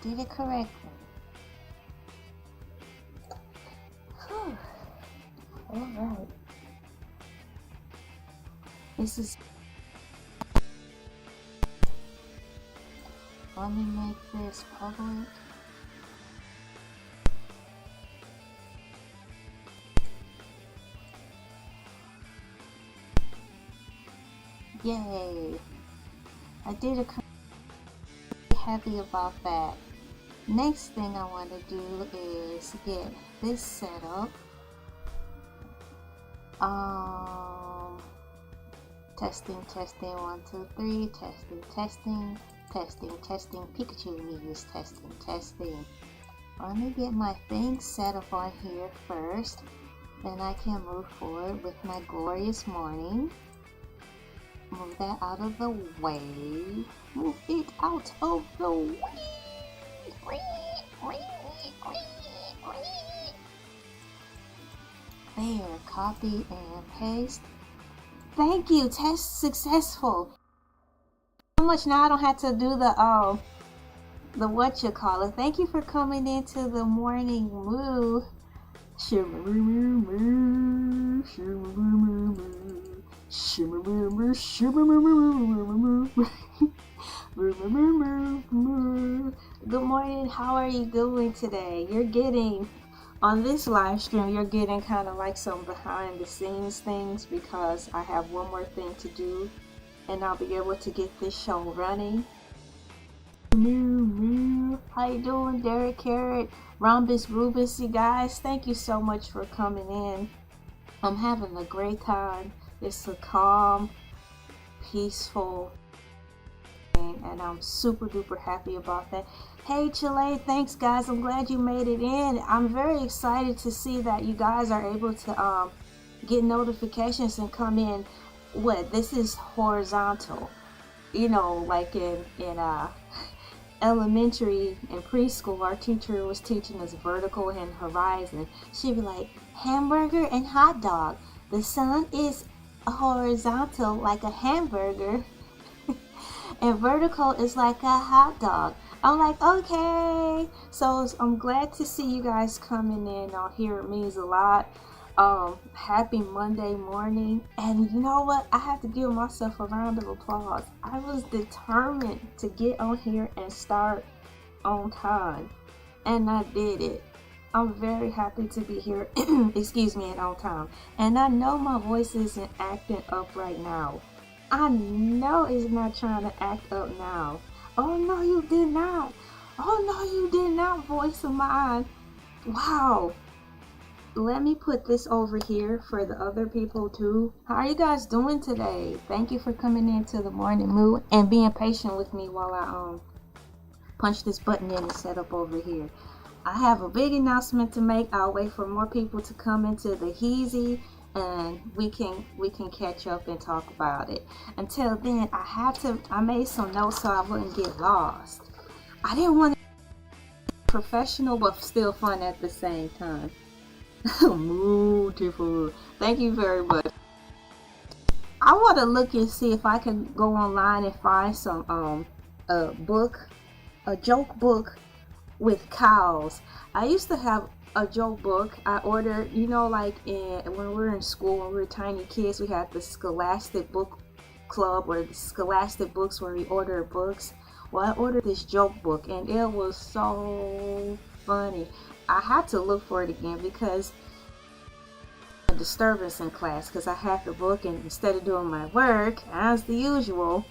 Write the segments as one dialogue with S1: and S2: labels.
S1: did it correctly. Whew. Alright. This is... Let me make this public. Yay! I did a... happy about that. Next thing I want to do is get this set up. Testing, 1, 2, 3, testing, Pikachu news, testing. Let me get my things set up on here first, then I can move forward with my glorious morning. Move that out of the way. Move it out of the way. There, copy and paste. Thank you, test successful. So much now I don't have to do the what you call it. Thank you for coming into the morning moo. Good morning, how are you doing today? You're getting, on this live stream, you're getting kind of like some behind the scenes things because I have one more thing to do and I'll be able to get this show running. How you doing, Derek Carrot, Rhombus Rubus, you guys? Thank you so much for coming in. I'm having a great time. It's a calm, peaceful thing, and I'm super duper happy about that. Hey Chile, thanks guys. I'm glad you made it in. I'm very excited to see that you guys are able to get notifications and come in. What, this is horizontal, you know, like in elementary and preschool, our teacher was teaching us vertical and horizon. She'd be like, hamburger and hot dog. The sun is horizontal like a hamburger and vertical is like a hot dog. I'm like, okay. So I'm glad to see you guys coming in on here. It means a lot. Happy Monday morning. And you know what? I have to give myself a round of applause. I was determined to get on here and start on time. And I did it. I'm very happy to be here, excuse me, and on time. And I know my voice isn't acting up right now. I know it's not trying to act up now. Oh no, you did not. Oh no, you did not, voice of mine. Wow. Let me put this over here for the other people too. How are you guys doing today? Thank you for coming into the morning mood and being patient with me while I punch this button in and set up over here. I have a big announcement to make. I'll wait for more people to come into the Heezy and we can catch up and talk about it. Until then, I made some notes so I wouldn't get lost. I didn't want to be professional but still fun at the same time. Beautiful. Thank you very much. I want to look and see if I can go online and find some a joke book with cows. I used to have a joke book. I ordered, you know, like when we were in school, when we were tiny kids, we had the Scholastic Book Club or the Scholastic Books where we ordered books. Well, I ordered this joke book and it was so funny. I had to look for it again because a disturbance in class because I had the book and instead of doing my work as the usual,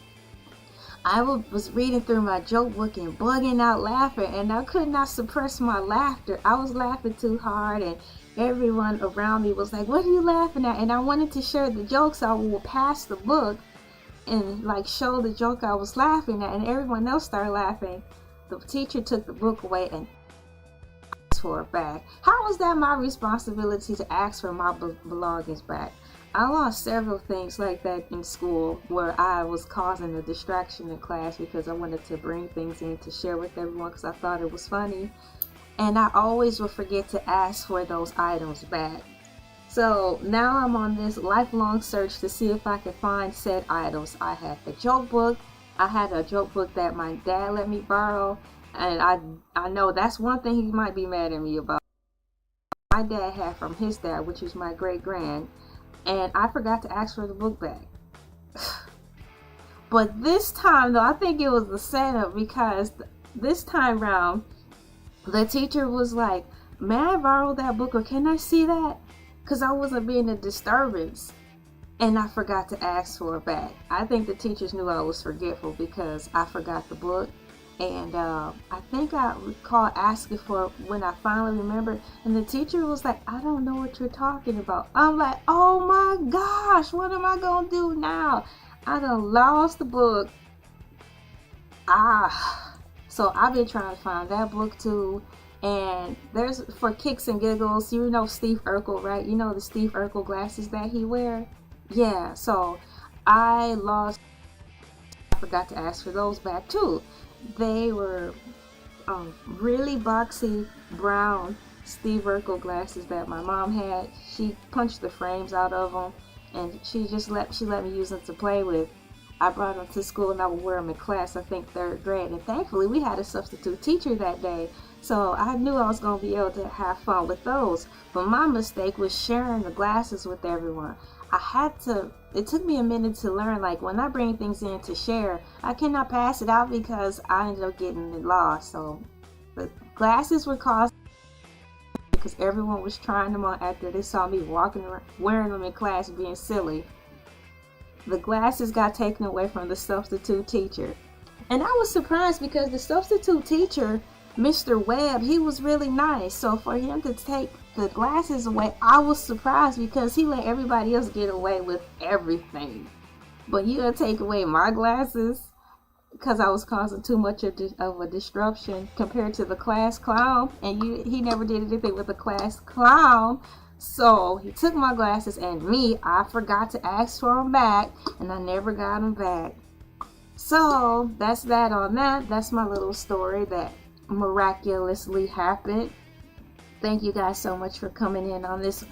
S1: I was reading through my joke book and bugging out laughing, and I could not suppress my laughter. I was laughing too hard and everyone around me was like, what are you laughing at? And I wanted to share the jokes. I would pass the book and like show the joke I was laughing at, and everyone else started laughing. The teacher took the book away and asked for it back. How was that my responsibility to ask for my belongings back? I lost several things like that in school where I was causing a distraction in class because I wanted to bring things in to share with everyone because I thought it was funny. And I always would forget to ask for those items back. So now I'm on this lifelong search to see if I can find said items. I had the joke book. I had a joke book that my dad let me borrow. And I know that's one thing he might be mad at me about. My dad had from his dad, which was my great grand, and I forgot to ask for the book back. But this time though, I think it was the setup, because this time round the teacher was like, may I borrow that book, or can I see that? Because I wasn't being a disturbance. And I forgot to ask for it back. I think the teachers knew I was forgetful because I forgot the book. And I think I recall asking for it when I finally remembered. And the teacher was like, I don't know what you're talking about. I'm like, oh my gosh, what am I going to do now? I done lost the book. So I've been trying to find that book too. And there's, for kicks and giggles, you know Steve Urkel, right? You know the Steve Urkel glasses that he wear? Yeah, so I forgot to ask for those back too. They were really boxy brown Steve Urkel glasses that my mom had. She punched the frames out of them, and she let me use them to play with. I brought them to school and I would wear them in class, I think 3rd grade. And thankfully we had a substitute teacher that day, so I knew I was going to be able to have fun with those. But my mistake was sharing the glasses with everyone. It took me a minute to learn, like when I bring things in to share, I cannot pass it out because I ended up getting it lost. So the glasses were cost because everyone was trying them on after they saw me walking around wearing them in class being silly. The glasses got taken away from the substitute teacher. And I was surprised because the substitute teacher, Mr. Webb, he was really nice. So for him to take the glasses away, I was surprised because he let everybody else get away with everything. But you gonna take away my glasses because I was causing too much of a disruption compared to the class clown, and he never did anything with the class clown. So he took my glasses, and I forgot to ask for them back, and I never got them back. So that's that on that. That's my little story that miraculously happened. Thank you guys so much for coming in on this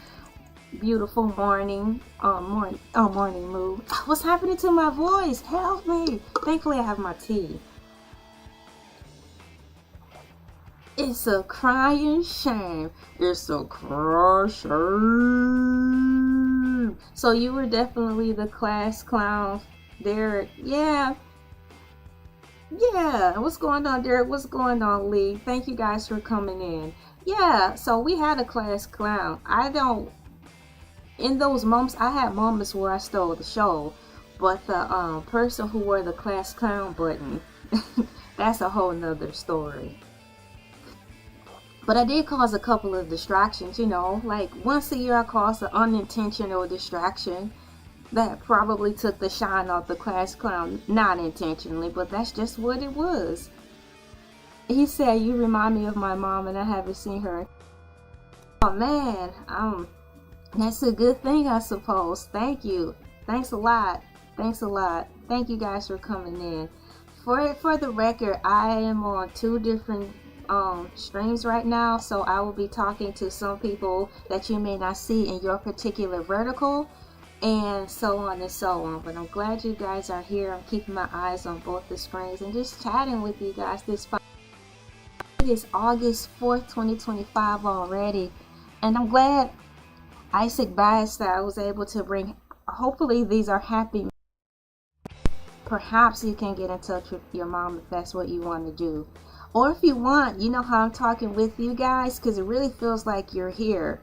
S1: beautiful morning move. What's happening to my voice? Help me. Thankfully I have my tea. It's a crying shame. It's a crying shame. So you were definitely the class clown, Derek. Yeah. What's going on, Derek? What's going on, Lee? Thank you guys for coming in. Yeah, so we had a class clown. In those moments, I had moments where I stole the show, but the person who wore the class clown button, that's a whole nother story. But I did cause a couple of distractions, like once a year I caused an unintentional distraction that probably took the shine off the class clown, not intentionally, but that's just what it was. He said, you remind me of my mom and I haven't seen her. Oh man, that's a good thing, I suppose. Thank you. Thanks a lot. Thank you guys for coming in. For the record, I am on 2 different streams right now, so I will be talking to some people that you may not see in your particular vertical, and so on and so on. But I'm glad you guys are here. I'm keeping my eyes on both the screens and just chatting with you guys this fun. It is August 4th, 2025 already, and I'm glad Isaac Bias that I was able to bring. Hopefully these are happy. Perhaps you can get in touch with your mom if that's what you want to do. Or if you want, you know how I'm talking with you guys, because it really feels like you're here,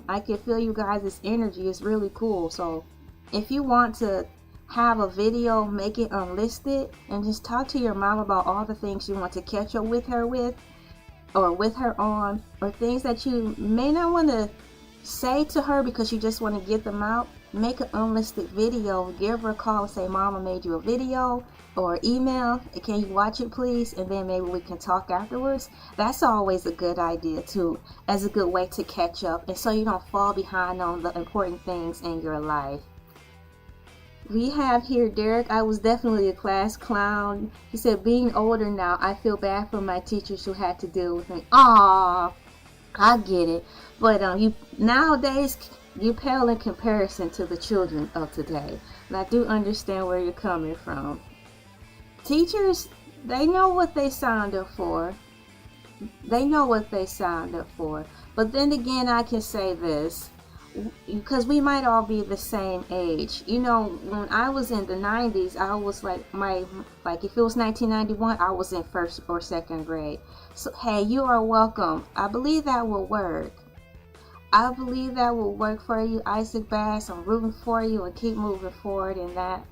S1: I can feel you guys' energy is really cool. So if you want to have a video, make it unlisted, and just talk to your mom about all the things you want to catch up with her on, or things that you may not want to say to her because you just want to get them out. Make an unlisted video, give her a call and say, Mama made you a video, or email, can you watch it please, and then maybe we can talk afterwards. That's always a good idea too, as a good way to catch up, and so you don't fall behind on the important things in your life. We have here Derek. I was definitely a class clown. He said, being older now, I feel bad for my teachers who had to deal with me. Aww, I get it. But nowadays, you pale in comparison to the children of today. And I do understand where you're coming from. Teachers, They know what they signed up for. They know what they signed up for. But then again, I can say this, because we might all be the same age. You know, when I was in the 90s, I was like if it was 1991, I was in first or second grade. So hey, you are welcome. I believe that will work. I believe that will work for you, Isaac Bass. I'm rooting for you and keep moving forward in that.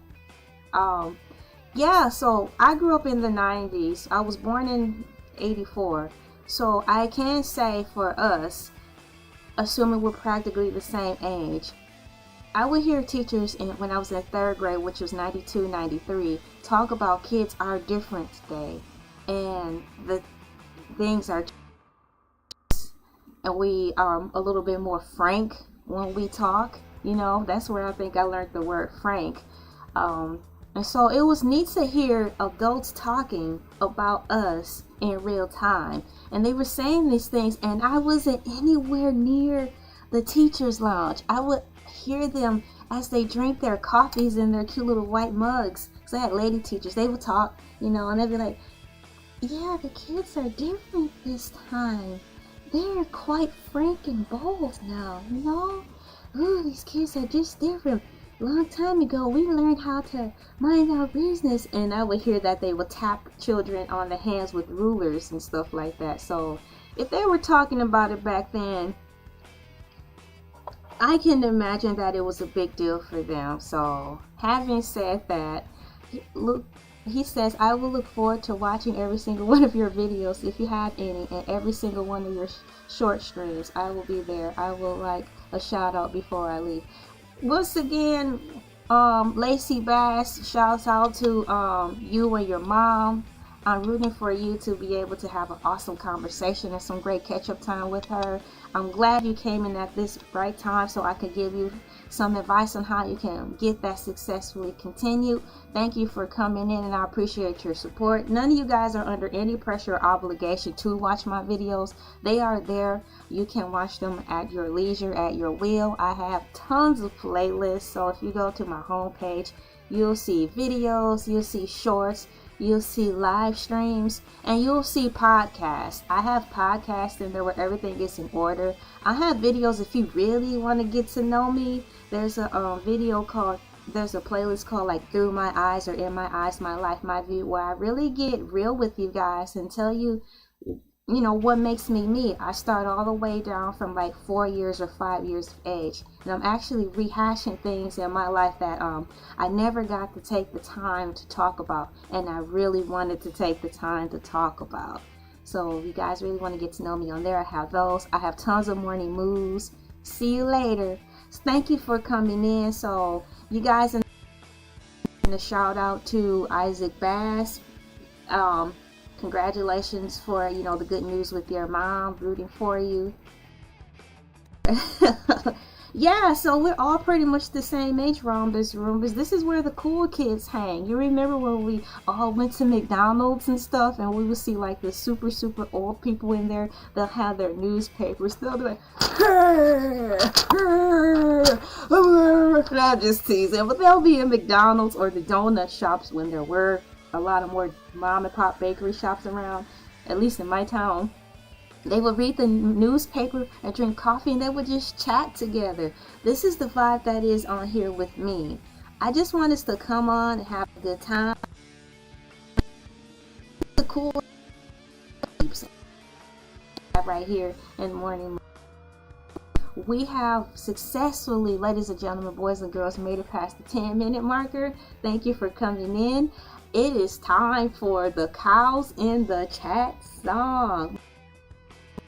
S1: Yeah, so I grew up in the 90s. I was born in 84. So I can say for us, assuming we're practically the same age, I would hear teachers when I was in third grade, which was 92, 93, talk about kids are different today. And the things are, and we are a little bit more frank when we talk. You know, that's where I think I learned the word frank. And so it was neat to hear adults talking about us in real time. And they were saying these things, and I wasn't anywhere near the teacher's lounge. I would hear them as they drink their coffees in their cute little white mugs. Because I had lady teachers. They would talk, you know, and they'd be like, yeah, the kids are different this time. They're quite frank and bold now, you know? Ooh, these kids are just different. Long time ago, we learned how to mind our business, and I would hear that they would tap children on the hands with rulers and stuff like that. So if they were talking about it back then, I can imagine that it was a big deal for them. So having said that, he says, I will look forward to watching every single one of your videos if you have any, and every single one of your short streams. I will be there. I will like a shout out before I leave. Once again, Lacey Bass, shouts out to you and your mom. I'm rooting for you to be able to have an awesome conversation and some great catch-up time with her. I'm glad you came in at this right time so I could give you some advice on how you can get that successfully continued. Thank you for coming in, and I appreciate your support. None of you guys are under any pressure or obligation to watch my videos. They are there. You can watch them at your leisure, at your will. I have tons of playlists, so if you go to my homepage, you'll see videos, you'll see shorts, you'll see live streams, and you'll see podcasts. I have podcasts in there where everything is in order. I have videos if you really want to get to know me. There's a there's a playlist called like Through My Eyes or In My Eyes, My Life, My View, where I really get real with you guys and tell you, you know, what makes me me. I start all the way down from like 4 years or 5 years of age, and I'm actually rehashing things in my life that I never got to take the time to talk about, and I really wanted to take the time to talk about. So if you guys really want to get to know me on there, I have those. I have tons of morning moves. See you later. Thank you for coming in. So you guys, and a shout out to Isaac Bass. Congratulations for, you know, the good news with your mom. Rooting for you. Yeah, so we're all pretty much the same age around this room, because this is where the cool kids hang. You remember when we all went to McDonald's and stuff, and we would see like the super old people in there. They'll have their newspapers. They'll be like, I'm just teasing, but they'll be in McDonald's or the donut shops when there were a lot of more mom and pop bakery shops around, at least in my town. They would read the newspaper and drink coffee, and they would just chat together. This is the vibe that is on here with me. I just want us to come on and have a good time. The cool right here in the morning. We have successfully, ladies and gentlemen, boys and girls, made it past the 10-minute marker. Thank you for coming in. It is time for the Cows in the Chat song.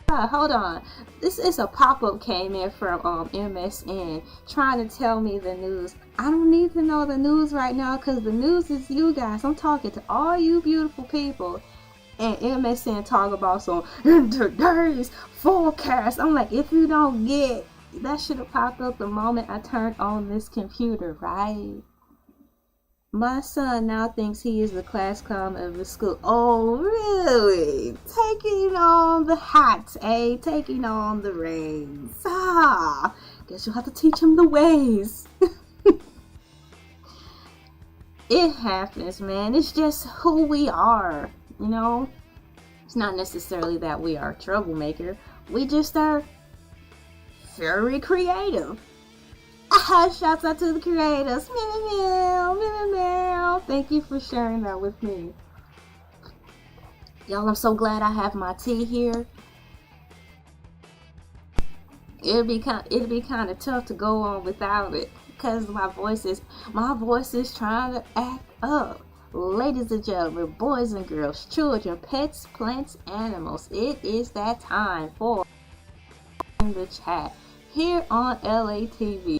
S1: Hold on, this is a pop-up came in from MSN trying to tell me the news. I don't need to know the news right now, because the news is you guys. I'm talking to all you beautiful people, and MSN talk about some in today's forecast. I'm like, if you don't get that, should have popped up the moment I turned on this computer, right? My son now thinks he is the class clown of the school. Oh, really? Taking on the hat, eh? Taking on the reins. Guess you'll have to teach him the ways. It happens, man. It's just who we are, you know. It's not necessarily that we are a troublemaker. We just are very creative. Shouts out to the creators. Meow, meow, meow, meow. Thank you for sharing that with me. Y'all, I'm so glad I have my tea here. It'd be kind of tough to go on without it, because my voice is trying to act up. Ladies and gentlemen, boys and girls, children, pets, plants, animals, it is that time for in the chat here on Elay TV.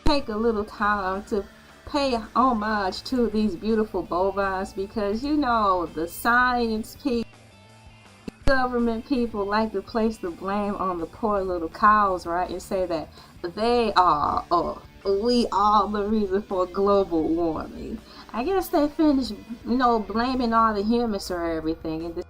S1: Take a little time to pay homage to these beautiful bovines, because you know the science people, government people like to place the blame on the poor little cows, right? And say that they are, or we are the reason for global warming. I guess they finished, blaming all the humans for everything, and just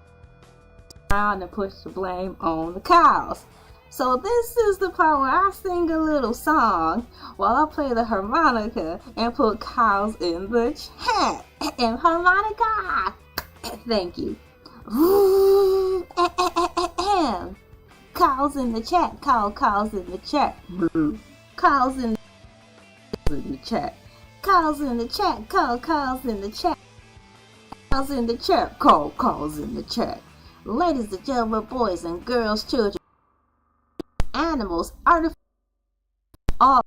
S1: around and push the blame on the cows. So this is the part where I sing a little song while I play the harmonica and put cows in the chat. And harmonica! Thank you. Cows in the chat. Cows in the chat. Cows in the chat. Cows in the chat. Cows in the chat. Cows in the chat. Cows in the chat. Ladies and gentlemen, boys and girls, children, animals, artifacts, all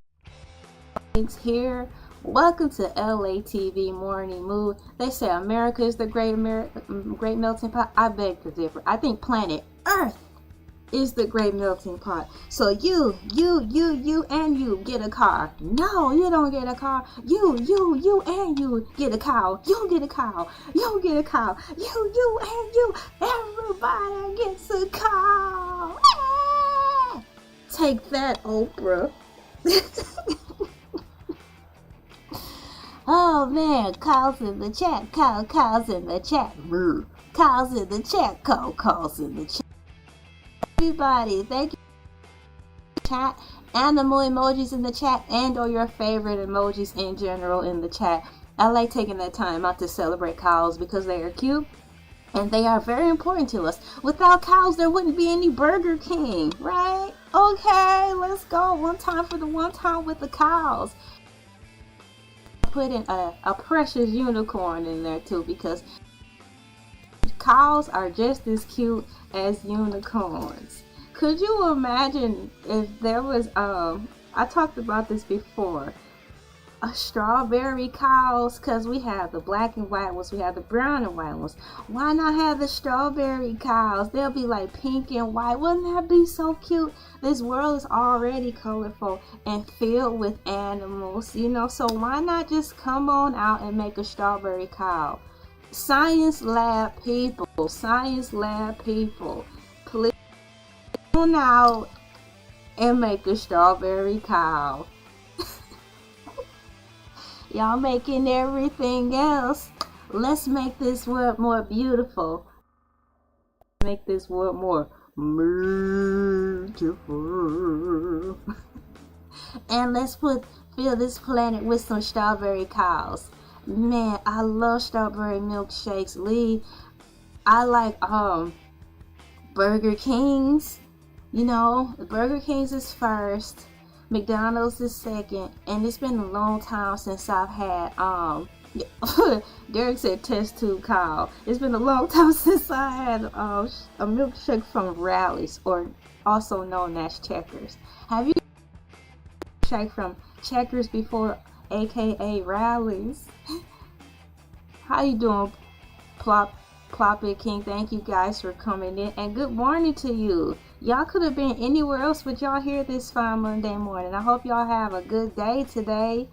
S1: things here. Welcome to Elay TV Morning Mood. They say America is the great melting pot. I beg to differ. I think planet Earth is the great melting pot. So you and you get a car. No, you don't get a car. You and you get a cow. You get a cow. You get a cow. You and you. Everybody gets a cow. Take that, Oprah. Oh man, cows in the chat, cows in the chat, cows in the chat, cows in the chat. Everybody, thank you. Chat, animal emojis in the chat, and or your favorite emojis in general in the chat. I like taking that time out to celebrate cows because they are cute and they are very important to us. Without cows, there wouldn't be any Burger King, right? Okay, let's go. One time for the one time with the cows. Put in a precious unicorn in there too, because cows are just as cute as unicorns. Could you imagine if there was I talked about this before, a strawberry cows, because we have the black and white ones, we have the brown and white ones. Why not have the strawberry cows? They'll be like pink and white. Wouldn't that be so cute? This world is already colorful and filled with animals, so why not just come on out and make a strawberry cow? Science lab people, please come on out and make a strawberry cow. Y'all making everything else. Let's make this world more beautiful. Make this world more beautiful. And let's fill this planet with some strawberry cows. Man, I love strawberry milkshakes. Lee, I like Burger Kings. Burger Kings is first. McDonald's is second, and it's been a long time since I've had Derek said test tube cow. It's been a long time since I had a milkshake from Rallies, or also known as Checkers. Have you shake from Checkers before, aka Rallies? How you doing, Plop It King? Thank you guys for coming in, and good morning to you. Y'all could have been anywhere else, but y'all here this fine Monday morning. I hope y'all have a good day today.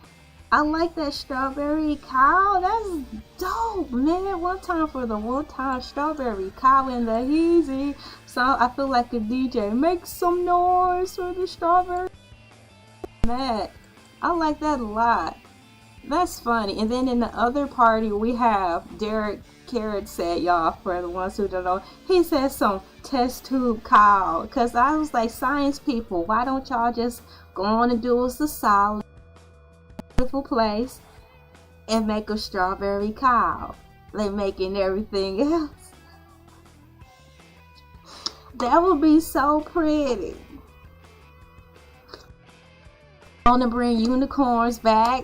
S1: I like that strawberry cow. That's dope, man. One time for the one time strawberry cow in the easy. So I feel like a DJ. Make some noise for the strawberry. Man, I like that a lot. That's funny. And then in the other party, we have Derek Carrot said, y'all, for the ones who don't know, he said some test tube cow. Because I was like, science people, why don't y'all just go on and do us a solid, beautiful place and make a strawberry cow like making everything else. That would be so pretty. I want to bring unicorns back.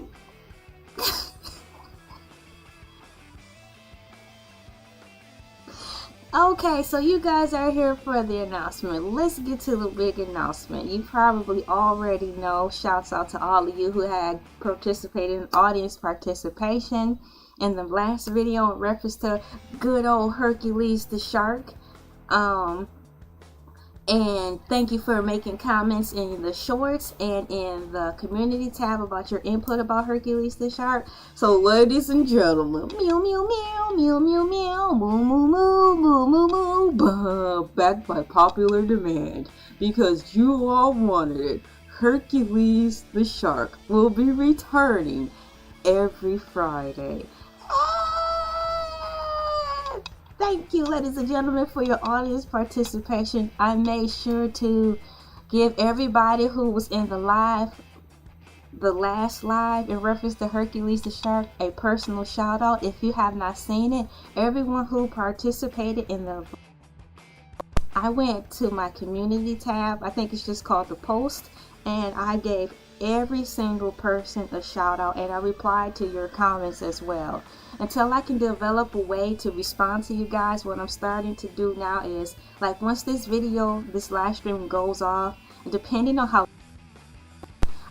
S1: Okay, so you guys are here for the announcement. Let's get to the big announcement. You probably already know. Shouts out to all of you who had participated in audience participation in the last video in reference to good old Hercules the shark. And thank you for making comments in the shorts and in the community tab about your input about Hercules the shark. So ladies and gentlemen, meow meow meow meow meow meow moo moo moo moo moo moo, backed by popular demand because you all wanted it. Hercules the shark will be returning every Friday. Thank you, ladies and gentlemen, for your audience participation. I made sure to give everybody who was in the last live in reference to Hercules the shark, a personal shout out. If you have not seen it, everyone who participated in I went to my community tab, I think it's just called the post, and I gave every single person a shout out, and I replied to your comments as well. Until I can develop a way to respond to you guys, what I'm starting to do now is, like, once this live stream goes off, depending on how,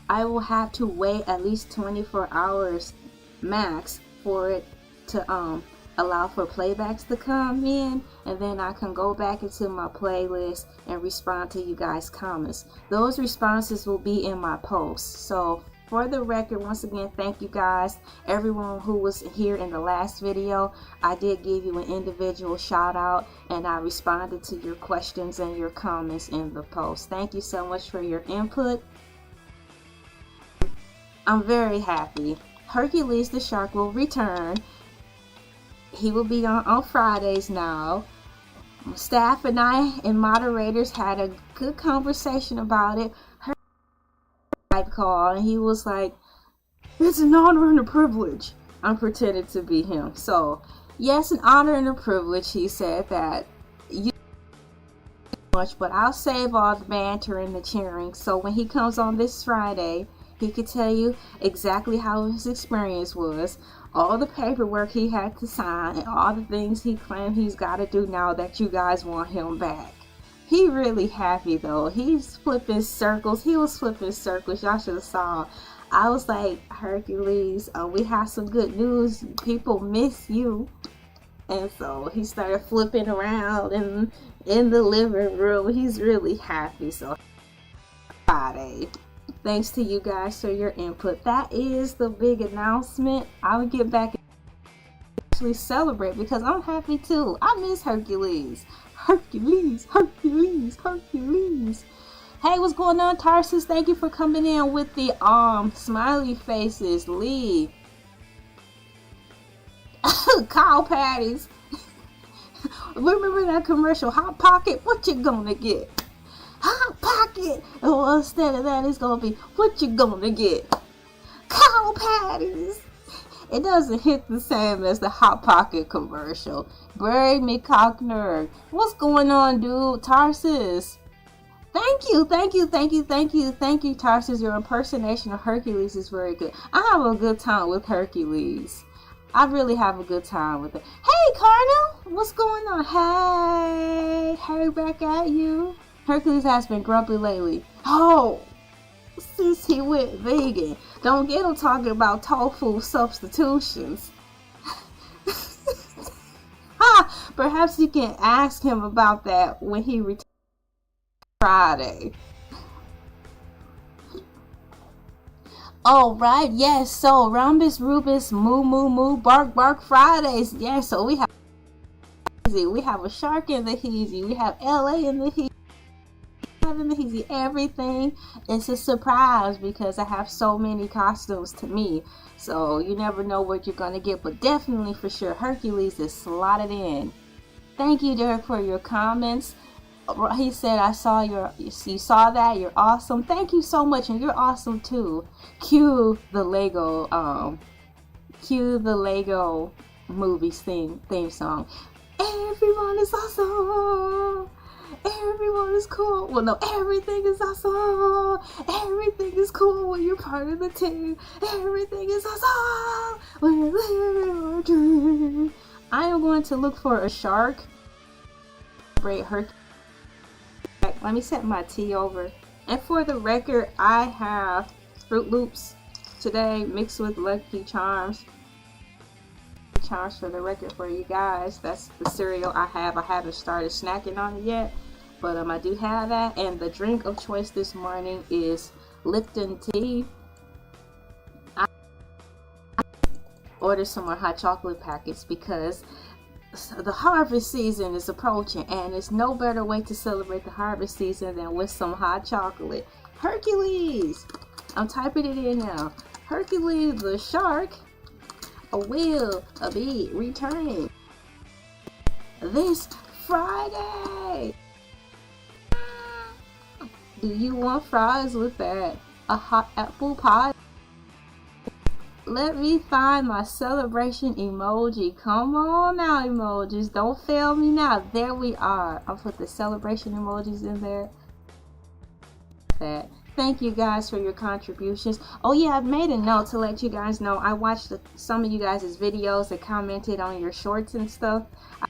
S1: I will have to wait at least 24 hours max for it to allow for playbacks to come in, and then I can go back into my playlist and respond to you guys' comments. Those responses will be in my posts. So for the record, once again, thank you guys, everyone who was here in the last video. I did give you an individual shout out, and I responded to your questions and your comments in the post. Thank you so much for your input. I'm very happy. Hercules the shark will return. He will be on Fridays now. Staff and I and moderators had a good conversation about it. Call, and he was like, it's an honor and a privilege. I'm pretending to be him. So yes, an honor and a privilege. He said that you much, but I'll save all the banter and the cheering, so when he comes on this Friday, he could tell you exactly how his experience was, all the paperwork he had to sign, and all the things he claimed he's got to do now that you guys want him back. He really happy though. He's flipping circles. He was flipping circles. Y'all should have saw. I was like, Hercules, we have some good news. People miss you. And so he started flipping around in the living room. He's really happy. So Friday. Thanks to you guys for your input. That is the big announcement. I'll get back and actually celebrate because I'm happy too. I miss Hercules. Hercules, Hercules, Hercules. Hey, what's going on, Tarsus? Thank you for coming in with the smiley faces. Lee. Cow patties. Remember that commercial, Hot Pocket? What you gonna get? Hot Pocket. Oh, instead of that, it's gonna be, what you gonna get? Cow patties. It doesn't hit the same as the Hot Pocket commercial. Bray McCockner. What's going on, dude? Tarsus. Thank you, thank you, thank you, thank you, thank you, Tarsus. Your impersonation of Hercules is very good. I have a good time with Hercules. I really have a good time with it. Hey, Carnal. What's going on? Hey, back at you. Hercules has been grumpy lately. Oh, since he went vegan. Don't get him talking about tofu substitutions. Perhaps you can ask him about that when he returns Friday. Oh, right, yes. So Rhombus, Rubus, Moo Moo Moo, Bark Bark Fridays. Yes, so we have a shark in the heezy. We have LA in the heezy. Everything is a surprise because I have so many costumes to me, so you never know what you're gonna get, but definitely for sure Hercules is slotted in. Thank you, Derek, for your comments. He said, you saw that, you're awesome. Thank you so much, and you're awesome too. Cue the Lego Cue the Lego movies theme song. Everyone is awesome. Everyone is cool. Well, no, everything is awesome. Everything is cool when you're part of the team. Everything is awesome. We're living our dream. I am going to look for a shark. Great Hercules. Let me set my tea over. And for the record, I have Fruit Loops today mixed with Lucky Charms. Charms for the record for you guys. That's the cereal I have. I haven't started snacking on it yet, but I do have that. And the drink of choice this morning is Lipton tea. I ordered some more hot chocolate packets because the harvest season is approaching, and there's no better way to celebrate the harvest season than with some hot chocolate. Hercules! I'm typing it in now. Hercules the shark will be returning this Friday. Do you want fries with that? A hot apple pie? Let me find my celebration emoji. Come on now, emojis. Don't fail me now. There we are. I'll put the celebration emojis in there. Thank you guys for your contributions. Oh yeah, I've made a note to let you guys know I watched some of you guys' videos that commented on your shorts and stuff. I'm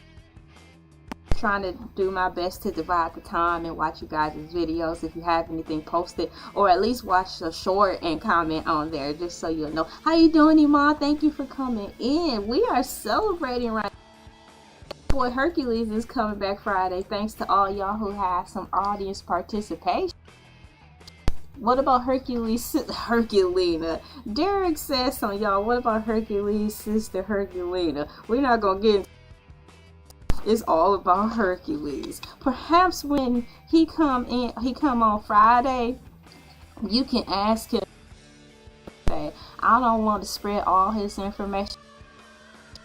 S1: trying to do my best to divide the time and watch you guys' videos if you have anything posted, or at least watch the short and comment on there, just so you'll know. How you doing, Iman? Thank you for coming in. We are celebrating right now. Boy, Hercules is coming back Friday. Thanks to all y'all who have some audience participation. What about Hercules, Herculina? Derek says so, y'all. What about Hercules' sister, Herculina? We're not gonna get into it. It's all about Hercules. Perhaps when he come on Friday, you can ask him. I don't want to spread all his information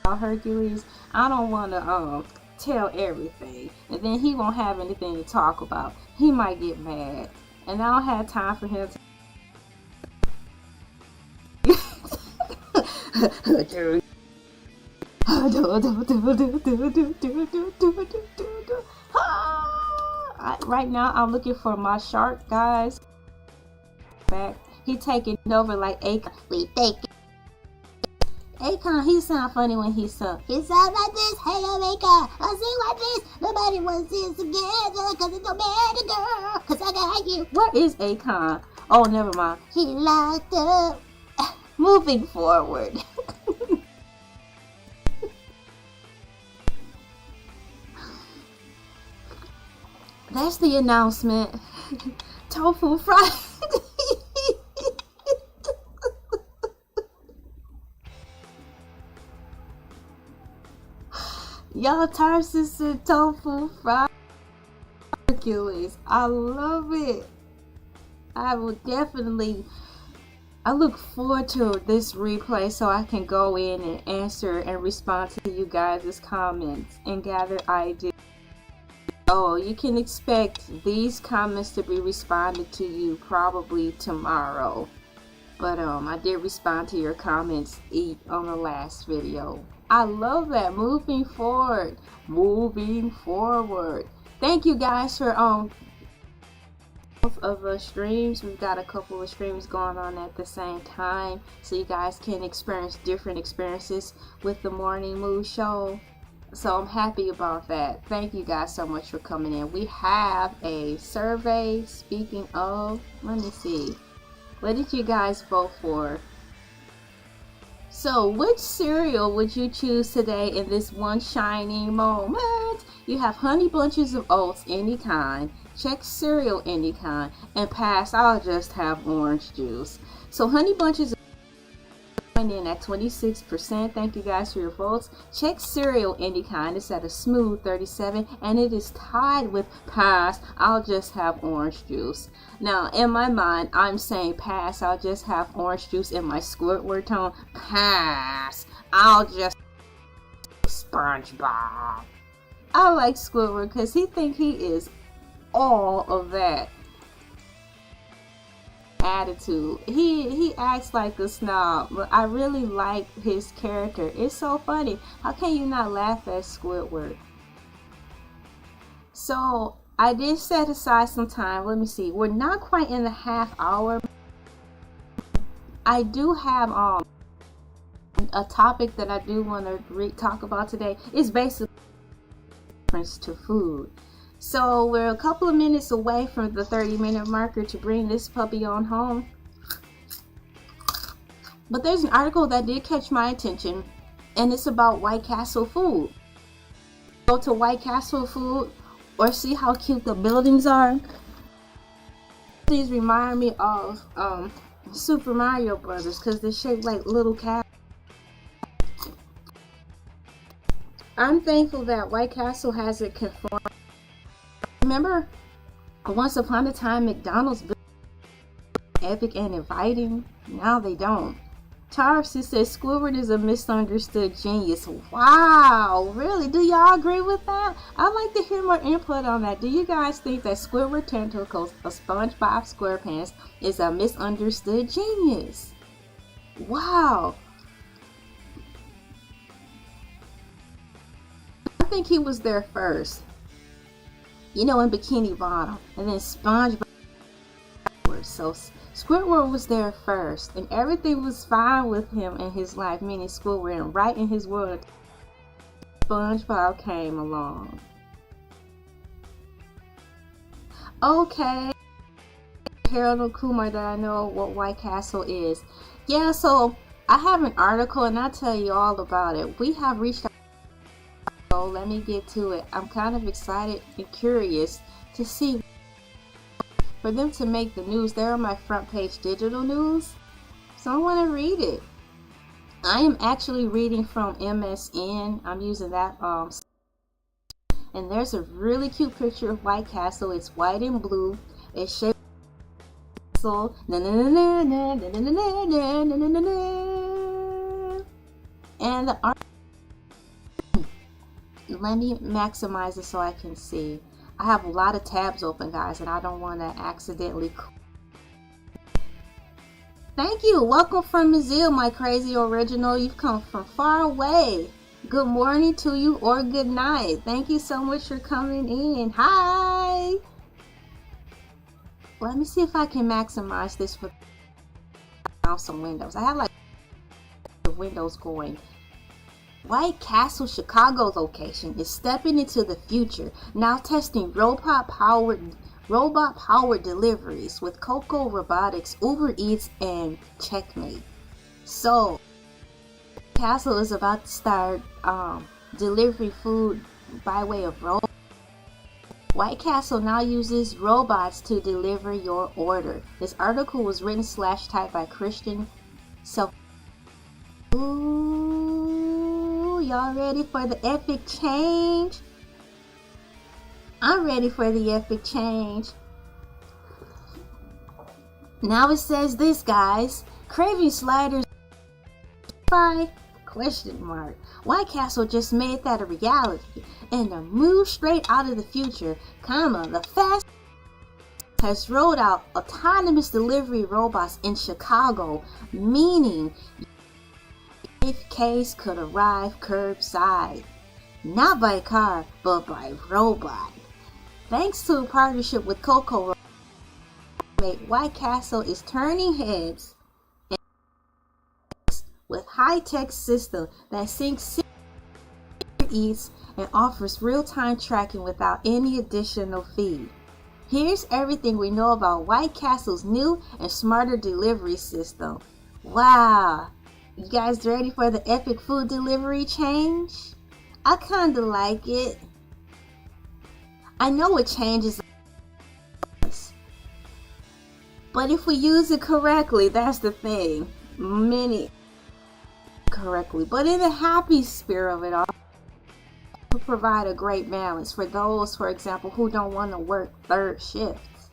S1: about Hercules. I don't want to tell everything, and then he won't have anything to talk about. He might get mad. And I don't have time for him to right now I'm looking for my shark, guys. Back. He taking over like Akon. We take Akon, he sound funny when he sung. He sound like this. Hello, Akon. I sing like this. Nobody wants this together, cause it don't matter, girl. Cause I got you. Where is Akon? Oh, never mind. He locked up. Moving forward. That's the announcement. Tofu Friday. Y'all, Tarsus and Tofu Friday. Hercules. I love it. I look forward to this replay so I can go in and answer and respond to you guys' comments and gather ideas. Oh, you can expect these comments to be responded to you probably tomorrow. But I did respond to your comments on the last video. I love that. Moving forward. Thank you guys for both of the streams. We've got a couple of streams going on at the same time, so you guys can experience different experiences with the Morning Mood Show. So I'm happy about that. Thank you guys so much for coming in. We have a survey. Speaking of, let me see. What did you guys vote for? So, which cereal would you choose today in this one shining moment? You have Honey Bunches of Oats, any kind, check cereal, any kind, and pass, I'll just have orange juice. So, Honey Bunches of Oats in at 26%. Thank you guys for your votes. Check cereal, any kind, it's at a smooth 37%, and it is tied with pass, I'll just have orange juice. Now, in my mind, I'm saying pass, I'll just have orange juice. In my Squidward tone, pass, I'll just SpongeBob. I like Squidward because he think he is all of that. attitude. He acts like a snob, but I really like his character. It's so funny. How can you not laugh at Squidward? So I did set aside some time. Let me see. We're not quite in the half hour. I do have a topic that I do want to talk about today. It's basically reference to food. So we're a couple of minutes away from the 30-minute marker to bring this puppy on home. But there's an article that did catch my attention, and it's about White Castle food. Go to White Castle food or see how cute the buildings are. These remind me of Super Mario Brothers because they're shaped like little cats. I'm thankful that White Castle hasn't conformed. Remember, once upon a time, McDonald's built epic and inviting. Now they don't. Charles says Squidward is a misunderstood genius. Wow, really? Do y'all agree with that? I'd like to hear more input on that. Do you guys think that Squidward Tentacles, a SpongeBob SquarePants, is a misunderstood genius? Wow. I think he was there first. You know, in Bikini Bottom, and then SpongeBob. So Squidward was there first, and everything was fine with him in his life, meaning Squidward, and right in his world, SpongeBob came along. Okay, Harold Kumar that I know what White Castle is. Yeah, so I have an article, and I'll tell you all about it. We have reached out. So let me get to it. I'm kind of excited and curious to see for them to make the news. They're on my front page digital news, so I want to read it. I am actually reading from MSN. I'm using that and there's a really cute picture of White Castle. It's white and blue. It's shaped so and the art. Let me maximize it so I can see. I have a lot of tabs open, guys, and I don't want to accidentally. Thank you. Welcome from Brazil, my crazy original. You've come from far away. Good morning to you or good night. Thank you so much for coming in. Hi. Let me see if I can maximize this with some windows. I have like the windows going. White Castle Chicago location is stepping into the future, now testing robot-powered deliveries with Coco Robotics, Uber Eats, and Checkmate. So, Castle is about to start delivering food by way of robots. White Castle now uses robots to deliver your order. This article was written / typed by Christian. So, y'all ready for the epic change? I'm ready for the epic change. Now it says this, guys. Craving sliders by ? White Castle just made that a reality, and to move straight out of the future, the fast has rolled out autonomous delivery robots in Chicago, meaning case could arrive curbside, not by car, but by robot. Thanks to a partnership with Coco, White Castle is turning heads with high-tech system that syncs Eats and offers real-time tracking without any additional fee. Here's everything we know about White Castle's new and smarter delivery system. Wow! You guys ready for the epic food delivery change? I kinda like it. I know it changes us, but if we use it correctly, that's the thing. Correctly, but in the happy spirit of it all, to provide a great balance for those, for example, who don't want to work third shifts,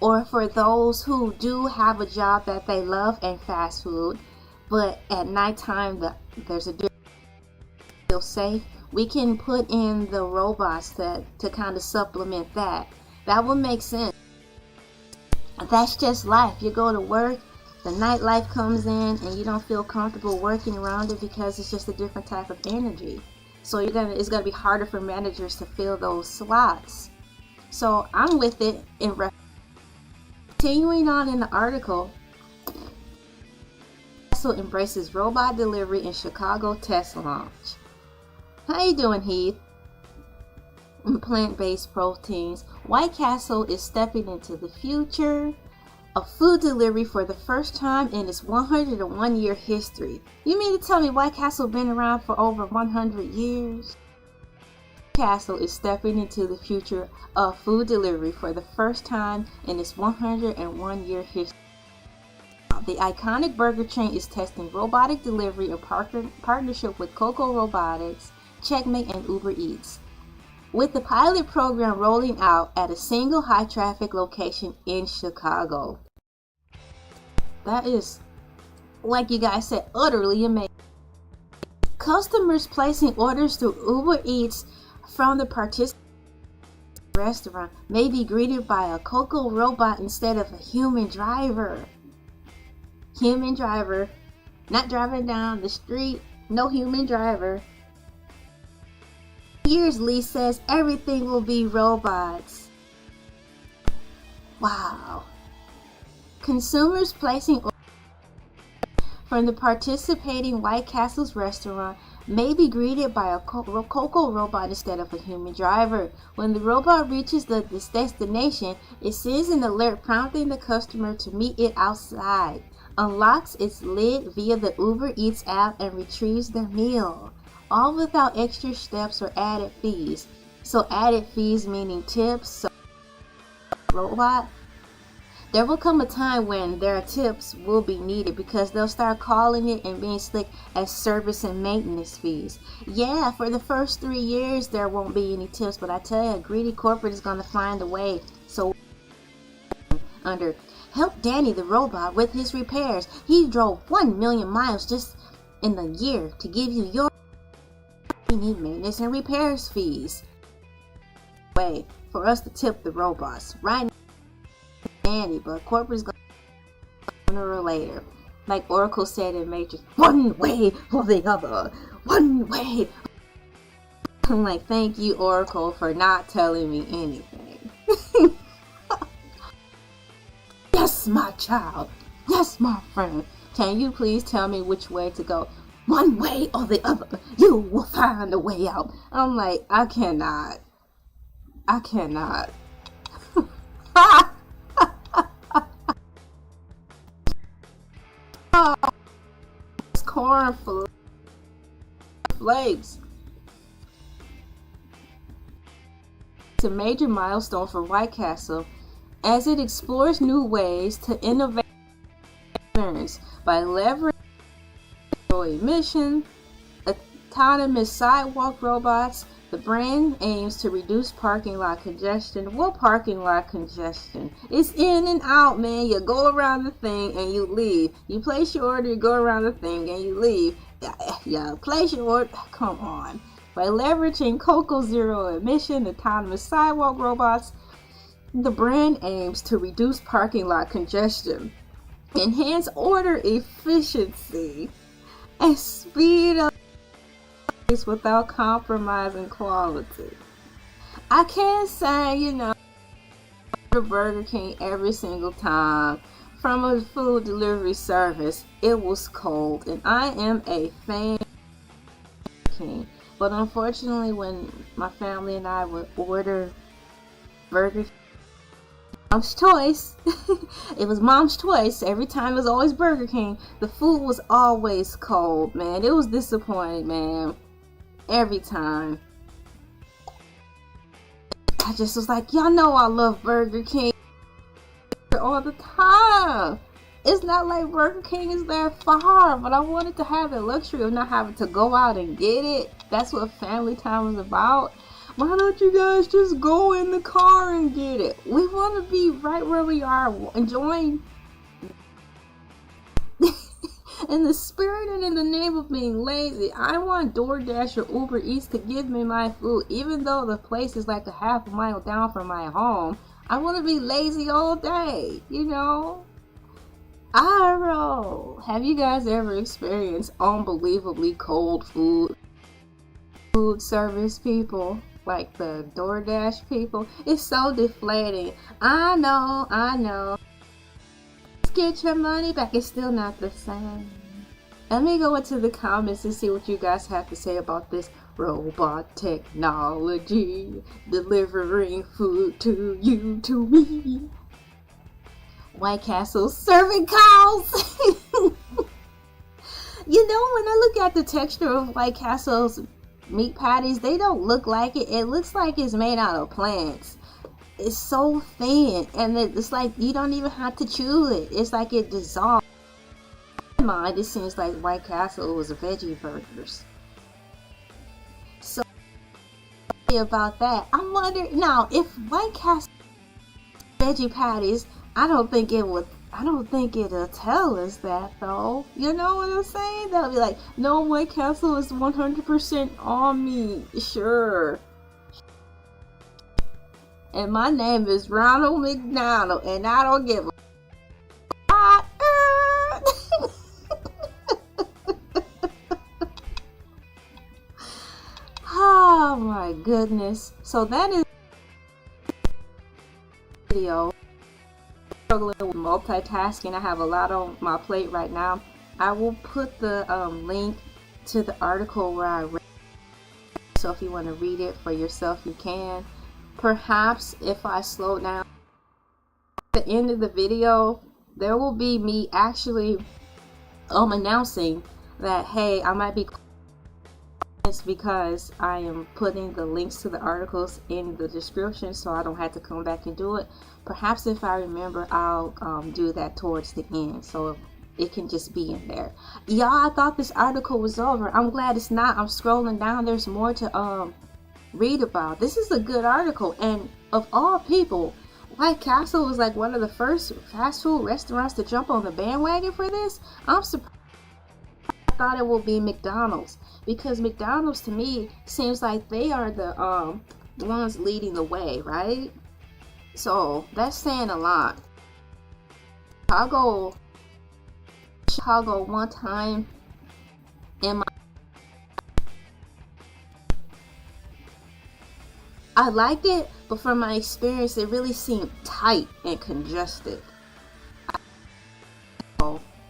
S1: or for those who do have a job that they love and fast food, but at nighttime there's a feel safe. We can put in the robots to kind of supplement that. That would make sense. That's just life. You go to work, the nightlife comes in, and you don't feel comfortable working around it because it's just a different type of energy. So it's gonna be harder for managers to fill those slots. So I'm with it. Continuing on in the article, Castle embraces robot delivery in Chicago test launch. How you doing, Heath? Plant-based proteins. White Castle is stepping into the future of food delivery for the first time in its 101-year history. You mean to tell me White Castle been around for over 100 years? Castle is stepping into the future of food delivery for the first time in its 101-year history. The iconic burger chain is testing robotic delivery in partnership with Coco Robotics, Checkmate, and Uber Eats, with the pilot program rolling out at a single high-traffic location in Chicago. That is, like you guys said, utterly amazing. Customers placing orders through Uber Eats from the participating restaurant may be greeted by a Coco robot instead of a human driver. Human driver, not driving down the street, no human driver. Years, Lee says everything will be robots. Wow. Consumers placing orders from the participating White Castle's restaurant may be greeted by a Coco robot instead of a human driver. When the robot reaches this destination, it sends an alert prompting the customer to meet it outside, unlocks its lid via the Uber Eats app, and retrieves their meal, all without extra steps or added fees. So added fees meaning tips. So robot, there will come a time when their tips will be needed because they'll start calling it and being slick as service and maintenance fees. Yeah, for the first 3 years there won't be any tips, but I tell you, a greedy corporate is going to find a way. So under help Danny the robot with his repairs. He drove 1 million miles just in the year to give you your maintenance and repairs fees. Way for us to tip the robots right now, Danny, but corporate's going sooner or later. Like Oracle said in Matrix, one way or the other, one way. I'm like, thank you, Oracle, for not telling me anything. Yes, my child. Yes, my friend. Can you please tell me which way to go? One way or the other. You will find a way out. I'm like, I cannot. I cannot. Oh, it's corn flakes. It's a major milestone for White Castle as it explores new ways to innovate by leveraging zero emission, autonomous sidewalk robots. The brand aims to reduce parking lot congestion. What parking lot congestion? It's in and out, man. You go around the thing and you leave. You place your order, you go around the thing and you leave. Yeah, place your order. Come on. By leveraging Coco zero emission autonomous sidewalk robots, the brand aims to reduce parking lot congestion, enhance order efficiency, and speed up without compromising quality. I can't say, the Burger King every single time from a food delivery service. It was cold, and I am a fan of Burger King. But unfortunately, when my family and I would order Burger King, Mom's choice. It was Mom's choice. Every time it was always Burger King. The food was always cold, man. It was disappointing, man. Every time. I just was like, y'all know I love Burger King all the time. It's not like Burger King is that far, but I wanted to have the luxury of not having to go out and get it. That's what family time is about. Why don't you guys just go in the car and get it? We want to be right where we are, enjoying in the spirit and in the name of being lazy. I want DoorDash or Uber Eats to give me my food, even though the place is like a half a mile down from my home. I want to be lazy all day, you know? I don't know. Have you guys ever experienced unbelievably cold food service people? Like the DoorDash people? It's so deflating. I know. Get your money back. It's still not the same. Let me go into the comments and see what you guys have to say about this robot technology delivering food to you, to me. White Castle serving cows. You know, when I look at the texture of White Castle's meat patties, they don't look like it. It looks like it's made out of plants. It's so thin, and it's like you don't even have to chew it. It's like it dissolves. In my mind, it seems like White Castle was veggie burgers. So about that, I wonder now if White Castle veggie patties. I don't think it'll tell us that though. You know what I'm saying? They'll be like, no, White Castle is 100% on me. Sure. And my name is Ronald McDonald, and I don't give a Oh my goodness. So that is video. Struggling with multitasking. I have a lot on my plate right now. I will put the link to the article where I read. So if you want to read it for yourself, you can. Perhaps if I slow down at the end of the video, there will be me actually announcing that, hey, I might be because I am putting the links to the articles in the description, so I don't have to come back and do it. Perhaps if I remember, I'll do that towards the end, so it can just be in there. Y'all, I thought this article was over. I'm glad it's not. I'm scrolling down. There's more to read about. This is a good article, and of all people, White Castle was like one of the first fast food restaurants to jump on the bandwagon for this. I'm surprised. I thought it would be McDonald's, because McDonald's to me seems like they are the ones leading the way, right? So that's saying a lot. Chicago one time in my I liked it, but from my experience, it really seemed tight and congested.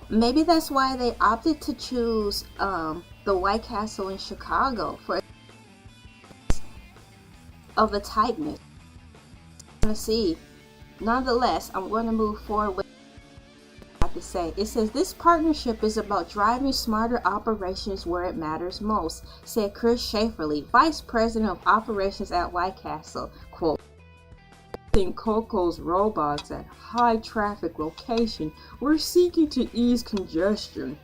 S1: Maybe that's why they opted to choose the White Castle in Chicago for of the tightness. I'm gonna see. Nonetheless, I'm going to move forward with what I have to say. It says this partnership is about driving smarter operations where it matters most, said Chris Schaeferly, Vice President of Operations at White Castle. Quote, in Coco's robots at high traffic location, we're seeking to ease congestion,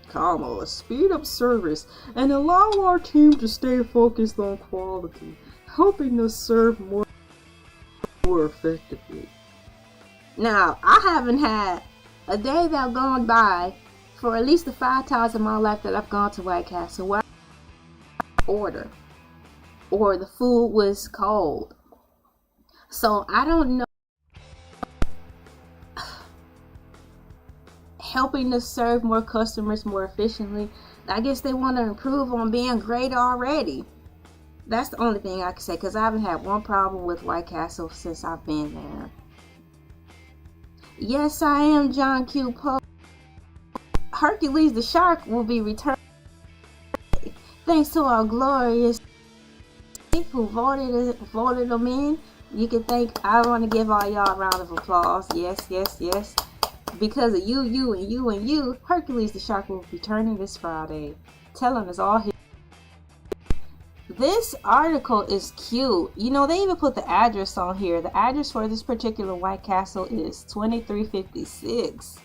S1: speed up service, and allow our team to stay focused on quality, helping us serve more effectively. Now, I haven't had a day that gone by for at least the 5 times in my life that I've gone to White Castle where I order or the food was cold. So I don't know. Helping us serve more customers more efficiently. I guess they want to improve on being great already. That's the only thing I can say, because I haven't had one problem with White Castle since I've been there. Yes, I am John Q. Poe. Hercules the shark will be returned. Thanks to our glorious who voted them in. You can thank. I want to give all y'all a round of applause. Yes. Because of you, Hercules the shark will be returning this Friday, telling us all his. This article is cute. You know, they even put the address on here. The address for this particular White Castle is 2356.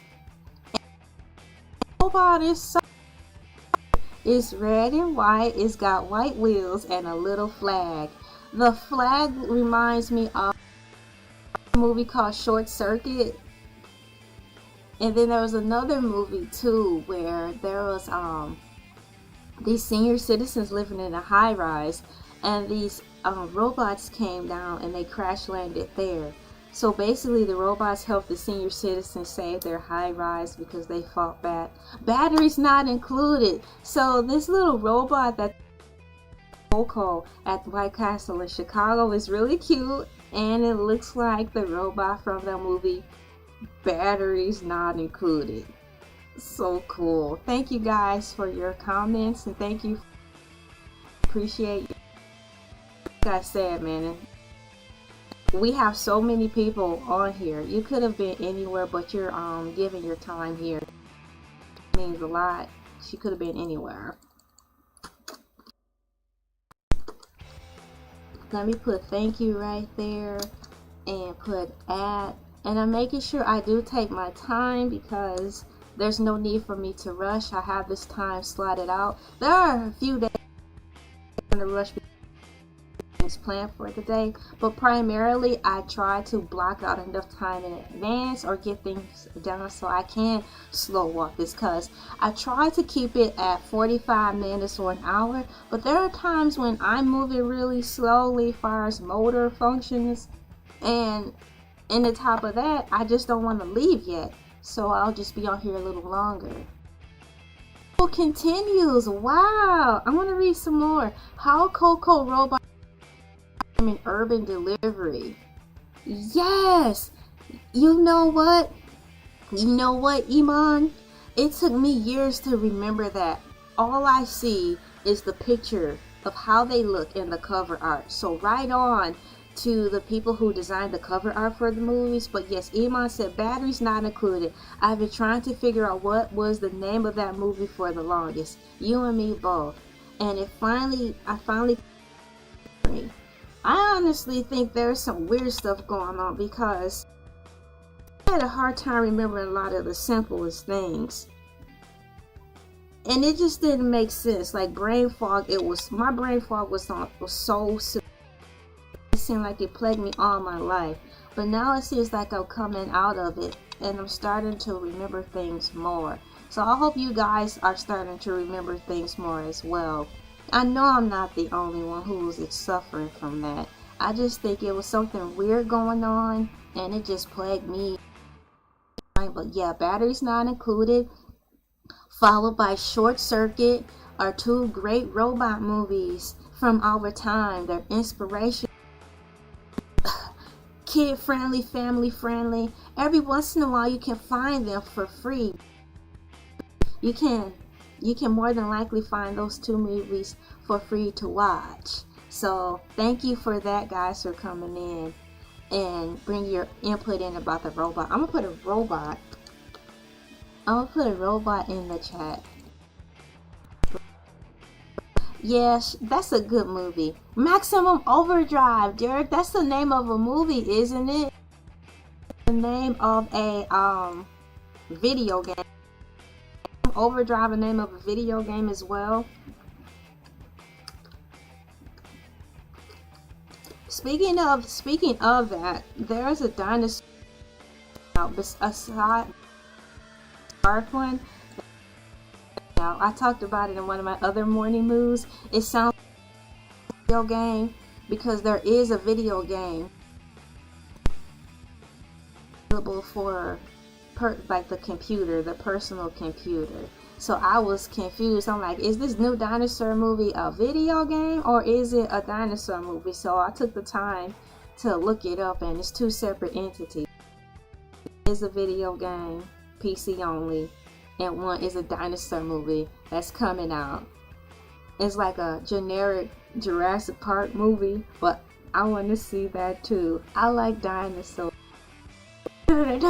S1: Robot is so. It's red and white. It's got white wheels and a little flag. The flag reminds me of a movie called Short Circuit. And then there was another movie too where there was these senior citizens living in a high rise, and these robots came down and they crash landed there. So basically, the robots help the senior citizens save their high rise because they fought back. Batteries not included. So this little robot that Coco at the White Castle in Chicago is really cute, and it looks like the robot from the movie Batteries Not Included. So cool. Thank you guys for your comments, and thank you. Appreciate you. Like I said, man, we have so many people on here. You could have been anywhere, but you're giving your time here. It means a lot. She could have been anywhere. Let me put thank you right there and put add. And I'm making sure I do take my time because there's no need for me to rush. I have this time slotted out. There are a few days in the rush planned for the day, but primarily I try to block out enough time in advance or get things done so I can slow walk this, because I try to keep it at 45 minutes or an hour, but there are times when I'm moving really slowly as far as motor functions, and in the top of that I just don't want to leave yet, so I'll just be on here a little longer. Continues. Wow, I want to read some more. How Coco robot in urban delivery. Yes, you know what Iman, it took me years to remember that. All I see is the picture of how they look in the cover art, so right on to the people who designed the cover art for the movies. But yes, Iman said batteries not included. I've been trying to figure out what was the name of that movie for the longest. You and me both, and I finally I honestly think there's some weird stuff going on because I had a hard time remembering a lot of the simplest things. And it just didn't make sense. Like brain fog, my brain fog was so severe. It seemed like it plagued me all my life. But now it seems like I'm coming out of it and I'm starting to remember things more. So I hope you guys are starting to remember things more as well. I know I'm not the only one who's suffering from that. I just think it was something weird going on and it just plagued me. But yeah, batteries not included, followed by Short Circuit, are two great robot movies from our time. They're inspiration. Kid friendly, family friendly. Every once in a while you can find them for free. You can more than likely find those two movies for free to watch. So thank you for that, guys, for coming in and bring your input in about the robot. I'm gonna put a robot in the chat. Yes, that's a good movie. Maximum Overdrive, Derek. That's the name of a movie, isn't it? The name of a video game. Overdrive, a name of a video game as well. Speaking of that, there's a dinosaur aside dark one. Now, I talked about it in one of my other morning moves. It sounds like a video game because there is a video game available for like the computer, the personal computer. So I was confused. I'm like, is this new dinosaur movie a video game or is it a dinosaur movie? So I took the time to look it up, and it's two separate entities. It is a video game, PC only, and one is a dinosaur movie that's coming out. It's like a generic Jurassic Park movie, but I want to see that too. I like dinosaurs. Everybody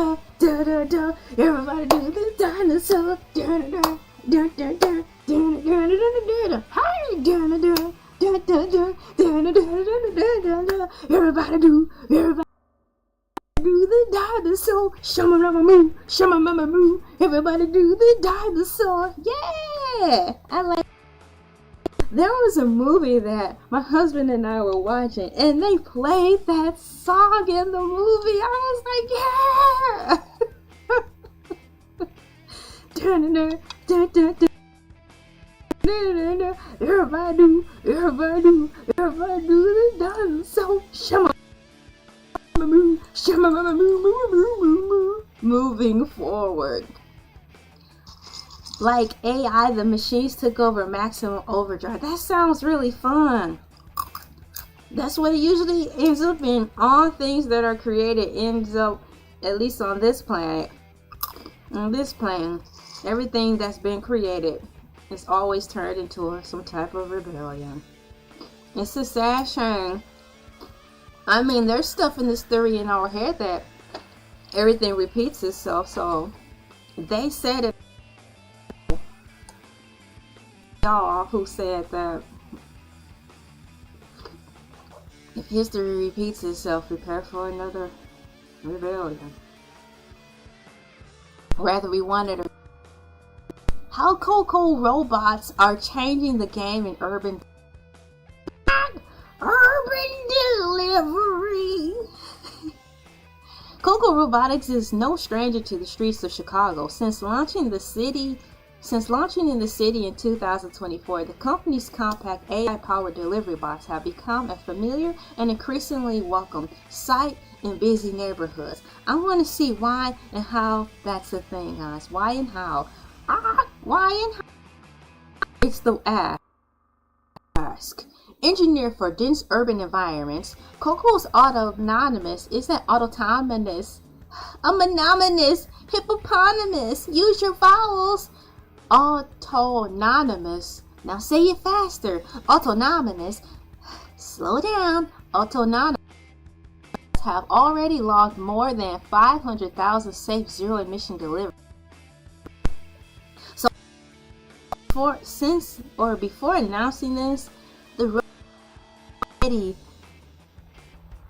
S1: do the dinosaur. Everybody do the dinosaur. Shama-mama-moo, shama-mama-moo. Everybody do the dinosaur. Yeah, I like. There was a movie that my husband and I were watching, and they played that song in the movie. I was like, yeah! Everybody do the dinosaur. Shama. moving forward. Like AI, the machines took over maximum overdrive. That sounds really fun. That's what it usually ends up in. All things that are created ends up, at least on this planet, on this plane, everything that's been created is always turned into some type of rebellion. It's a sad shame. I mean, there's stuff in this theory in our head that everything repeats itself. So they said it. Y'all who said that if history repeats itself, prepare for another rebellion. Whether we want it or how Coco robots are changing the game in urban delivery. Coco Robotics is no stranger to the streets of Chicago. Since launching in the city in 2024, the company's compact AI-powered delivery bots have become a familiar and increasingly welcome sight in busy neighborhoods. I want to see why and how that's a thing, guys. Why and how? Why and how? It's the ask. Engineered for dense urban environments, Coco's autonomous hippopotamus. Use your vowels. Autonomous. Now say it faster. Autonomous. Slow down. Autonomous have already logged more than 500,000 safe zero-emission deliveries. So, before announcing this, the road already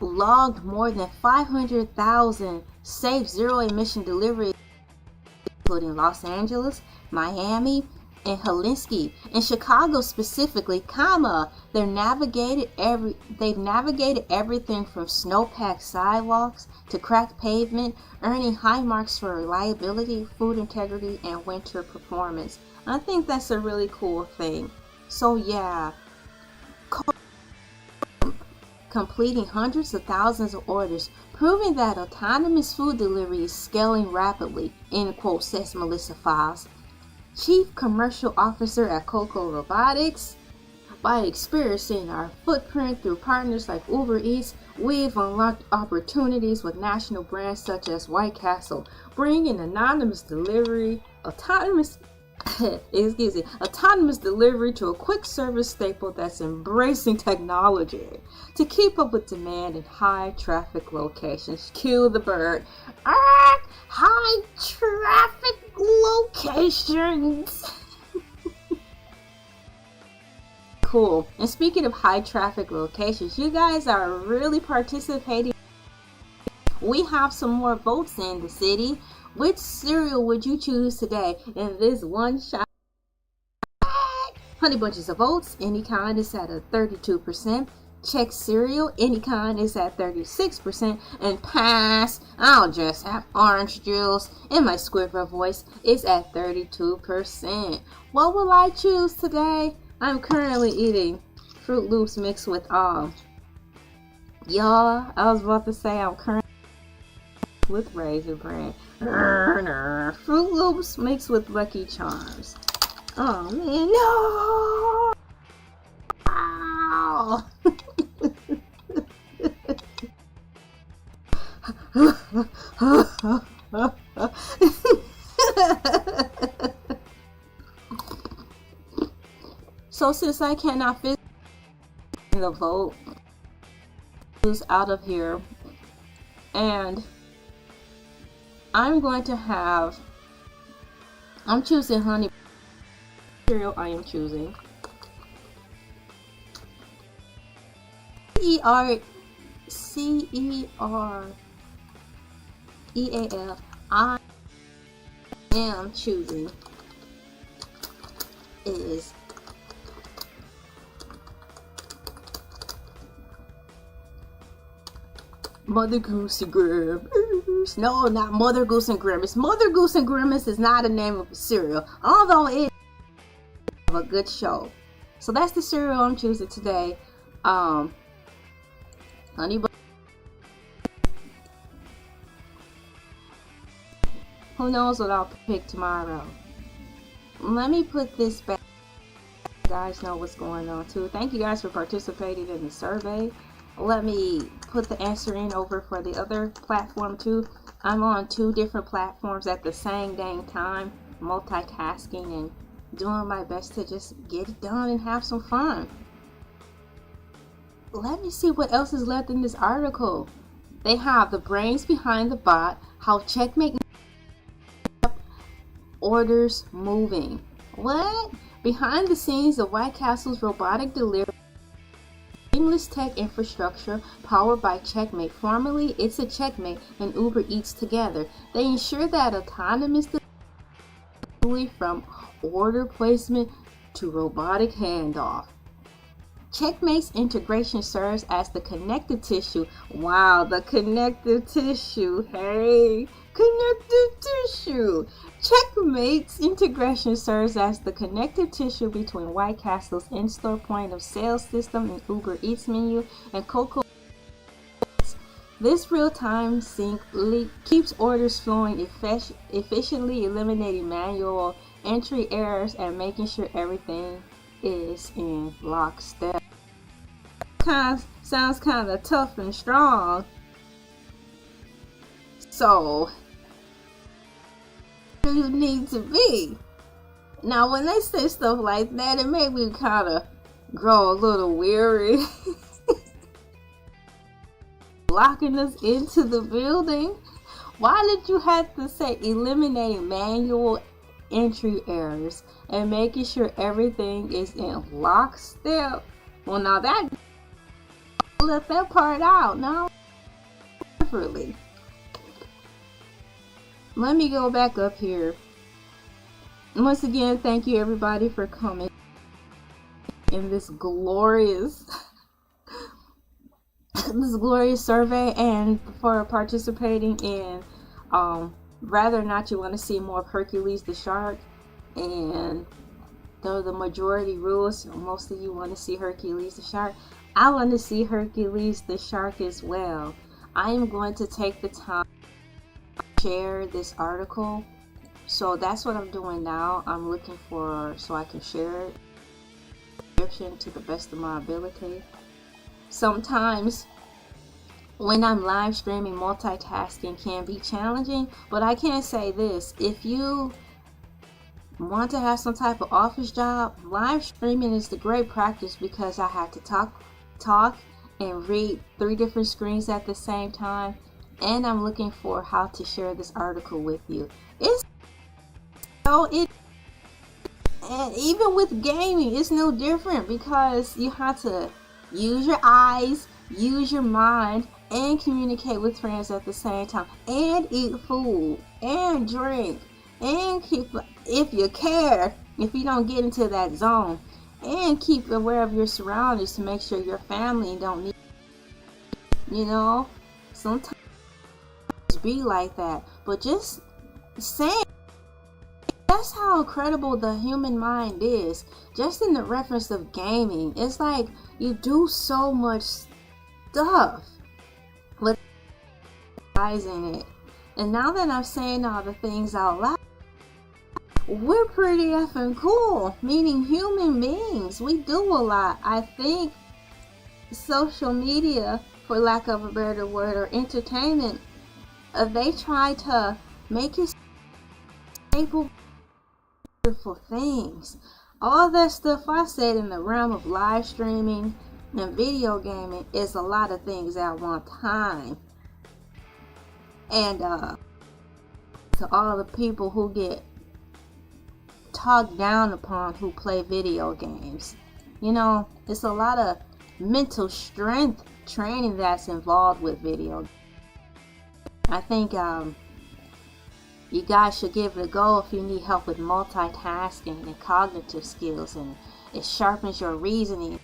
S1: logged more than 500,000 safe zero-emission deliveries, including Los Angeles, Miami, and Helsinki. In Chicago specifically, they've navigated everything from snow-packed sidewalks to cracked pavement, earning high marks for reliability, food integrity, and winter performance. I think that's a really cool thing. So yeah, completing hundreds of thousands of orders, proving that autonomous food delivery is scaling rapidly, end quote, says Melissa Files, Chief Commercial Officer at Coco Robotics. By experiencing our footprint through partners like Uber Eats, we've unlocked opportunities with national brands such as White Castle, bringing autonomous delivery to a quick service staple that's embracing technology to keep up with demand in high traffic locations. Cue the bird. High traffic locations. Cool. And speaking of high traffic locations, you guys are really participating. We have some more votes in the city. Which cereal would you choose today in this one shot? Honey Bunches of Oats, any kind, is at a 32%. Chex cereal, any kind, is at 36%. And pass, I'll just have orange juice, in my Squidward voice, is at 32%. What will I choose today? I'm currently eating Fruit Loops mixed with y'all, I was about to say I'm currently with Raisin Bran. Fruit Loops mixed with Lucky Charms. Oh man, no! So since I cannot fit the vote, who's out of here, and I'm choosing honey cereal. I am choosing Cereal. I am choosing is Mother Goose and Grimace. No, not Mother Goose and Grimace. Mother Goose and Grimace is not a name of a cereal, although it is a good show. So that's the cereal I'm choosing today. Honey Bunches Who knows what I'll pick tomorrow. Let me put this back so you guys know what's going on too. Thank you guys for participating in the survey. Let me put the answer in over for the other platform too. I'm on 2 different platforms at the same dang time, multitasking and doing my best to just get it done and have some fun. Let me see what else is left in this article. They have the brains behind the bot, how checkmate orders moving. What? Behind the scenes of White Castle's robotic delivery seamless tech infrastructure powered by Checkmate. Formerly, It's a Checkmate and Uber Eats together. They ensure that autonomous delivery from order placement to robotic handoff. Checkmate's integration serves as the connective tissue. Wow, the connective tissue. Hey, connective tissue. Checkmate's integration serves as the connective tissue between White Castle's in-store point of sale system and Uber Eats menu and Coco. This real-time sync keeps orders flowing efficiently, eliminating manual entry errors and making sure everything is in lockstep. Sounds kind of tough and strong. So, where do you need to be? Now, when they say stuff like that, it made me kind of grow a little weary. Locking us into the building. Why did you have to say eliminating manual entry errors and making sure everything is in lockstep? Well, now that left that part out. Now, differently. Let me go back up here. Once again, thank you everybody for coming in this glorious survey and for participating in whether or not you want to see more of Hercules the shark. And though the majority rules, most of you want to see Hercules the shark, I want to see Hercules the shark as well. I am going to take the time to share this article, so that's what I'm doing now. I'm looking for so I can share it to the best of my ability. Sometimes when I'm live streaming, multitasking can be challenging, but I can say this: if you want to have some type of office job, live streaming is the great practice, because I had to talk and read 3 different screens at the same time, and I'm looking for how to share this article with you. And even with gaming, it's no different, because you have to use your eyes, use your mind, and communicate with friends at the same time, and eat food and drink, and keep, if you care, if you don't get into that zone, and keep aware of your surroundings to make sure your family don't need, sometimes be like that. But just saying, that's how incredible the human mind is. Just in the reference of gaming, it's like you do so much stuff with realizing it. And now that I'm saying all the things out loud, we're pretty effing cool, meaning human beings. We do a lot. I think social media, for lack of a better word, or entertainment, they try to make it staple for things. All that stuff I said in the realm of live streaming and video gaming is a lot of things at one time. And to all the people who get talked down upon who play video games, it's a lot of mental strength training that's involved with video games. I think you guys should give it a go if you need help with multitasking and cognitive skills, and it sharpens your reasoning.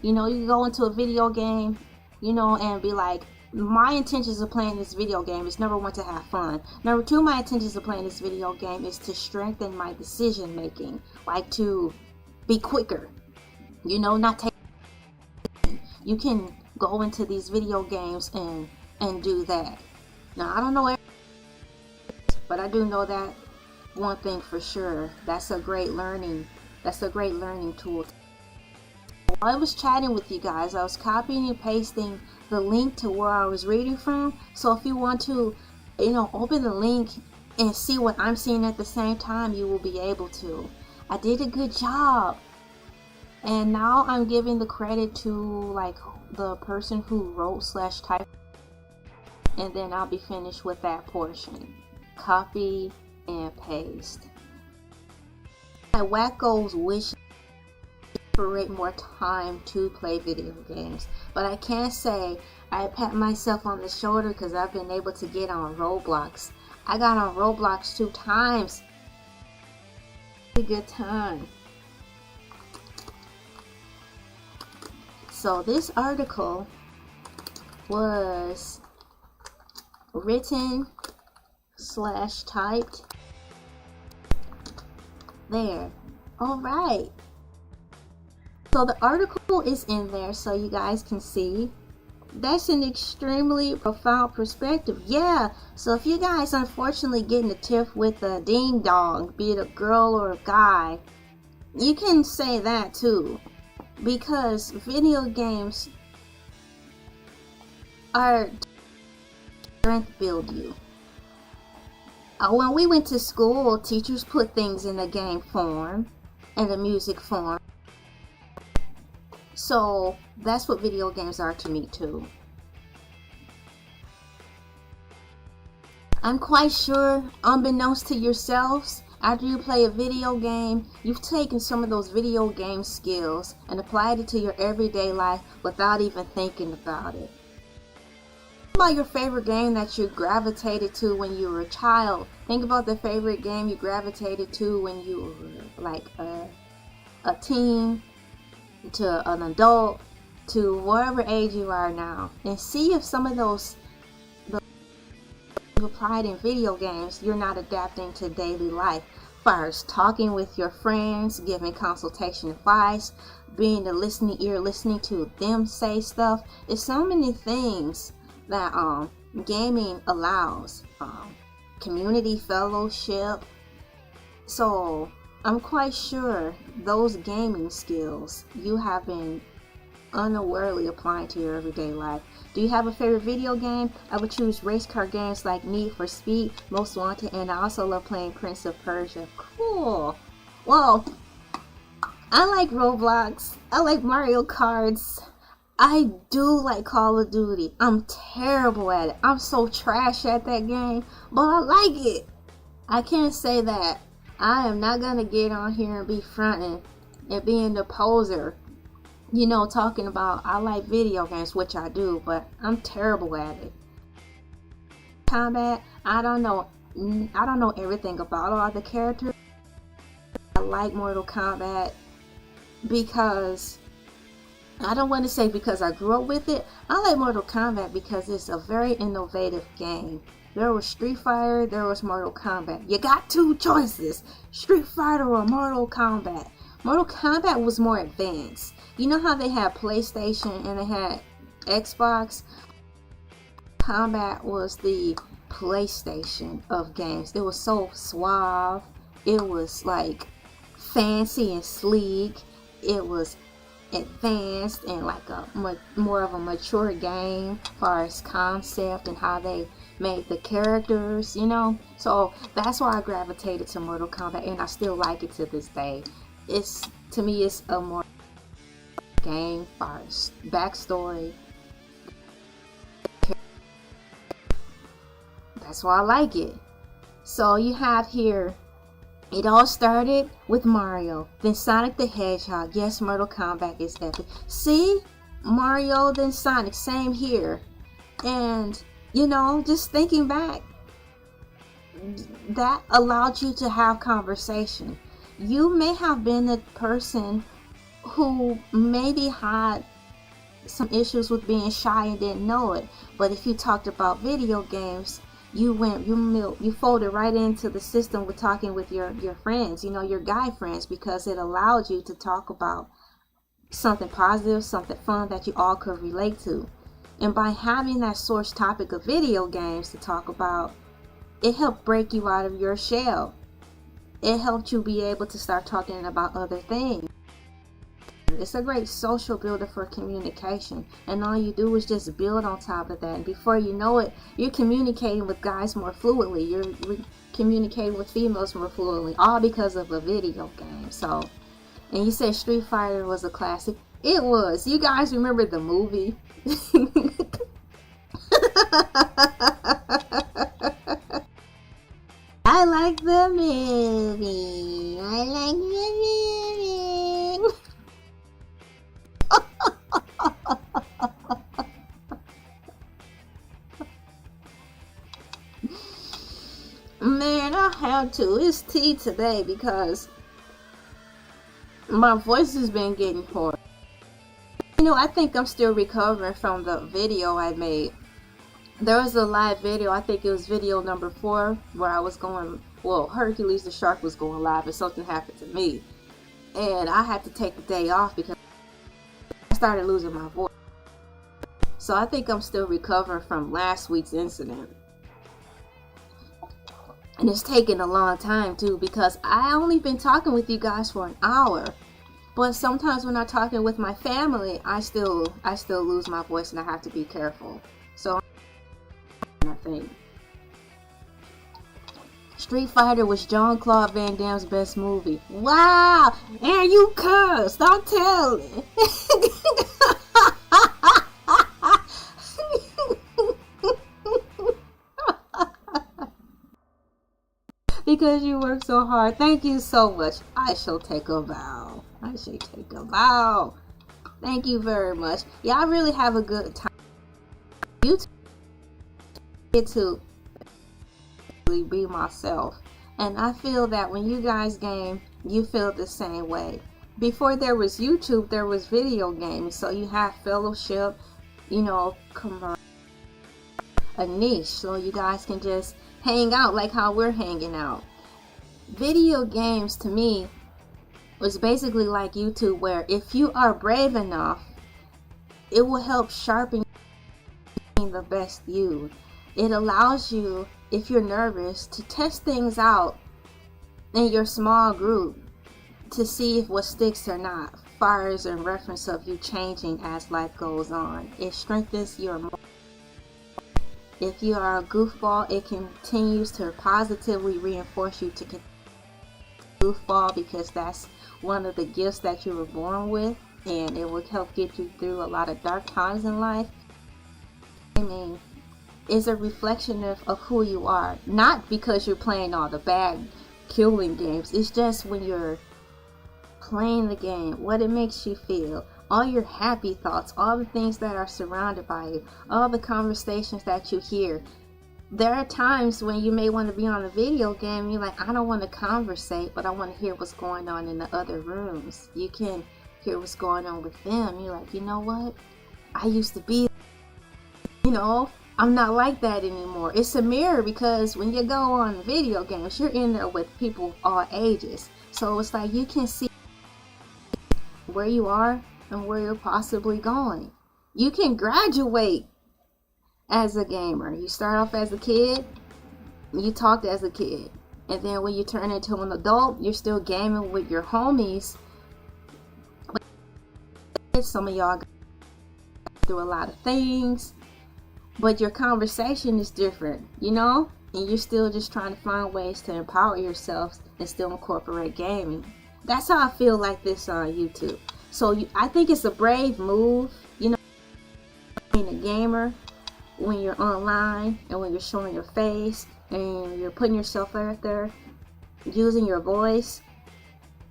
S1: You go into a video game, and be like, my intentions of playing this video game is, number 1, to have fun. Number 2, my intentions of playing this video game is to strengthen my decision making, like to be quicker, not take. You can go into these video games and do that. Now, I don't know But I do know that one thing for sure. That's a great learning tool. While I was chatting with you guys, I was copying and pasting the link to where I was reading from. So if you want to, open the link and see what I'm seeing at the same time, you will be able to. I did a good job. And now I'm giving the credit to like the person who wrote / typed, and then I'll be finished with that portion. Copy and paste. My wacko's wish for more time to play video games, but I can't say I pat myself on the shoulder because I've been able to get on Roblox. I got on Roblox 2 times. A good time. So this article was written / typed there. Alright. So the article is in there so you guys can see. That's an extremely profound perspective. Yeah. So if you guys unfortunately get in a tiff with a ding dong, be it a girl or a guy, you can say that too. Because video games are strength build you. When we went to school, teachers put things in the game form and the music form. So that's what video games are to me too. I'm quite sure, unbeknownst to yourselves, after you play a video game, you've taken some of those video game skills and applied it to your everyday life without even thinking about it. Think about your favorite game that you gravitated to when you were a child. Think about the favorite game you gravitated to when you were like a teen, to an adult, to whatever age you are now. And see if some of those applied in video games you're not adapting to daily life. First, talking with your friends, giving consultation advice, being the listening ear, listening to them say stuff. It's so many things that gaming allows. Community fellowship. So I'm quite sure those gaming skills you have been unawarely applying to your everyday life. Do you have a favorite video game? I would choose race car games like Need for Speed, Most Wanted, and I also love playing Prince of Persia. Cool. Well, I like Roblox. I like Mario Karts. I do like Call of Duty. I'm terrible at it. I'm so trash at that game, but I like it. I can't say that. I am not gonna get on here and be fronting and being the poser, talking about I like video games, which I do, but I'm terrible at it. Combat, I don't know everything about all the characters. I like Mortal Kombat because I don't want to say because I grew up with it. I like Mortal Kombat because it's a very innovative game. There was Street Fighter, there was Mortal Kombat. You got 2 choices, Street Fighter or Mortal Kombat. Mortal Kombat was more advanced. You know how they had PlayStation and they had Xbox? Kombat was the PlayStation of games. It was so suave. It was like fancy and sleek. It was advanced and like a more of a mature game as far as concept and how they made the characters, So that's why I gravitated to Mortal Kombat, and I still like it to this day. To me, it's a more game first backstory. That's why I like it. So you have here, it all started with Mario, then Sonic the Hedgehog. Yes, Mortal Kombat is epic. See, Mario, then Sonic, same here. And just thinking back, that allowed you to have conversation. You may have been a person who maybe had some issues with being shy and didn't know it, but if you talked about video games, you folded right into the system with talking with your friends, your guy friends, because it allowed you to talk about something positive, something fun that you all could relate to. And by having that source topic of video games to talk about, it helped break you out of your shell. It helped you be able to start talking about other things. It's a great social builder for communication, and all you do is just build on top of that, and before you know it, you're communicating with guys more fluently, you're communicating with females more fluently, all because of a video game. So, and you said Street Fighter was a classic. It was. You guys remember the movie? I like the movie. I like the movie. Man, I have to. It's tea today because my voice has been getting hoarse. You know, I think I'm still recovering from the video I made. There was a live video, I think it was video number 4, where I was going, well, Hercules the shark was going live and something happened to me. And I had to take the day off because I started losing my voice. So I think I'm still recovering from last week's incident. And it's taken a long time too, because I only been talking with you guys for an hour. But sometimes when I'm talking with my family, I still lose my voice and I have to be careful. So I think Street Fighter was Jean-Claude Van Damme's best movie. Wow! And you cursed! I'm telling. Because you work so hard. Thank you so much. I shall take a vow. I shall take a vow. Thank you very much. Yeah, I really have a good time. You get to be myself. And I feel that when you guys game, you feel the same way. Before there was YouTube, there was video games. So you have fellowship, you know, a niche. So you guys can just hang out like how we're hanging out. Video games to me was basically like YouTube, where if you are brave enough, it will help sharpen the best you. It allows you, if you're nervous, to test things out in your small group to see if what sticks or not, fires in reference of you changing as life goes on. It strengthens your. If you are a goofball, it continues to positively reinforce you to continue goofball, because that's one of the gifts that you were born with, and it will help get you through a lot of dark times in life. I mean, it's a reflection of who you are, not because you're playing all the bad killing games. It's just when you're playing the game, what it makes you feel, all your happy thoughts, all the things that are surrounded by you, all the conversations that you hear. There are times when you may want to be on a video game and you're like, I don't want to conversate, but I want to hear what's going on in the other rooms. You can hear what's going on with them. You're like, you know what? I used to be, you know, I'm not like that anymore. It's a mirror, because when you go on video games, you're in there with people all ages. So it's like you can see where you are and where you're possibly going. You can graduate as a gamer. You start off as a kid, you talked as a kid, and then when you turn into an adult, you're still gaming with your homies. Some of y'all go through a lot of things, but your conversation is different, you know, and you're still just trying to find ways to empower yourself and still incorporate gaming. That's how I feel like this on YouTube. So I think it's a brave move, you know, being a gamer, when you're online and when you're showing your face and you're putting yourself out there, using your voice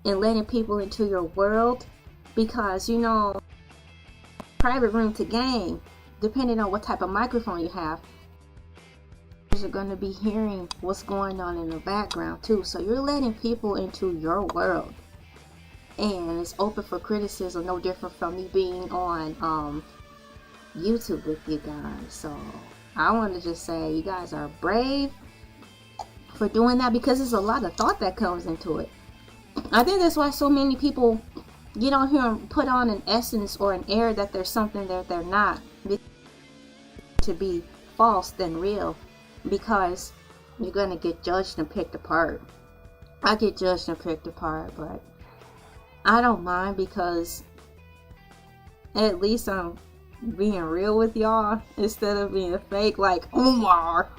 S1: and letting people into your world, because, you know, private room to game, depending on what type of microphone you have, you're going to be hearing what's going on in the background too. So you're letting people into your world, and it's open for criticism, no different from me being on YouTube with you guys. So I want to just say you guys are brave for doing that, because there's a lot of thought that comes into it. I think that's why so many people, you don't hear them put on an essence or an air that there's something that they're not, to be false than real, because you're gonna get judged and picked apart. I get judged and picked apart, but I don't mind because at least I'm being real with y'all instead of being fake like Omar.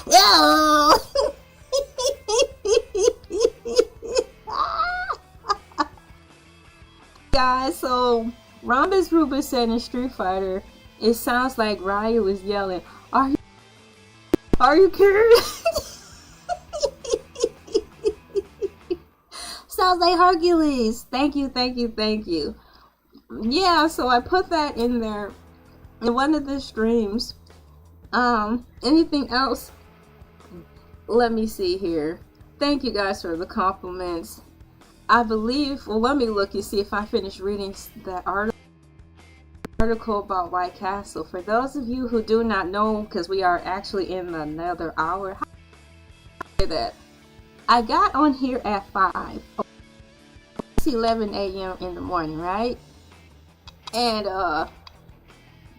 S1: Yo! Guys, so Rhombus Rubus said in Street Fighter, it sounds like Ryu was yelling, Are you curious? Sounds like Hercules. Thank you. Yeah, so I put that in there in one of the streams. Anything else? Let me see here. Thank you guys for the compliments. I believe, well, let me look and see if I finished reading that article about White Castle. For those of you who do not know, because we are actually in another hour, how do I say that? I got on here at 5. It's 11 a.m. in the morning, right? And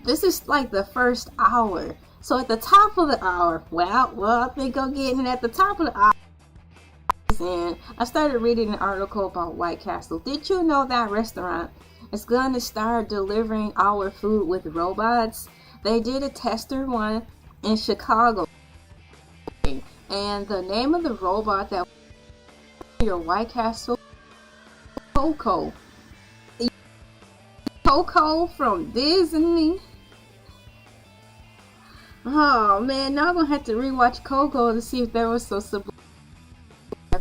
S1: this is like the first hour. So at the top of the hour, well, I think I'm getting at the top of the hour. And I started reading an article about White Castle. Did you know that Resturant is going to start delivering our food with robots? They did a tester one in Chicago. And the name of the robot that your White Castle, Coco. Coco from Disney. Oh man, now I'm gonna have to rewatch Coco to see if there was some subliminal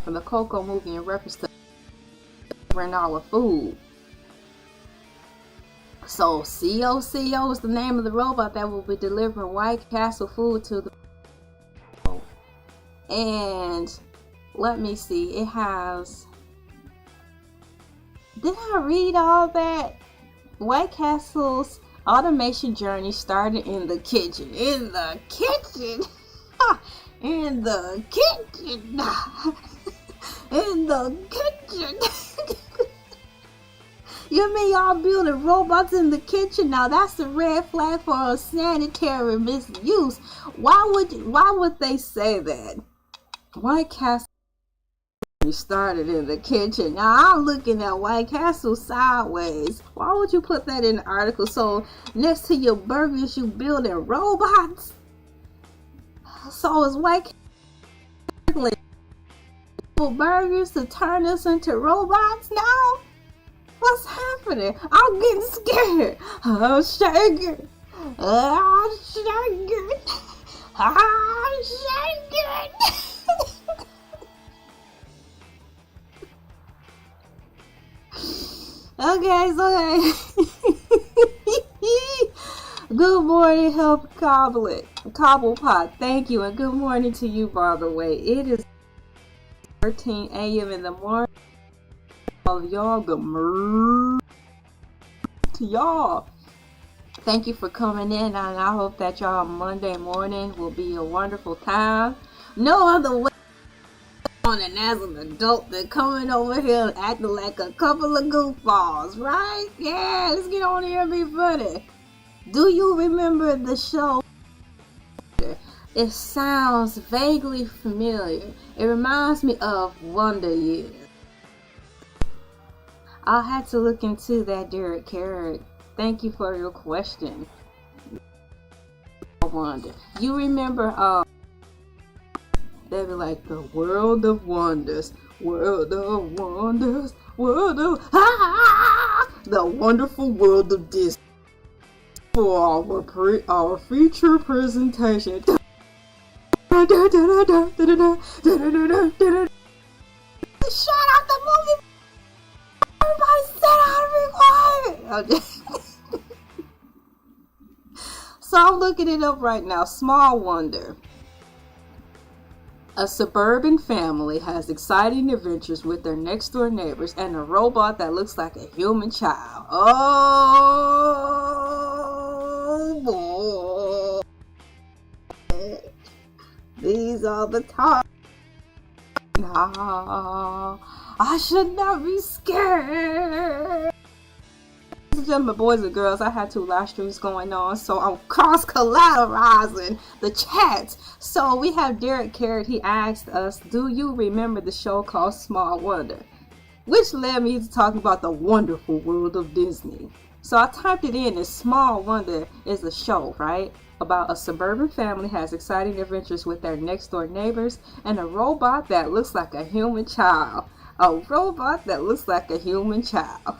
S1: from the Coco movie in reference to delivering our food. So CO is the name of the robot that will be delivering White Castle food to the. And let me see, it has. Did I read all that? White Castle's automation journey started in the kitchen. In the kitchen. In the kitchen. In the kitchen. You mean y'all building robots in the kitchen? Now that's a red flag for a sanitary misuse. Why would they say that? White Castle started in the kitchen. Now I'm looking at White Castle sideways. Why would you put that in the article? So next to your burgers you building robots? So is White Castle burgers to turn us into robots now? What's happening? I'm getting scared. I'm shaking. I'm shaking. I'm shaking. Okay. Good morning, Help Cobblepot. Thank you, and good morning to you, by the way. It is 13 a.m. in the morning. Of y'all, good morning to y'all. Thank you for coming in, and I hope that y'all Monday morning will be a wonderful time. No other way on and as an adult than coming over here and acting like a couple of goofballs, right? Yeah, let's get on here and be funny. Do you remember the show? It sounds vaguely familiar. It reminds me of Wonder Years. I'll have to look into that, Derek Carrot. Thank you for your question. I wonder. You remember, they'd be like, the world of wonders, world of wonders, world of, the wonderful world of Disney. For our feature presentation. Shut out the movie. Everybody sit down and be quiet. So I'm looking it up right now. Small wonder. A suburban family has exciting adventures with their next door neighbors and a robot that looks like a human child. Oh boy. These are the times. No, I should not be scared. and gentlemen, boys and girls, I had 2 live streams going on, so I'm cross-collateralizing the chat. So we have Derek Carrot. He asked us, do you remember the show called Small Wonder? Which led me to talking about the wonderful world of Disney. So I typed it in, and Small Wonder is a show, right? About a suburban family has exciting adventures with their next door neighbors and a robot that looks like a human child. A robot that looks like a human child.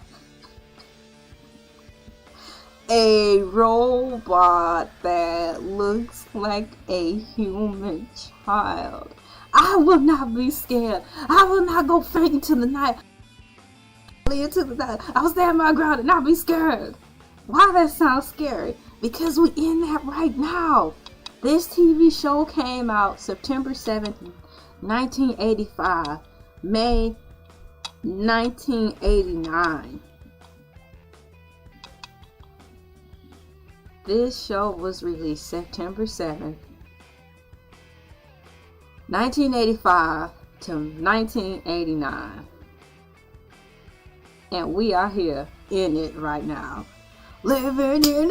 S1: A robot that looks like a human child. I will not be scared. I will not go faint into the night. I will stand my ground and not be scared. Why that sounds scary? Because we in that right now. This TV show came out September 7th, 1985. May 1989. This show was released September 7th, 1985 to 1989. And we are here in it right now. Living in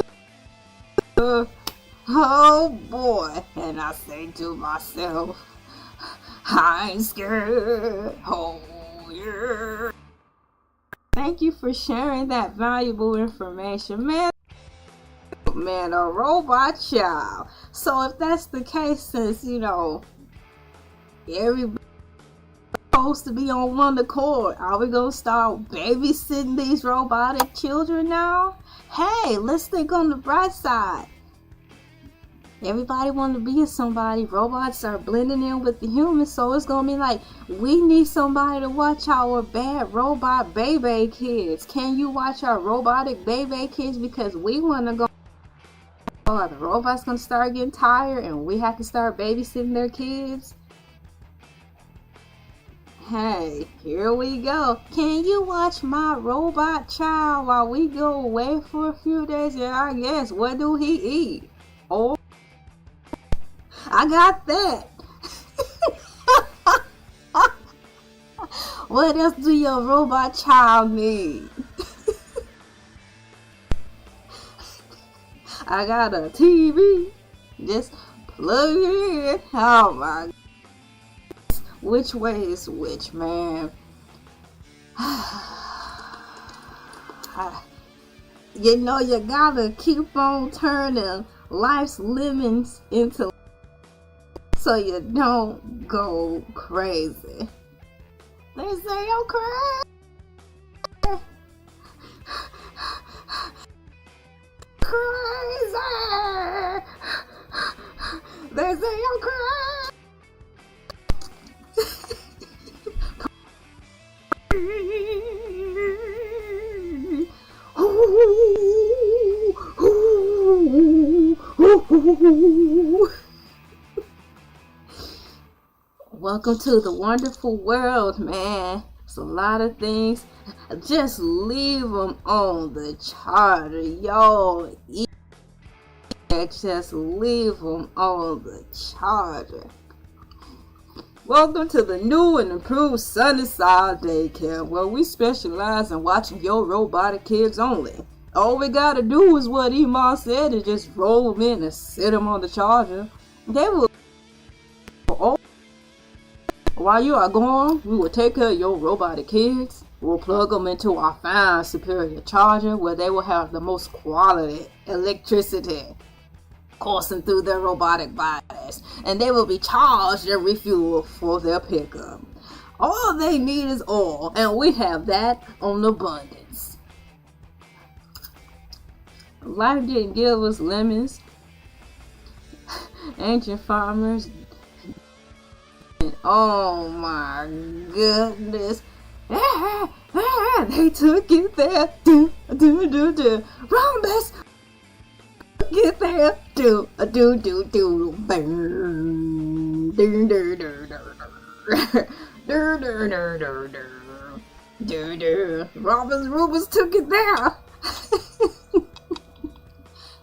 S1: oh boy. And I say to myself, I ain't scared. Oh yeah. Thank you for sharing that valuable information, man. Man, a robot child. So if that's the case, since everybody's supposed to be on one accord, are we gonna start babysitting these robotic children now? Hey, let's think on the bright side. Everybody want to be somebody. Robots are blending in with the humans, so it's gonna be like, we need somebody to watch our bad robot baby kids. Can you watch our robotic baby kids? Because we want to go. Are the robots gonna start getting tired and we have to start babysitting their kids? Hey, here we go. Can you watch my robot child while we go away for a few days? Yeah, I guess. What do he eat? Oh, I got that. What else do your robot child need? I got a TV. Just plug it in. Oh my. Which way is which, man? You gotta keep on turning life's lemons into so you don't go crazy. They say I'm crazy. Crazy. They say I'm crazy. Welcome to the wonderful world, man. It's a lot of things. Just leave them on the charger, yo. Just leave them on the charger. Welcome to the new and improved Sunnyside Daycare, where we specialize in watching your robotic kids only. All we gotta do is what Ema said, is just roll them in and sit them on the charger. They will. While you are gone, we will take care of your robotic kids. We'll plug them into our fine superior charger, where they will have the most quality electricity coursing through their robotic bodies, and they will be charged and refueled for their pickup. All they need is oil, and we have that on abundance. Life didn't give us lemons. Ancient farmers. Oh my goodness. They took it there. Rhombus. Get there. Do. Burn. Rhombus took it there.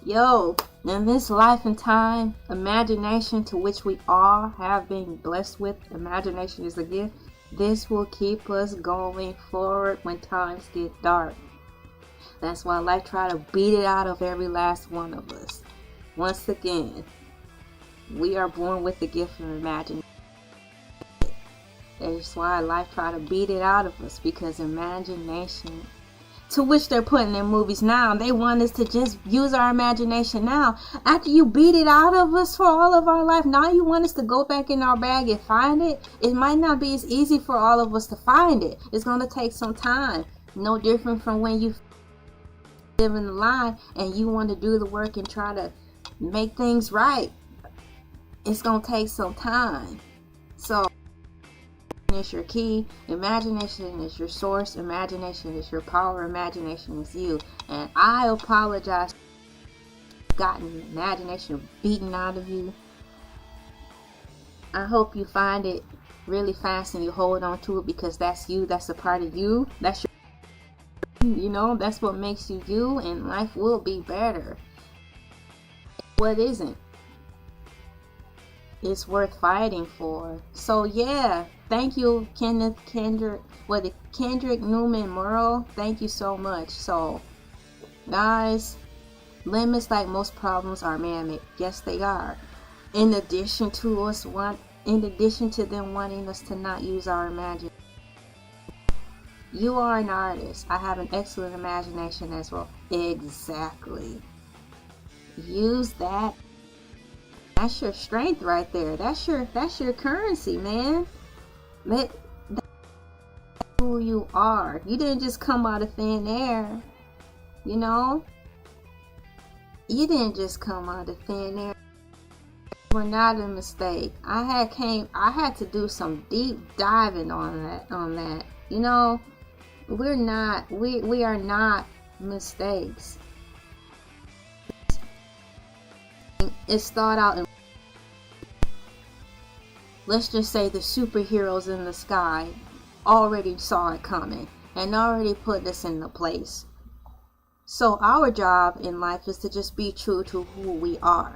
S1: Yo, in this life and time, imagination, to which we all have been blessed with, imagination is a gift. This will keep us going forward when times get dark. That's why life try to beat it out of every last one of us. Once again, we are born with the gift of imagination. That's why life try to beat it out of us, because imagination, to which they're putting in movies now, they want us to just use our imagination now. After you beat it out of us for all of our life, now you want us to go back in our bag and find it. It might not be as easy for all of us to find it. It's going to take some time. No different from when you live in the line and you want to do the work and try to make things right. It's going to take some time. So is your key. Imagination is your source. Imagination is your power. Imagination is you. And I apologize for gotten imagination beaten out of you. I hope you find it really fast and you hold on to it, because that's you. That's a part of you. That's your, you know, that's what makes you you, and life will be better. What isn't? It's worth fighting for. So yeah, thank you, Kendrick Newman Merle. Thank you so much. So guys, limits, like most problems, are man-made. Yes, they are. In addition to them wanting us to not use our imagination. You are an artist. I have an excellent imagination as well. Exactly. Use that. That's your strength right there. That's your currency, man. That's who you are. You didn't just come out of thin air. You know? You didn't just come out of thin air. You were not a mistake. I had to do some deep diving on that. You know, we are not mistakes. It's thought out in, let's just say, the superheroes in the sky already saw it coming and already put this into place. So our job in life is to just be true to who we are,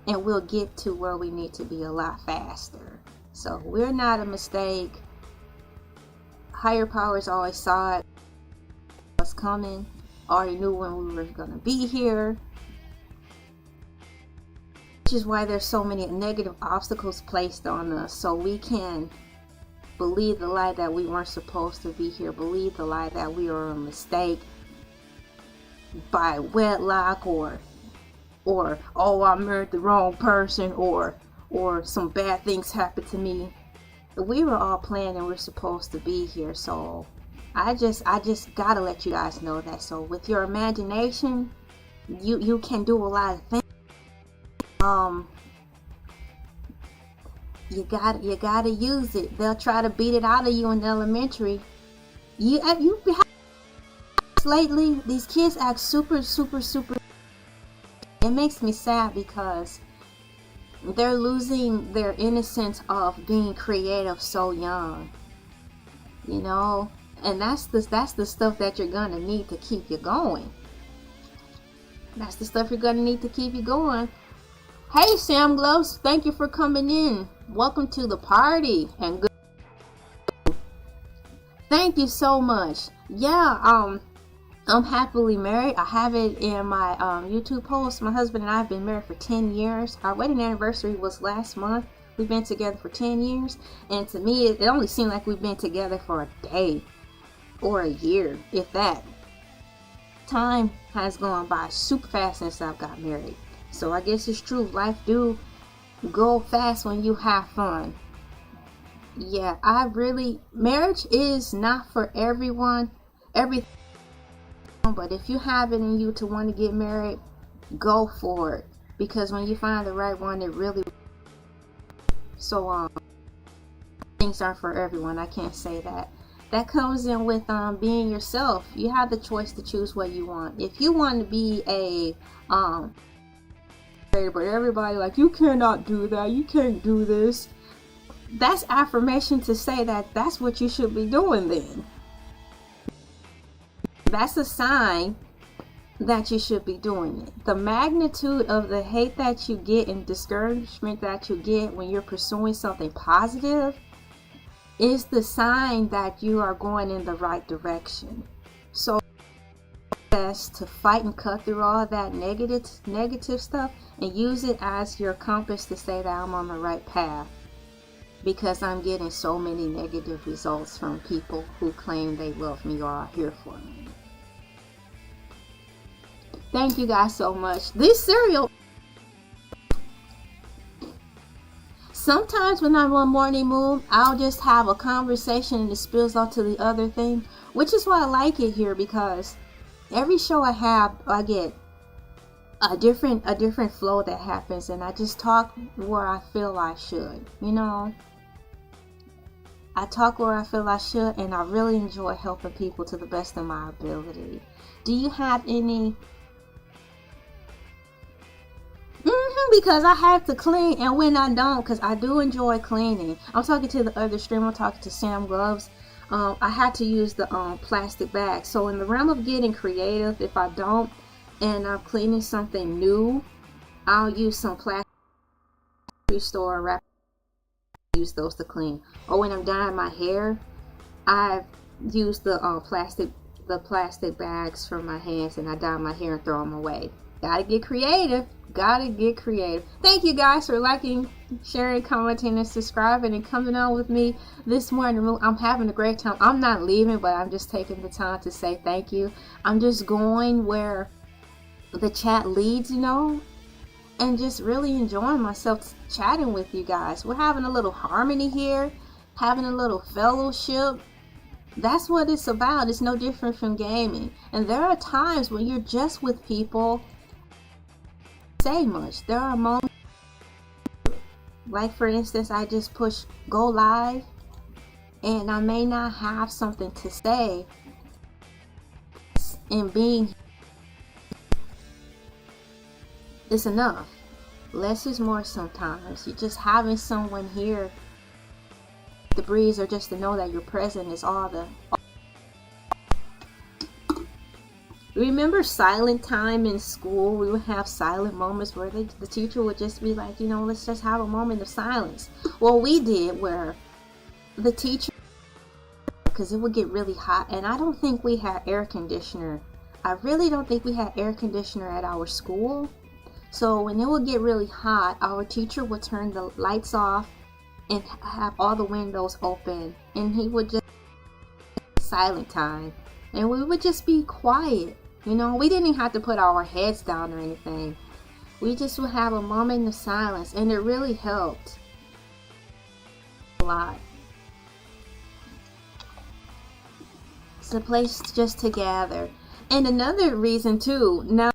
S1: and we'll get to where we need to be a lot faster. So we're not a mistake. Higher powers always saw it was coming, already knew when we were going to be here. Which is why there's so many negative obstacles placed on us, so we can believe the lie that we weren't supposed to be here, believe the lie that we were a mistake by wedlock, or oh, I married the wrong person, or some bad things happened to me. We were all planned and we're supposed to be here. So I just gotta let you guys know that. So with your imagination, you can do a lot of things. You gotta use it. They'll try to beat it out of you in elementary. You lately, these kids act super. It makes me sad because they're losing their innocence of being creative so young. You know, and that's the stuff that you're gonna need to keep you going. That's the stuff you're gonna need to keep you going. Hey, Sam Gloves, thank you for coming in. Welcome to the party, and good. Thank you so much. Yeah, I'm happily married. I have it in my YouTube post. My husband and I have been married for 10 years. Our wedding anniversary was last month. We've been together for 10 years, and to me, it only seemed like we've been together for a day or a year, if that. Time has gone by super fast since I've got married. So I guess it's true. Life do go fast when you have fun. Yeah, marriage is not for everyone. But if you have it in you to want to get married, go for it. Because when you find the right one, it really. So things aren't for everyone. I can't say that. That comes in with being yourself. You have the choice to choose what you want. If you want to be a but everybody like, you cannot do that, you can't do this, that's affirmation to say that that's what you should be doing. Then that's a sign that you should be doing it. The magnitude of the hate that you get and discouragement that you get when you're pursuing something positive is the sign that you are going in the right direction. So to fight and cut through all that negative stuff and use it as your compass to say that I'm on the right path, because I'm getting so many negative results from people who claim they love me or are here for me. Thank you guys so much. This cereal, sometimes when I'm on morning mood, I'll just have a conversation and it spills off to the other thing, which is why I like it here, because every show I have, I get a different flow that happens, and I just talk where I feel I should. You know, I talk where I feel I should, and I really enjoy helping people to the best of my ability. Do you have any? Because I have to clean, and when I don't, because I do enjoy cleaning. I'm talking to the other streamer, I'm talking to Sam Gloves. I had to use the plastic bag. So in the realm of getting creative, if I don't and I'm cleaning something new, I'll use some plastic store and wrap, use those to clean. Or when I'm dyeing my hair, I've used the plastic bags from my hands, and I dye my hair and throw them away. Gotta get creative. Gotta get creative. Thank you guys for liking, sharing, commenting, and subscribing, and coming on with me this morning. I'm having a great time. I'm not leaving, but I'm just taking the time to say thank you. I'm just going where the chat leads, you know, and just really enjoying myself chatting with you guys. We're having a little harmony here, having a little fellowship. That's what it's about. It's no different from gaming. And there are times when you're just with people, say much. There are moments, like for instance, I just push go live, and I may not have something to say, and being is enough. Less is more sometimes. You're just having someone here, the breeze, or just to know that you're present is all the. Remember silent time in school? We would have silent moments where the teacher would just be like, you know, let's just have a moment of silence. Well, we did, where the teacher, because it would get really hot, and I don't think we had air conditioner. I really don't think we had air conditioner at our school. So when it would get really hot, our teacher would turn the lights off and have all the windows open, and he would just silent time, and we would just be quiet. You know, we didn't even have to put our heads down or anything. We just would have a moment of silence, and it really helped a lot. It's a place just to gather. And another reason too, now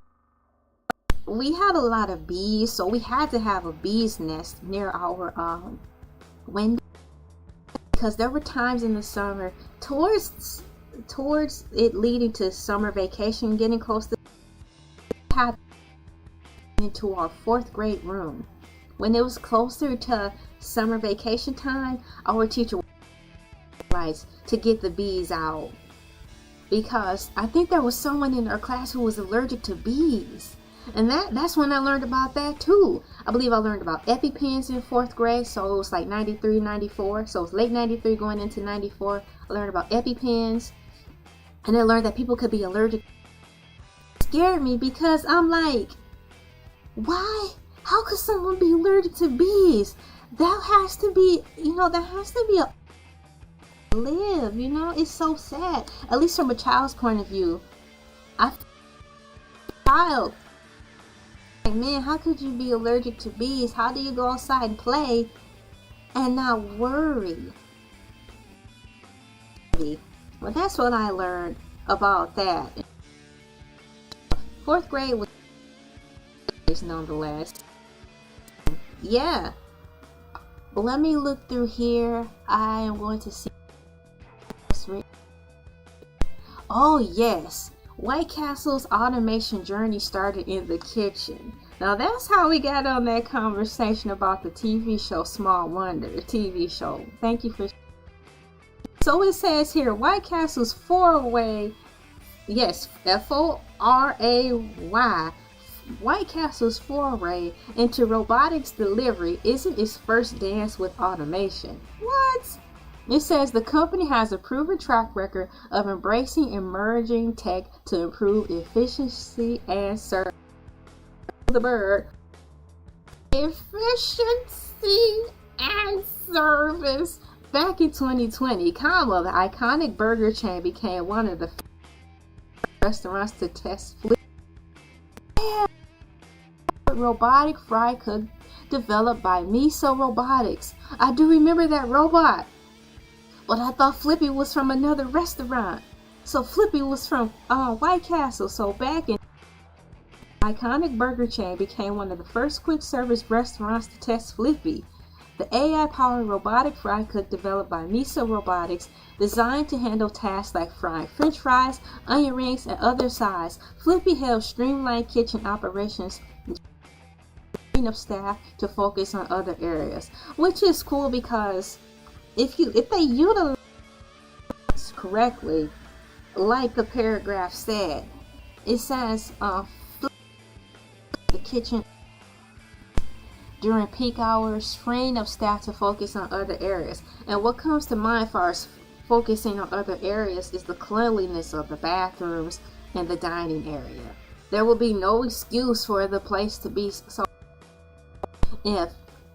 S1: we had a lot of bees, so we had to have a bee's nest near our window, because there were times in the summer towards it leading to summer vacation, getting close to, had into our 4th grade room. When it was closer to summer vacation time, our teacher lights to get the bees out, because I think there was someone in our class who was allergic to bees. And that's when I learned about that too. I believe I learned about EpiPens in 4th grade, so it was like 93, 94. So it was late 93 going into 94. I learned about EpiPens, and I learned that people could be allergic. It scared me, because I'm like, why? How could someone be allergic to bees? That has to be, you know, that has to be a live, you know. It's so sad, at least from a child's point of view. Child, like, man, how could you be allergic to bees? How do you go outside and play and not worry? Well, that's what I learned about that. 4th grade was nonetheless. Yeah. But let me look through here. I am going to see. Oh yes, White Castle's automation journey started in the kitchen. Now that's how we got on that conversation about the TV show Small Wonder, the TV show. Thank you for. So it says here, White Castle's foray, yes, F-O-R-A-Y, White Castle's foray into robotics delivery isn't its first dance with automation. What? It says the company has a proven track record of embracing emerging tech to improve efficiency and service. The bird. Efficiency and service. Back in 2020, the iconic burger chain became one of the restaurants to test robotic fry cook developed by Miso Robotics. I do remember that robot, but I thought Flippy was from another restaurant. So Flippy was from White Castle. So back in iconic burger chain became one of the first quick service restaurants to test Flippy. The AI-powered robotic fry cook developed by Miso Robotics, designed to handle tasks like frying French fries, onion rings, and other sides. Flippy helps streamline kitchen operations of staff to focus on other areas, which is cool because if they utilize correctly, like the paragraph said, it says the kitchen during peak hours, freeing up staff to focus on other areas. And what comes to mind as far as focusing on other areas is the cleanliness of the bathrooms and the dining area. There will be no excuse for the place to be so if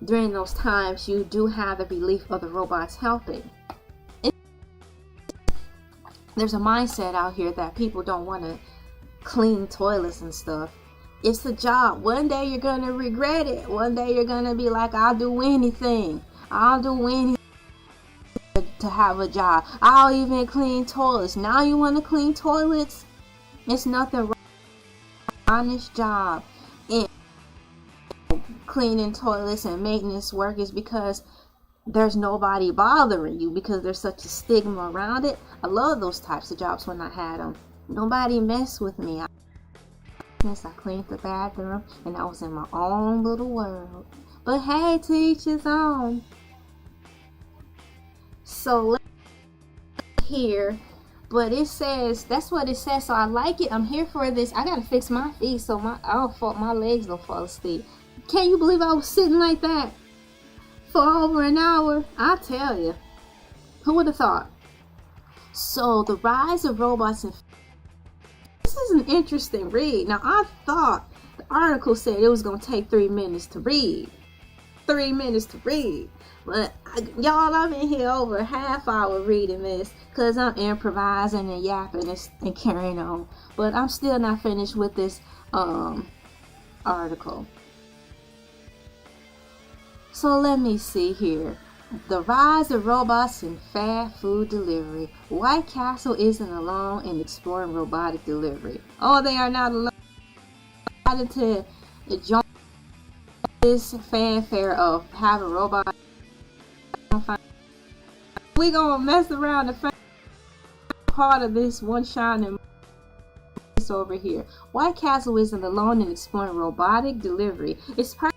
S1: during those times you do have the belief of the robots helping. There's a mindset out here that people don't want to clean toilets and stuff. It's a job. One day you're going to regret it. One day you're going to be like, I'll do anything. I'll do anything to have a job. I'll even clean toilets. Now you want to clean toilets? It's nothing wrong. Honest job in cleaning toilets and maintenance work is because there's nobody bothering you, because there's such a stigma around it. I love those types of jobs when I had them. Nobody messed with me. I cleaned the bathroom and I was in my own little world. But hey, to each his own. So let's here, but it says, that's what it says. So I like it. I'm here for this. I gotta fix my feet so my legs don't fall asleep. Can't you believe I was sitting like that for over an hour? I tell you, who would have thought? So the rise of robots and this is an interesting read. Now I thought the article said it was gonna take 3 minutes to read. 3 minutes to read. But y'all, I'm in here over a half hour reading this because I'm improvising and yapping and carrying on. But I'm still not finished with this article. So let me see here. The rise of robots in fast food delivery. White Castle isn't alone in exploring robotic delivery. Oh, they are not alone. To join this fanfare of having robots. We gonna mess around and find part of this one shining over here. White Castle isn't alone in exploring robotic delivery. It's part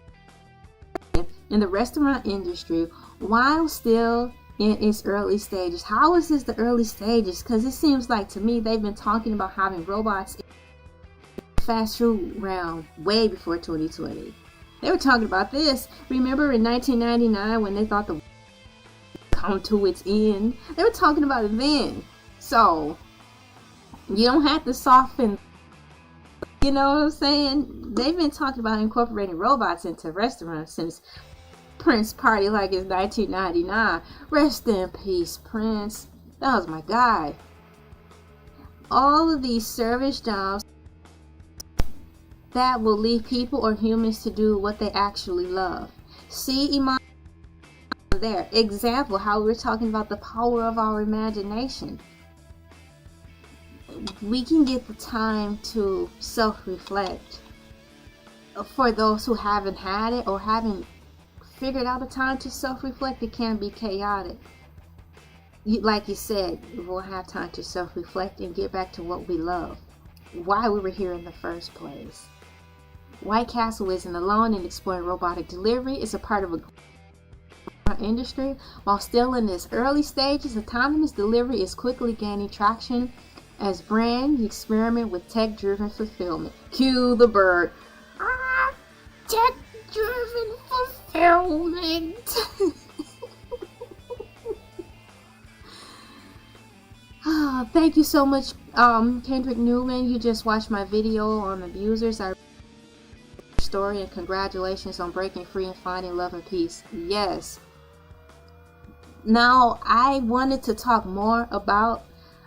S1: in the restaurant industry while still in its early stages. How is this the early stages? Because it seems like to me they've been talking about having robots in the fast food realm way before 2020. They were talking about this. Remember in 1999 when they thought the come to its end? They were talking about it then. So you don't have to soften. You know what I'm saying? They've been talking about incorporating robots into restaurants since Prince party like it's 1999. Rest in peace, Prince. That was my guy. All of these service jobs that will leave people or humans to do what they actually love. See, Iman there. Example, how we're talking about the power of our imagination. We can get the time to self-reflect. For those who haven't had it or haven't figured out a time to self-reflect, it can be chaotic. Like you said, we'll have time to self-reflect and get back to what we love. Why we were here in the first place. White Castle isn't alone in exploring robotic delivery. It's a part of a industry. While still in its early stages, autonomous delivery is quickly gaining traction as brands experiment with tech-driven fulfillment. Cue the bird. Tech-driven fulfillment. Thank you so much, Kendrick Newman. You just watched my video on abusers. I story, and congratulations on breaking free and finding love and peace. Yes. Now, I wanted to talk more about,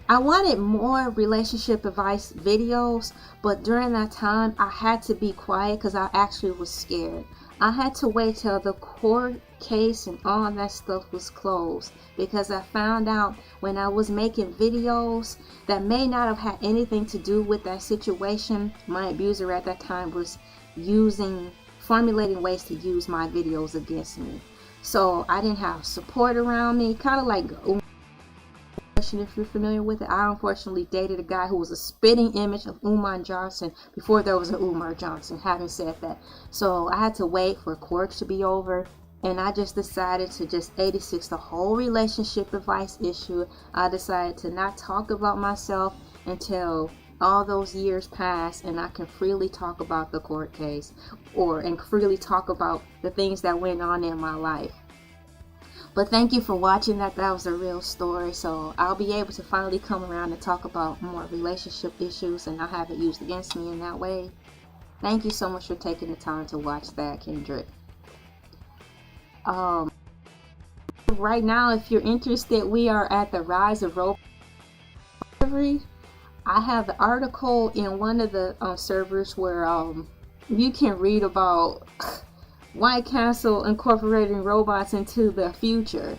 S1: I wanted more relationship advice videos, but during that time, I had to be quiet because I actually was scared. I had to wait till the court case and all that stuff was closed, because I found out when I was making videos that may not have had anything to do with that situation, my abuser at that time was formulating ways to use my videos against me. So I didn't have support around me, kind of like if you're familiar with it. I unfortunately dated a guy who was a spitting image of Umar Johnson before there was an Umar Johnson, having said that. So I had to wait for court to be over, and I just decided to just 86 the whole relationship advice issue. I decided to not talk about myself until all those years pass and I can freely talk about the court case and freely talk about the things that went on in my life. But thank you for watching that. That was a real story. So I'll be able to finally come around and talk about more relationship issues and not have it used against me in that way. Thank you so much for taking the time to watch that, Kendrick. Right now, if you're interested, we are at the rise of robot delivery. I have the article in one of the servers where you can read about White Castle incorporating robots into the future.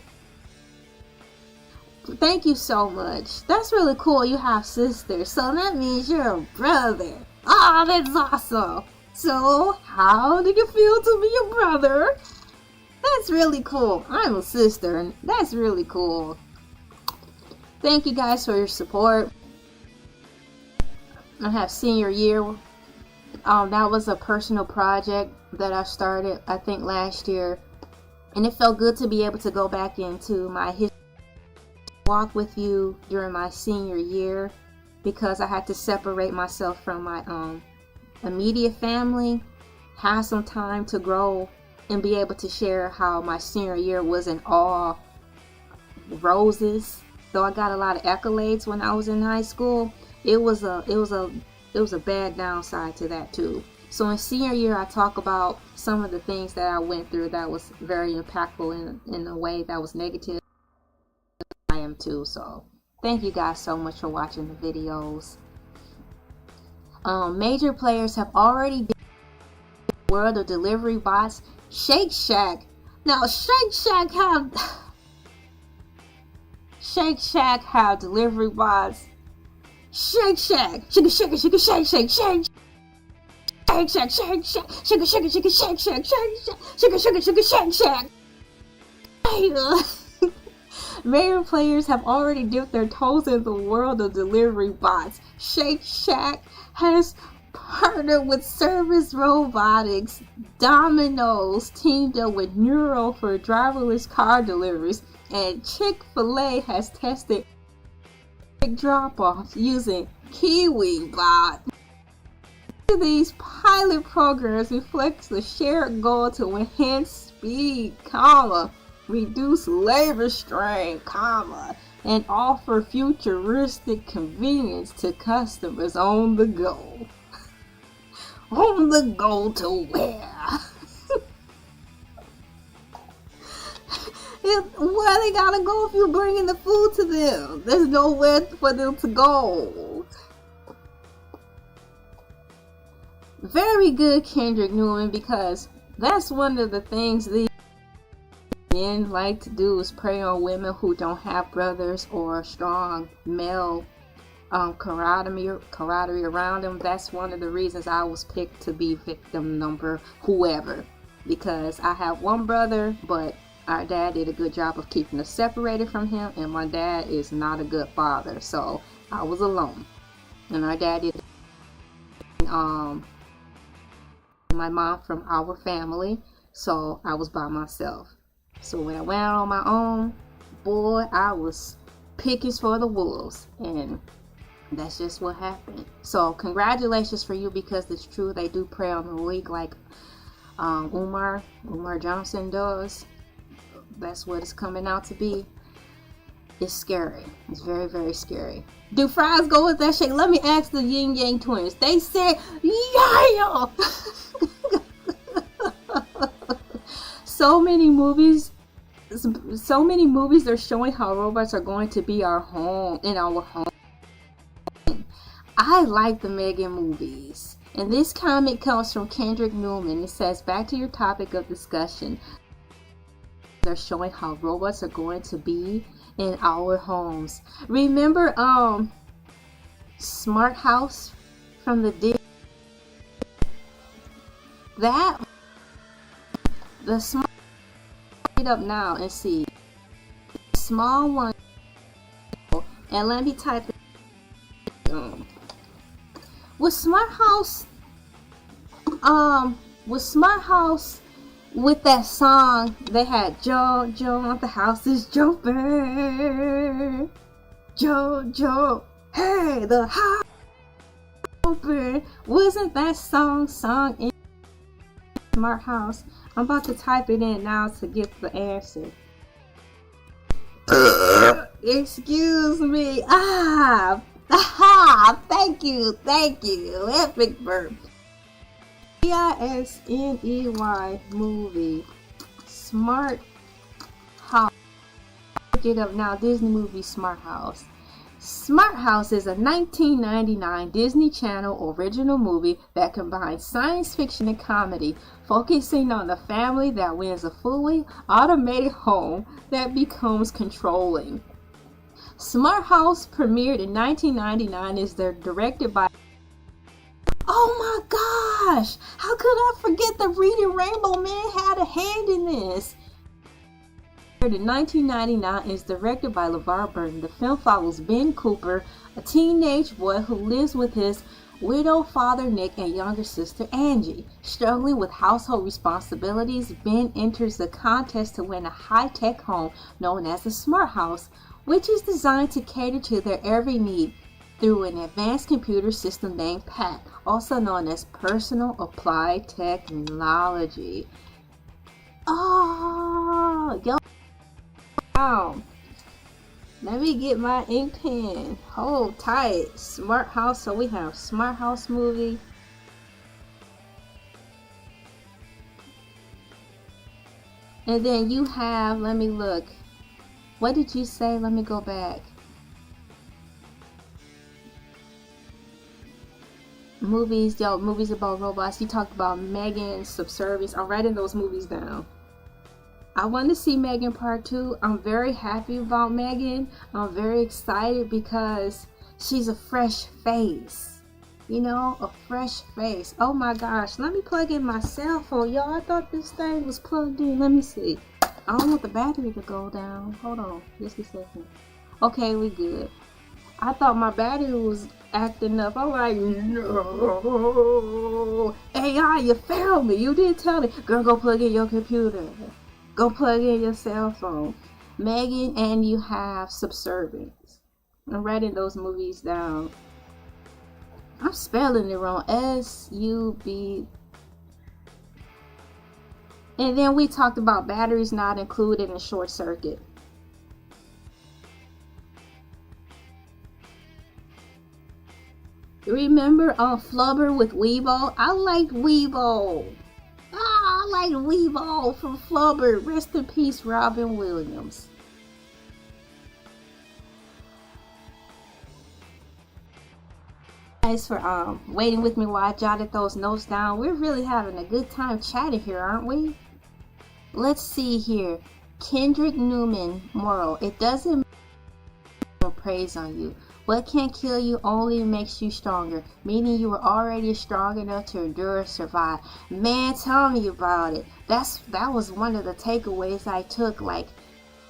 S1: Thank you so much. That's really cool. You have sisters, so that means you're a brother. Oh, that's awesome. So, how do you feel to be a brother? That's really cool. I'm a sister, and that's really cool. Thank you guys for your support. I have senior year. That was a personal project that I started, I think, last year, and it felt good to be able to go back into my history, walk with you during my senior year, because I had to separate myself from my immediate family, have some time to grow, and be able to share how my senior year wasn't all roses. Though I got a lot of accolades when I was in high school, it was a bad downside to that too. So in senior year, I talk about some of the things that I went through that was very impactful in a way that was negative. I am too. So thank you guys so much for watching the videos. Major players have already been in the world of delivery bots. Shake Shack. Now Shake Shack have delivery bots. Shake Shack, shake shake shake shake shake shake shake shake shake shake shake shake shake shake shake shake shake shake shake. Major players have already dipped their toes in the world of delivery bots. Shake Shack has partnered with Service Robotics. Domino's teamed up with Neuro for driverless car deliveries, and Chick-fil-A has tested drop-offs using KiwiBot. These pilot programs reflects the shared goal to enhance speed, reduce labor strain, and offer futuristic convenience to customers on the go. On the go to where? Where they gotta go if you're bringing the food to them? There's nowhere for them to go. Very good, Kendrick Newman, because that's one of the things these men like to do, is prey on women who don't have brothers or strong male camaraderie around them. That's one of the reasons I was picked to be victim number whoever, because I have one brother, but our dad did a good job of keeping us separated from him, and my dad is not a good father, so I was alone. And our dad did my mom from our family, so I was by myself. So when I went out on my own, boy, I was picking for the wolves, and that's just what happened. So congratulations for you, because it's true, they do prey on the weak, like Umar Johnson does. That's what it's coming out to be. It's scary. It's very, very scary. Do fries go with that shake? Let me ask the Yin Yang twins. They said, yeah! So many movies are showing how robots are going to be in our home. I like the Megan movies. And this comment comes from Kendrick Newman. It says, back to your topic of discussion. They're showing how robots are going to be in our homes. Remember Smart House from the Disney? The smart up now and see small one, and let me type it. With Smart House with that song they had, Joe, the house is jumping, Joe, hey, the house is jumping. Wasn't that song in Smart House? I'm about to type it in now to get the answer. Excuse me. Thank you. Epic burp. Disney movie. Smart House. Look it up now. Disney movie Smart House. Smart House is a 1999 Disney Channel original movie that combines science fiction and comedy, focusing on a family that wins a fully automated home that becomes controlling. Smart House premiered in 1999 is directed by... Oh my gosh! How could I forget the Reading Rainbow Man had a hand in this? In 1999 is directed by LeVar Burton. The film follows Ben Cooper, a teenage boy who lives with his widowed father Nick and younger sister Angie. Struggling with household responsibilities, Ben enters a contest to win a high-tech home known as the Smart House, which is designed to cater to their every need through an advanced computer system named PAC, also known as Personal Applied Technology. Oh, yo. Let me get my ink pen. Hold tight. Smart House. So we have Smart House movie. And then you have, let me look. What did you say? Let me go back. Movies about robots. You talked about Megan, Subservience. I'm writing those movies down. I want to see Megan Part 2. I'm very happy about Megan. I'm very excited because she's a fresh face. You know, a fresh face. Oh my gosh. Let me plug in my cell phone. Y'all, I thought this thing was plugged in. Let me see. I don't want the battery to go down. Hold on. Just a second. Okay, we good. I thought my battery was acting up. I'm like, no. AI, you failed me. You didn't tell me. Girl, go plug in your computer. Go plug in your cell phone. Megan, and you have Subservience. I'm writing those movies down. I'm spelling it wrong. S-U-B. And then we talked about batteries not included in Short Circuit. Remember Flubber with Weebo? I liked Weebo. I like Weebo from Flubber. Rest in peace, Robin Williams. Thanks for waiting with me while I jotted those notes down. We're really having a good time chatting here, aren't we? Let's see here. Kendrick Newman moral. It doesn't praise on you. What can't kill you only makes you stronger, meaning you were already strong enough to endure and survive. Man, tell me about it. That was one of the takeaways I took. Like,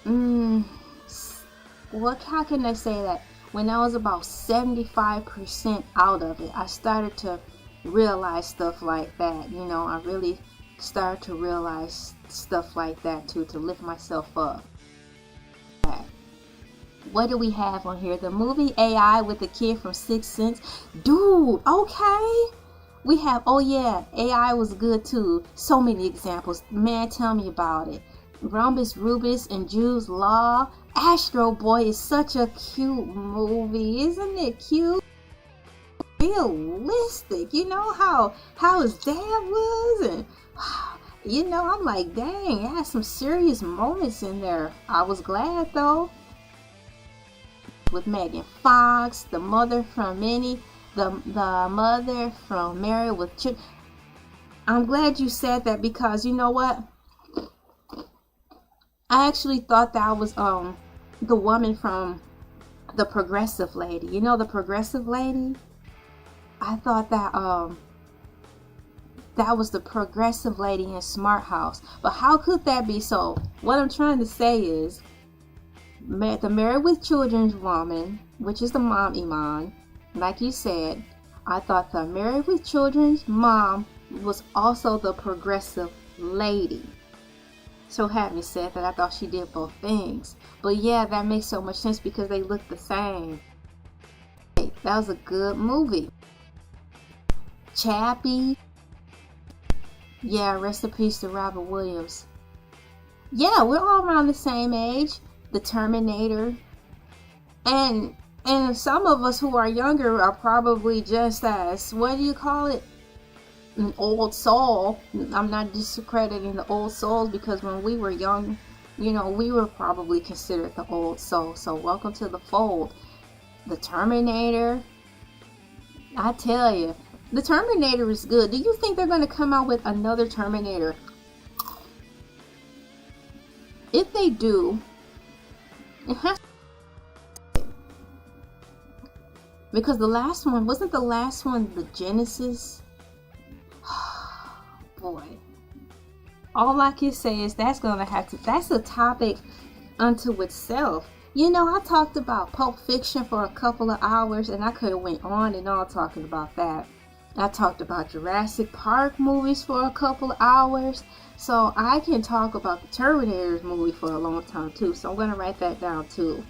S1: how can I say that? When I was about 75% out of it, I started to realize stuff like that. You know, I really started to realize stuff like that too, to lift myself up. What do we have on here? The movie AI with the kid from Sixth Sense. Dude, okay. We have, oh yeah, AI was good too. So many examples. Man, tell me about it. Rhombus, Rubus, and Jude's Law. Astro Boy is such a cute movie, isn't it cute? Realistic, you know how his dad was, and you know, I'm like, dang, it had some serious moments in there. I was glad though. With Megan Fox, the mother from Minnie, the mother from Married with Children. I'm glad you said that, because you know what? I actually thought that was the woman from The Progressive Lady. You know, The Progressive Lady? I thought that that was the progressive lady in Smart House. But how could that be? So what I'm trying to say is, the Married with Children's woman, which is the mom Iman, like you said, I thought the Married with Children's mom was also the progressive lady. So having said that, I thought she did both things. But yeah, that makes so much sense because they look the same. That was a good movie. Chappie. Yeah, rest in peace to Robert Williams. Yeah, we're all around the same age. The Terminator. And some of us who are younger are probably just as, what do you call it? An old soul. I'm not discrediting the old souls, because when we were young, you know, we were probably considered the old soul. So welcome to the fold. The Terminator. I tell you, the Terminator is good. Do you think they're going to come out with another Terminator? If they do, it has to, because the last one, wasn't the last one the Genesis? Boy, all I can say is that's a topic unto itself. You know, I talked about Pulp Fiction for a couple of hours, and I could have went on and on talking about that. I talked about Jurassic Park movies for a couple of hours, so I can talk about the Terminator movie for a long time too. So I'm going to write that down too.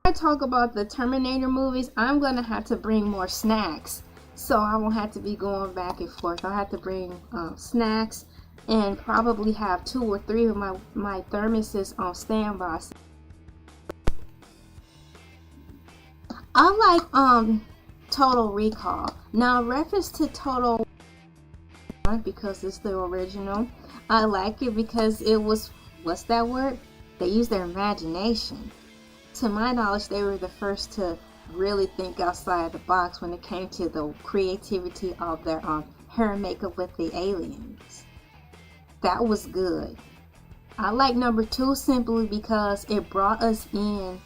S1: I talk about the Terminator movies, I'm going to have to bring more snacks, so I won't have to be going back and forth. I'll have to bring snacks, and probably have 2 or 3 of my thermoses on standby. I like Total Recall. Now, reference to Total, because it's the original, I like it because it was, what's that word? They used their imagination. To my knowledge, they were the first to really think outside the box when it came to the creativity of their hair and makeup with the aliens. That was good. I like number 2 simply because it brought us in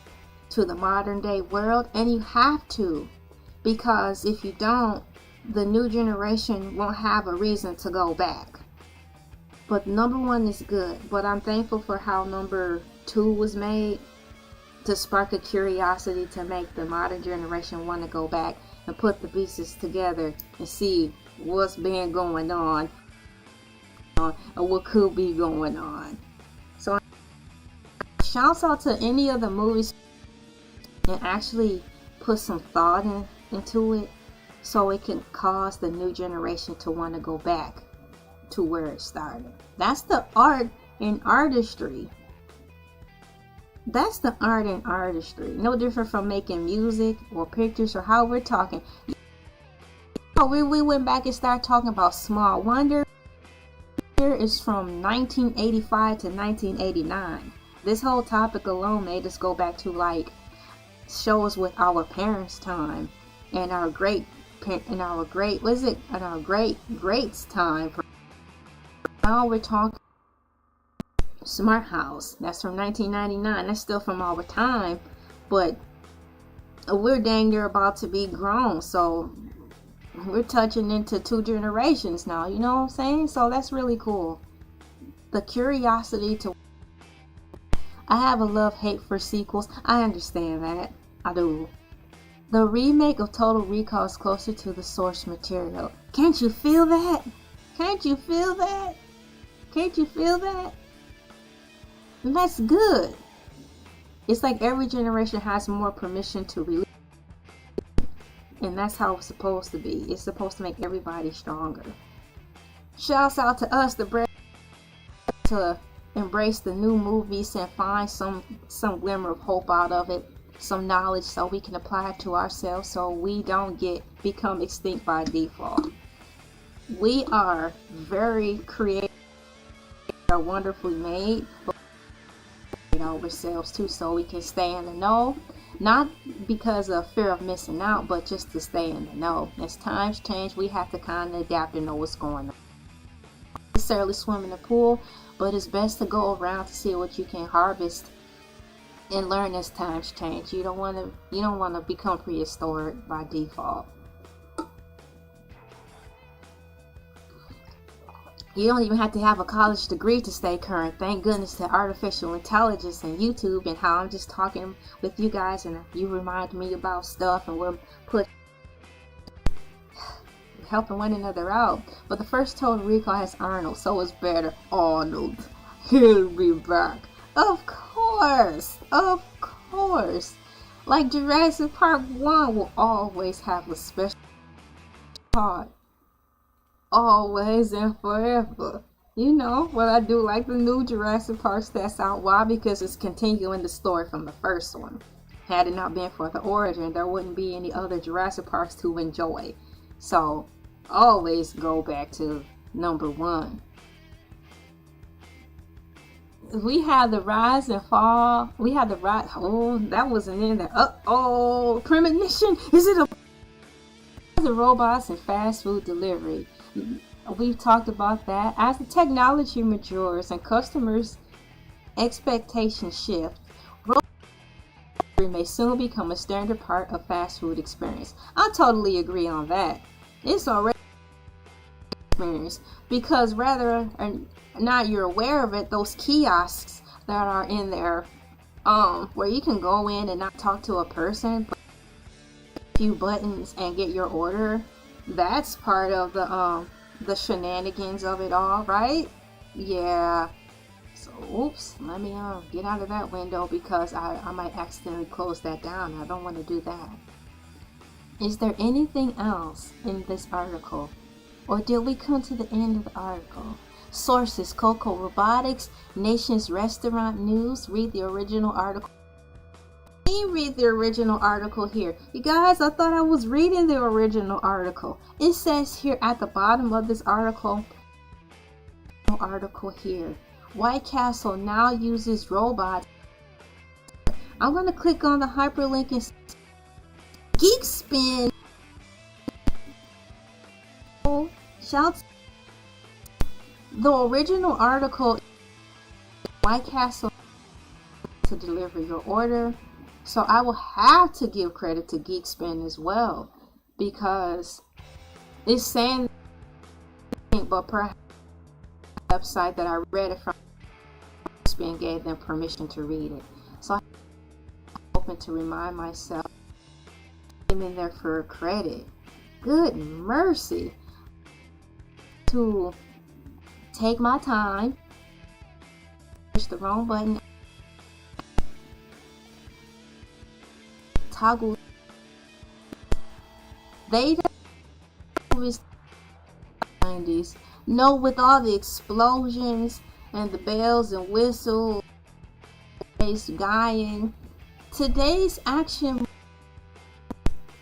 S1: to the modern day world, and you have to, because if you don't, the new generation won't have a reason to go back. But number 1 is good, but I'm thankful for how number 2 was made, to spark a curiosity to make the modern generation want to go back and put the pieces together and see what's been going on or what could be going on. So shouts out to any of the movies and actually put some thought into it, so it can cause the new generation to want to go back to where it started. That's the art and artistry. That's the art and artistry. No different from making music or pictures or how we're talking. We went back and started talking about Small Wonder. Here is from 1985 to 1989. This whole topic alone made us go back to like shows with our parents' time and our greats time. Now we're talking Smart House. That's from 1999. That's still from our time, but we're dang near about to be grown, so we're touching into 2 generations now, you know what I'm saying? So that's really cool. The curiosity to, I have a love-hate for sequels. I understand that. I do. The remake of Total Recall is closer to the source material. Can't you feel that? Can't you feel that? Can't you feel that? And that's good. It's like every generation has more permission to release. And that's how it's supposed to be. It's supposed to make everybody stronger. Shouts out to us, the brand to embrace the new movies and find some glimmer of hope out of it, some knowledge, so we can apply it to ourselves, so we don't become extinct by default. We are very creative, are wonderfully made, but we ourselves too, so we can stay in the know, not because of fear of missing out, but just to stay in the know. As times change, we have to kind of adapt and know what's going on. Not necessarily swim in the pool, but it's best to go around to see what you can harvest and learn as times change. You don't want to become prehistoric by default. You don't even have to have a college degree to stay current. Thank goodness to artificial intelligence and YouTube, and how I'm just talking with you guys and you remind me about stuff, and we're helping one another out. But the first Total Recall has Arnold, so it's better. Arnold, he'll be back. Of course. Like Jurassic Park 1 will always have a special part. Always and forever. You know what I do like the new Jurassic Park that's out. Why? Because it's continuing the story from the first one. Had it not been for the origin, there wouldn't be any other Jurassic Parks to enjoy. So always go back to number 1. We had the rise and fall. We had the rise. Oh, that wasn't in there. Premonition. Is it the robots and fast food delivery? We've talked about that. As the technology matures and customers' expectations shift, robot delivery may soon become a standard part of fast food experience. I totally agree on that. It's already experience, because rather or not you're aware of it, those kiosks that are in there, where you can go in and not talk to a person, but a few buttons and get your order. That's part of the shenanigans of it all, right? Yeah. So oops, let me get out of that window, because I might accidentally close that down. I don't want to do that. Is there anything else in this article, or did we come to the end of the article? Sources: Coco Robotics, Nation's Restaurant News. Read the original article. Read the original article here. You guys, I thought I was reading the original article. It says here at the bottom of this article here, White Castle now uses robots. I'm going to click on the hyperlink and Geekspin. Shouts. The original article, White Castle to deliver your order. So I will have to give credit to Geekspin as well, because it's saying, but perhaps the website that I read it from, Geekspin gave them permission to read it. So I'm hoping to remind myself, I'm in there for credit. Good mercy. To take my time, push the wrong button, toggle. They was 90s. No, with all the explosions and the bells and whistles, guying. Today's action.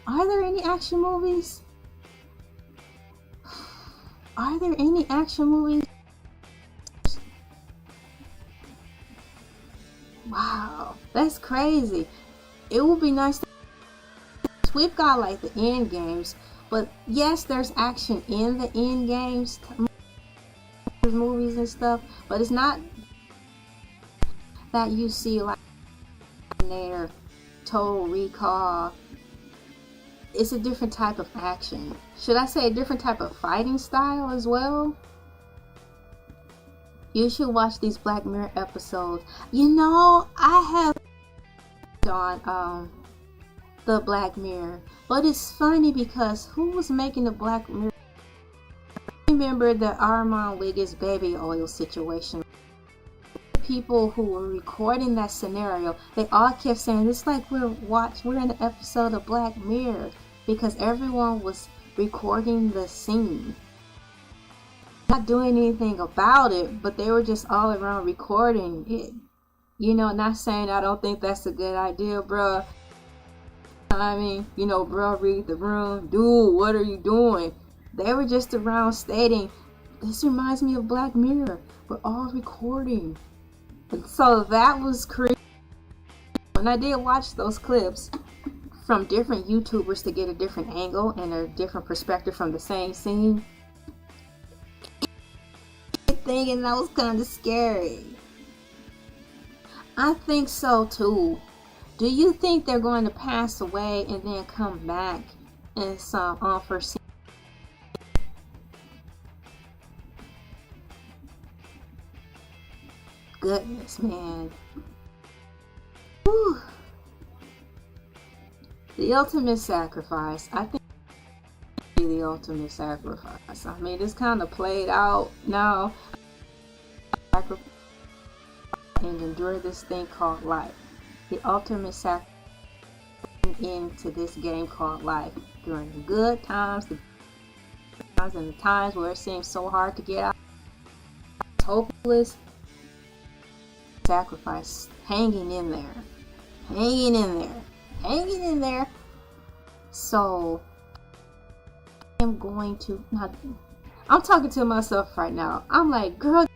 S1: Are there any action movies? Are there any action movies? Wow, that's crazy. It would be nice to, we've got like the end games, but yes, there's action in the end games, movies and stuff, but it's not that you see like there, Total Recall. It's a different type of action. Should I say a different type of fighting style as well? You should watch these Black Mirror episodes. You know, I have on the Black Mirror, but it's funny because who was making the Black Mirror? I remember the Armand Wiggins baby oil situation. People who were recording that scenario, they all kept saying it's like we're in an episode of Black Mirror, because everyone was recording the scene. not doing anything about it, but they were just all around recording it. You know, not saying I don't think that's a good idea, bruh. I mean, you know, bruh, read the room. Dude, what are you doing? They were just around stating, this reminds me of Black Mirror. We're all recording. And so that was creepy. And I did watch those clips from different YouTubers to get a different angle and a different perspective from the same scene. Thinking that was kind of scary. I think so too. Do you think they're going to pass away and then come back in some unforeseen? Goodness, man. Whew. The ultimate sacrifice. I think the ultimate sacrifice. I mean, it's kind of played out now. And endure this thing called life. The ultimate sacrifice into this game called life. During the good times, the times, and the times where it seems so hard to get out, it's hopeless. Sacrifice, hanging in there, hanging in there, hanging in there. So I'm going to not. I'm talking to myself right now. I'm like, girl,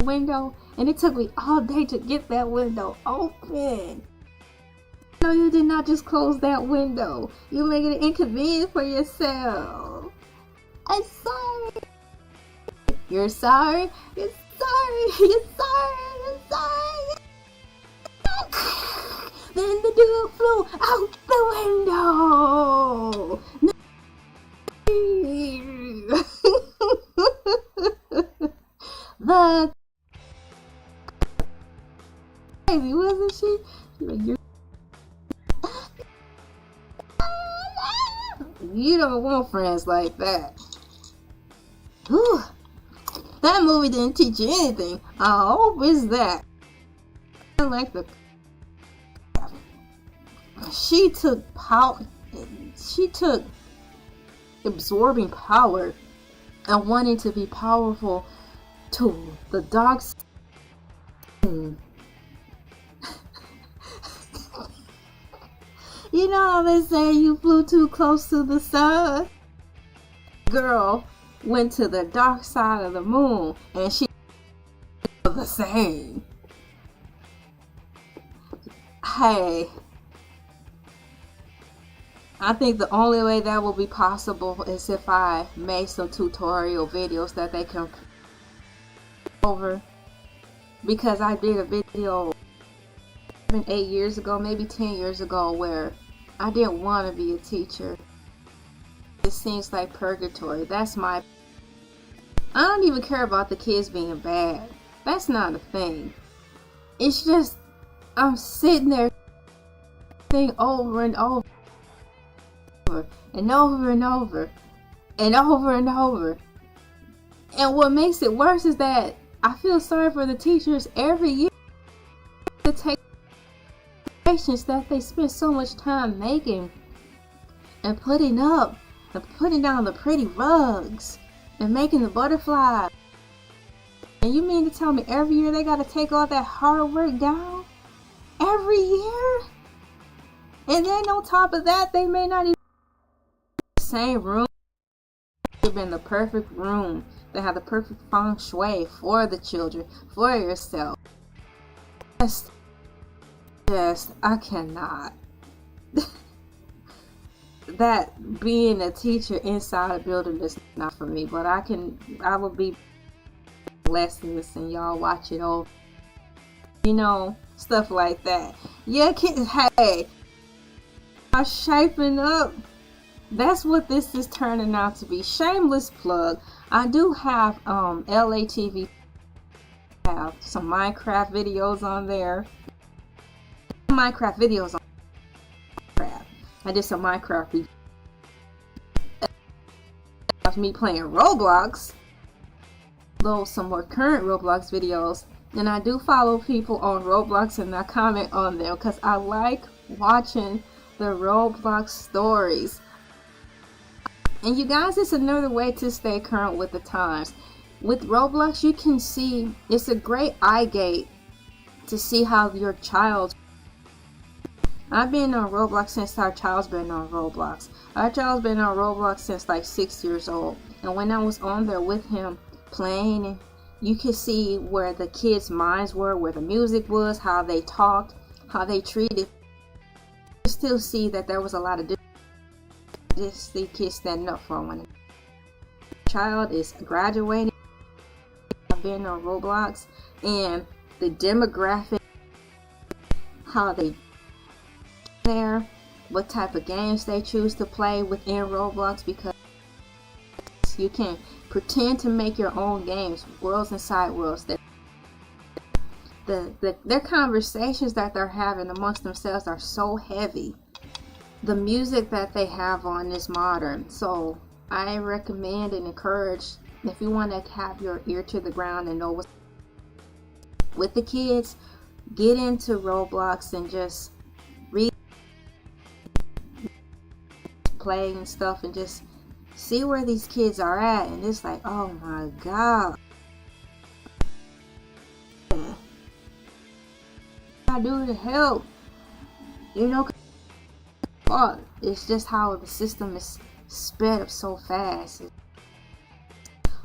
S1: window, and it took me all day to get that window open. No, you did not just close that window. You're making it inconvenient for yourself. I'm sorry. You're sorry. You're sorry. You're sorry. You're sorry. Then the dude flew out the window. The crazy, wasn't she? You don't want friends like that. Whew. That movie didn't teach you anything. I hope it's that. I like the. She took power. She took absorbing power and wanting to be powerful to the dark side. You know how they say you flew too close to the sun? Girl went to the dark side of the moon and she was the same. Hey, I think the only way that will be possible is if I made some tutorial videos that they can over, because I did a video 8 years ago, maybe 10 years ago, where I didn't want to be a teacher. It seems like purgatory. That's my. I don't even care about the kids being bad. That's not a thing. It's just I'm sitting there thinking over and over and over and over and over and over. And what makes it worse is that I feel sorry for the teachers every year to take that they spend so much time making and putting up and putting down the pretty rugs and making the butterflies. And you mean to tell me every year they gotta take all that hard work down? Every year? And then on top of that, they may not even the same room. They've been the perfect room. They have the perfect feng shui for the children, for yourself. Just, I cannot. That being a teacher inside a building is not for me, but I will be lessons and y'all watch it over. You know, stuff like that. Yeah, kids, hey, I'm shaping up. That's what this is turning out to be. Shameless plug. I do have LA TV. I have some Minecraft videos on there. Minecraft videos on Minecraft. I did some Minecraft videos of me playing Roblox. Though some more current Roblox videos. And I do follow people on Roblox and I comment on them because I like watching the Roblox stories. And you guys, it's another way to stay current with the times. With Roblox, you can see, it's a great eye gate to see how your child. I've been on Roblox since our child's been on Roblox. Our child's been on Roblox since like 6 years old. And when I was on there with him playing, and you could see where the kids' minds were, where the music was, how they talked, how they treated. You still see that there was a lot of just the kids standing up for one. Child is graduating. I've been on Roblox, and the demographic, how they there, what type of games they choose to play within Roblox, because you can pretend to make your own games, worlds inside worlds. Their conversations that they're having amongst themselves are so heavy. The music that they have on is modern, so I recommend and encourage, if you want to have your ear to the ground and know what's with the kids, get into Roblox and just read, play and stuff, and just see where these kids are at. And it's like, oh my god, I do to help, you know. It's just how the system is sped up so fast.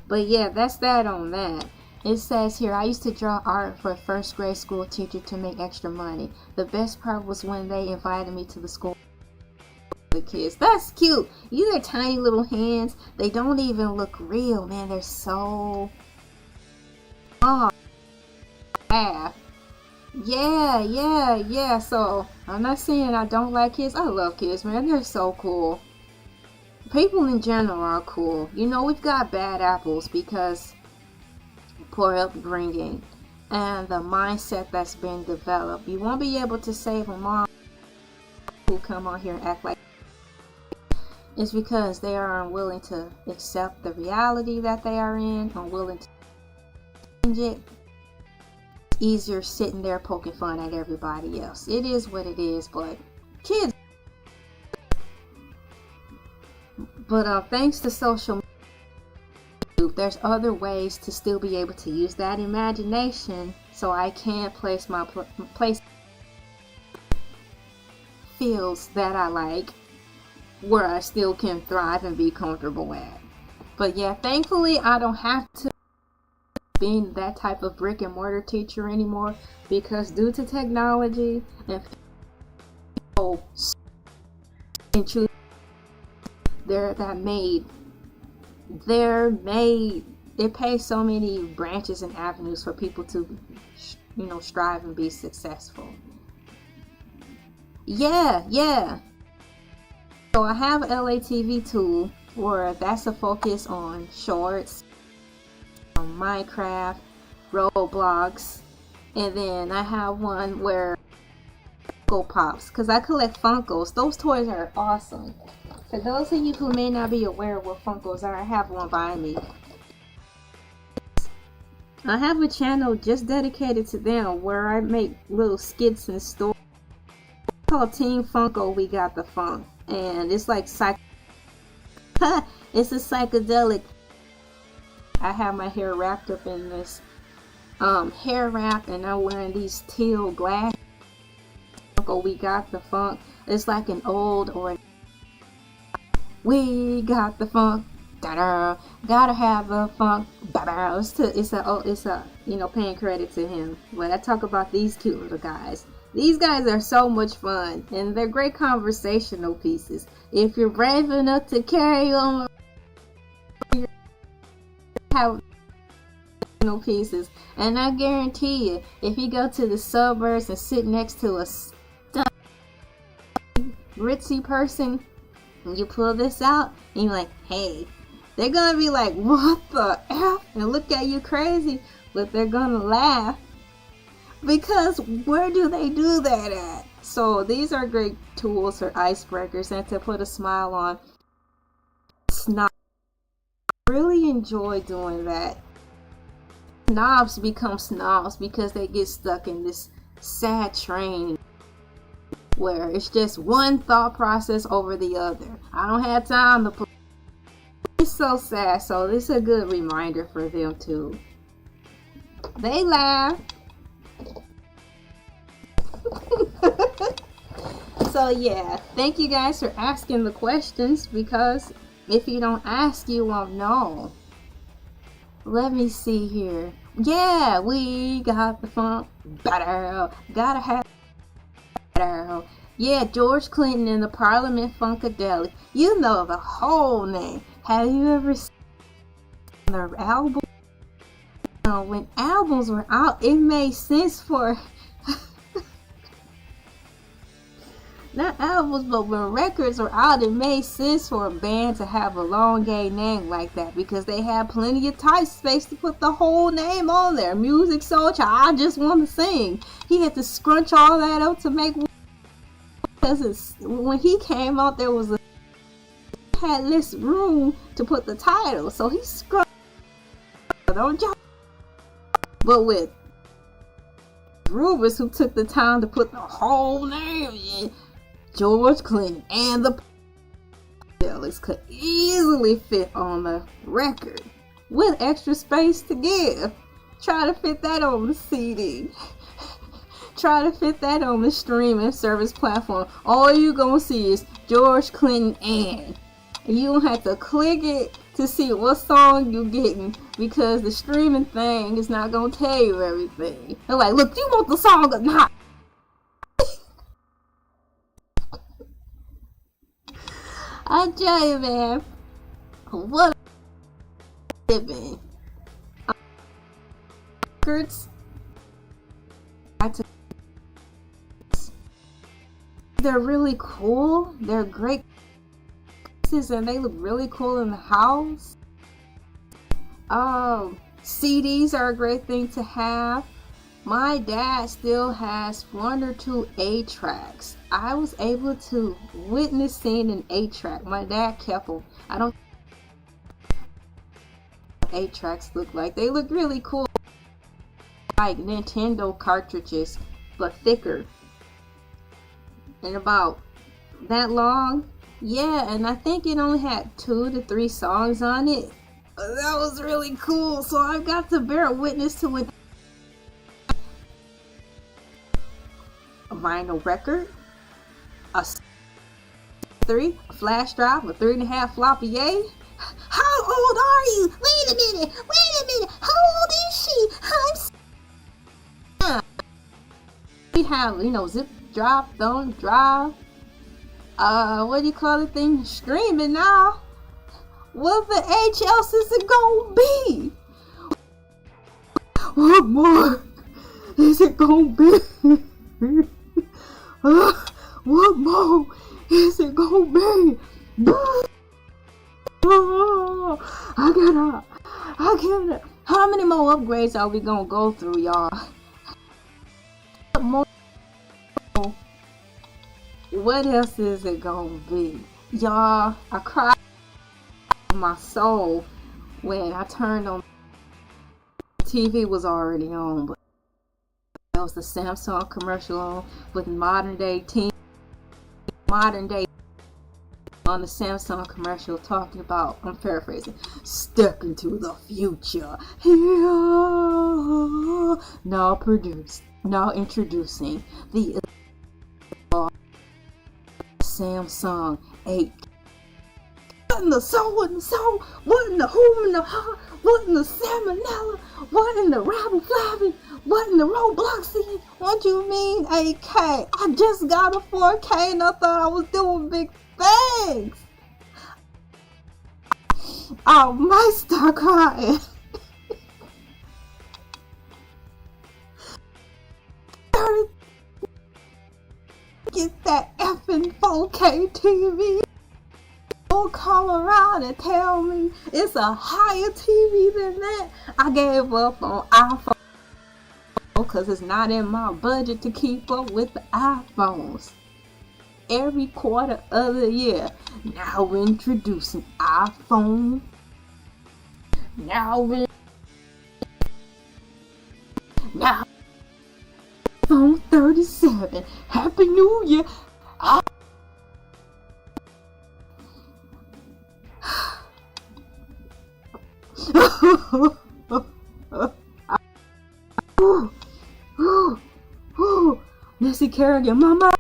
S1: But yeah, that's that on that. It says here, I used to draw art for a first grade school teacher to make extra money. The best part was when they invited me to the school. The kids, that's cute. You their tiny little hands, they don't even look real, man. They're so yeah. So I'm not saying I don't like kids. I love kids, man. They're so cool. People in general are cool. You know, we've got bad apples because poor upbringing and the mindset that's been developed. You won't be able to save them all who come on here and act like it's because they are unwilling to accept the reality that they are in, unwilling to change it. It's easier sitting there poking fun at everybody else. It is what it is, but kids. But thanks to social media, there's other ways to still be able to use that imagination, so I can place my place fields that I like, where I still can thrive and be comfortable at. But yeah, thankfully I don't have to be that type of brick and mortar teacher anymore, because due to technology and it pays so many branches and avenues for people to, you know, strive and be successful. Yeah. So I have an LA TV tool where that's a focus on shorts, on Minecraft, Roblox, and then I have one where Funko Pops, because I collect Funkos. Those toys are awesome. For those of you who may not be aware of what Funkos are, I have one by me. I have a channel just dedicated to them where I make little skits and stories. It's called Team Funko We Got the Funk. And it's like it's a psychedelic. I have my hair wrapped up in this hair wrap, and I'm wearing these teal glasses. We got the funk. It's like an old or we got the funk. Da-da, gotta have the funk. Ba-ba. It's a you know, paying credit to him. But I talk about these cute little guys. These guys are so much fun, and they're great conversational pieces. If you're brave enough to carry them, have pieces. And I guarantee you, if you go to the suburbs and sit next to a ritzy person, and you pull this out, and you're like, hey, they're gonna be like, what the F? And look at you crazy, but they're gonna laugh. Because where do they do that at? So these are great tools or icebreakers, and to put a smile on snobs. I really enjoy doing that. Snobs become snobs because they get stuck in this sad train where it's just one thought process over the other. I don't have time to put so sad. So this is a good reminder for them too. They laugh. So yeah, thank you guys for asking the questions, because if you don't ask, you won't know. Let me see here. Yeah, we got the funk. Gotta have better. Yeah, George Clinton and the Parliament Funkadelic. You know the whole name. Have you ever seen their album? When albums were out, it made sense for not albums, but when records were out, it made sense for a band to have a long gay name like that, because they had plenty of type space to put the whole name on there. Music Soldier, I Just Want to Sing. He had to scrunch all that up to make, because when he came out, there was had less room to put the title, so he scrunched. Don't y'all? But with Rubens, who took the time to put the whole name in, George Clinton and the Funkadelics could easily fit on the record with extra space to give. Try to fit that on the CD. Try to fit that on the streaming service platform. All you gonna see is George Clinton and you don't have to click it to see what song you're getting, because the streaming thing is not gonna tell you everything. They're like, look, you want the song or not? I tell you, man, what a living. Records. They're really cool. They're great pieces, and they look really cool in the house. CDs are a great thing to have. My dad still has 1 or 2 8-tracks. I was able to witness seeing an 8-track. My dad kept them. I don't know what 8-tracks look like. They look really cool. Like Nintendo cartridges, but thicker. And about that long. Yeah, and I think it only had 2 to 3 songs on it. That was really cool. So I got to bear witness to it. A vinyl record, a 3, a flash drive, a 3.5 floppy yay. How old are you? Wait a minute. How old is she? We have, zip drive, thumb drive. What do you call the thing? Streaming now. What the H else is it gonna be? What more is it gonna be? What more is it gonna be? I gotta. How many more upgrades are we gonna go through, y'all? What else is it gonna be? Y'all, I cried in my soul when I turned on. TV was already on, but there was the Samsung commercial on with modern day on the Samsung commercial talking about, I'm paraphrasing, step into the future. Now introducing the Samsung 8. What in the soul, what in the whom and the ha, what in the salmonella, what in the rabble flabbing, what in the Robloxian, what you mean 8K? I just got a 4K and I thought I was doing big things. I might start crying. Get that effing 4K TV. Don't come around and tell me it's a higher TV than that. I gave up on iPhone because it's not in my budget to keep up with the iPhones. Every quarter of the year, now introducing iPhone. Now iPhone 37. Happy New Year. Nancy Kerrigan, mama.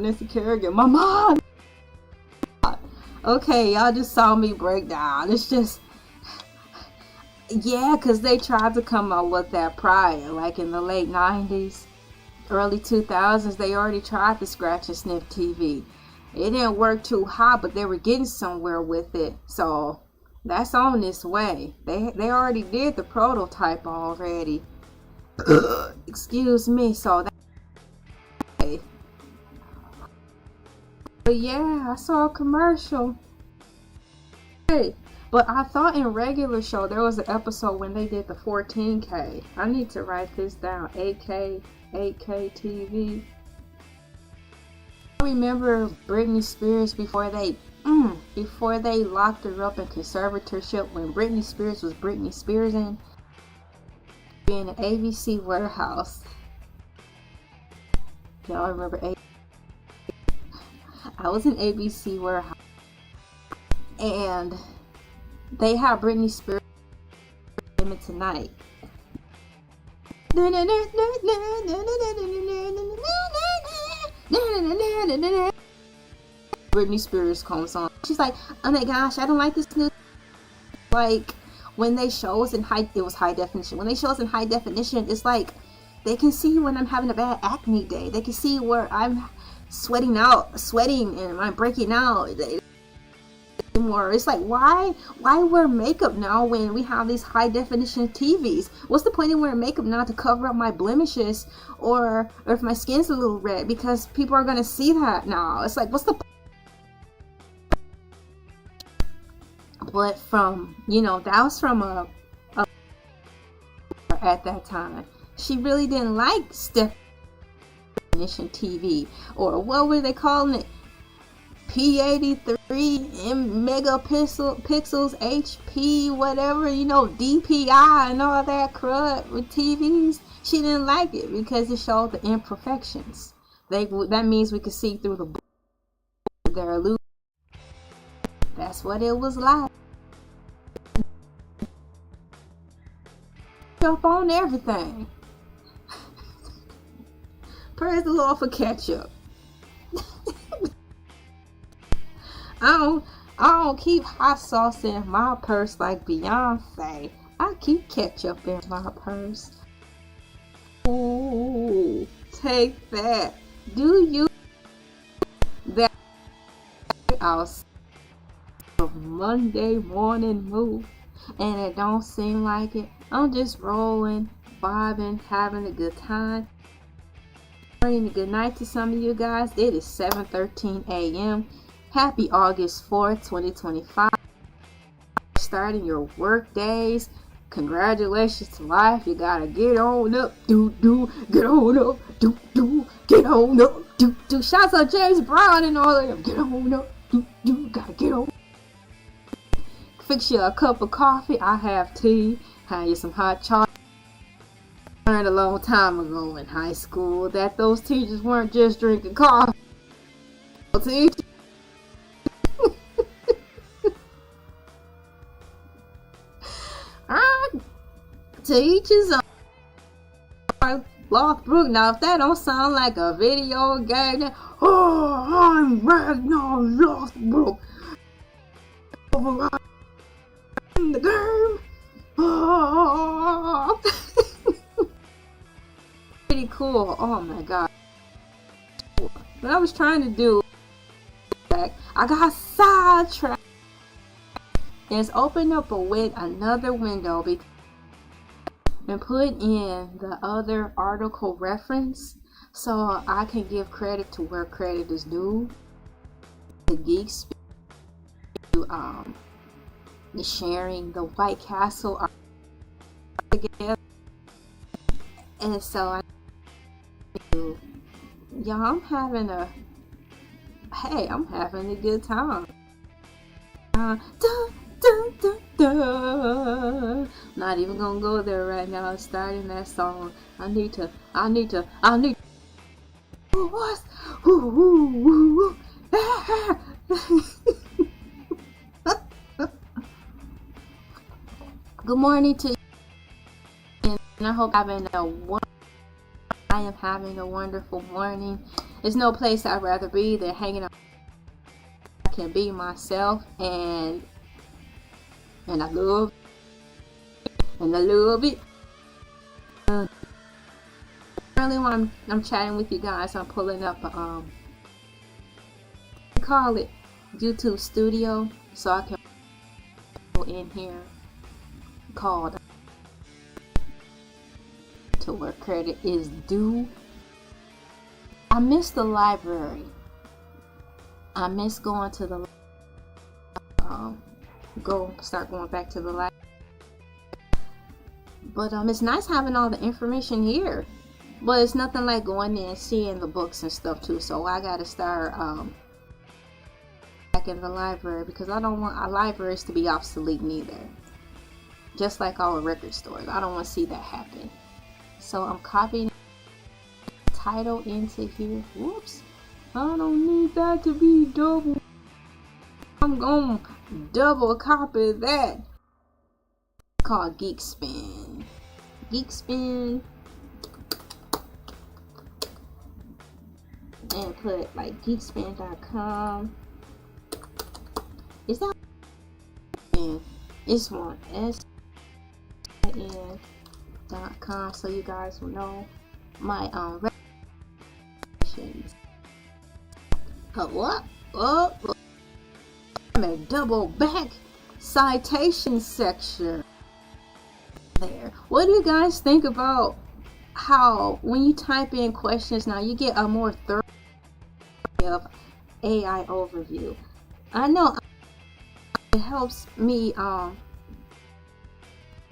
S1: Nancy Kerrigan, mama. Okay, y'all just saw me break down. It's just, yeah, because they tried to come up with that prior, like in the late 90s, early 2000s. They already tried the scratch and sniff TV. It didn't work too hot, but they were getting somewhere with it. So that's on its way. They already did the prototype already. Excuse me. So that. But yeah, I saw a commercial. Hey, but I thought in regular show there was an episode when they did the 14K. I need to write this down. 8K TV. I remember Britney Spears before they locked her up in conservatorship, when Britney Spears was Britney Spears in an ABC warehouse. Y'all remember I was in ABC warehouse, and they had Britney Spears tonight. Britney Spears comes on. She's like, oh my gosh, I don't like this new. Like when they show us in it was high definition. When they show us in high definition, it's like they can see when I'm having a bad acne day. They can see where I'm sweating and I'm breaking out. It's like, why wear makeup now when we have these high definition TVs? What's the point in wearing makeup now to cover up my blemishes, or if my skin's a little red, because people are gonna see that now? It's like, what's the point? But from, that was from a at that time. She really didn't like step definition TV, or what were they calling it? P83 megapixels, HP, whatever, DPI and all that crud with TVs. She didn't like it because it showed the imperfections. That means we could see through the their illusion. That's what it was like. Jump on everything. Praise the Lord for ketchup. I don't keep hot sauce in my purse like Beyonce. I keep ketchup in my purse. Ooh, take that. Do you that outside of Monday morning move, and it don't seem like it? I'm just rolling, vibing, having a good time. Good night to some of you guys. It is 7:13 a.m. Happy August 4th, 2025. Starting your work days. Congratulations to life. You gotta get on up, get on up, get on up, Shouts out James Brown and all of them. Get on up, gotta get on. Fix you a cup of coffee. I have tea. Have you some hot chocolate. I learned a long time ago in high school that those teachers weren't just drinking coffee. To each his own. Lothbrook. Now, if that don't sound like a video game, then, I'm Ragnar Lothbrook. In the game. Pretty cool. Oh my god. What I was trying to do, I got sidetracked. Is open up another window and put in the other article reference so I can give credit to where credit is due. The Geekspin, sharing the White Castle together, and so I'm having a good time. Not even gonna go there right now. Starting that song. I need to. What? Good morning to you, and I hope you're having a wonderful I am having a wonderful morning. There's no place I'd rather be than hanging out. I can be myself, and I love it. Currently, when I'm chatting with you guys, I'm pulling up call it YouTube Studio, so I can go in here called to where credit is due. I miss the library. I miss going to the start going back to the library. But it's nice having all the information here. But it's nothing like going in and seeing the books and stuff too. So I gotta start back in the library, because I don't want our libraries to be obsolete neither. Just like our record stores, I don't want to see that happen. So I'm copying the title into here. Whoops, I don't need that to be double. I'm gonna double copy that. It's called Geekspin. Geekspin. And put like geekspin.com. Is that? It's one sin.com, so you guys will know my recommendations. What? Oh, I'm a double back citation section there. What do you guys think about how when you type in questions now you get a more thorough of AI overview? I know it helps me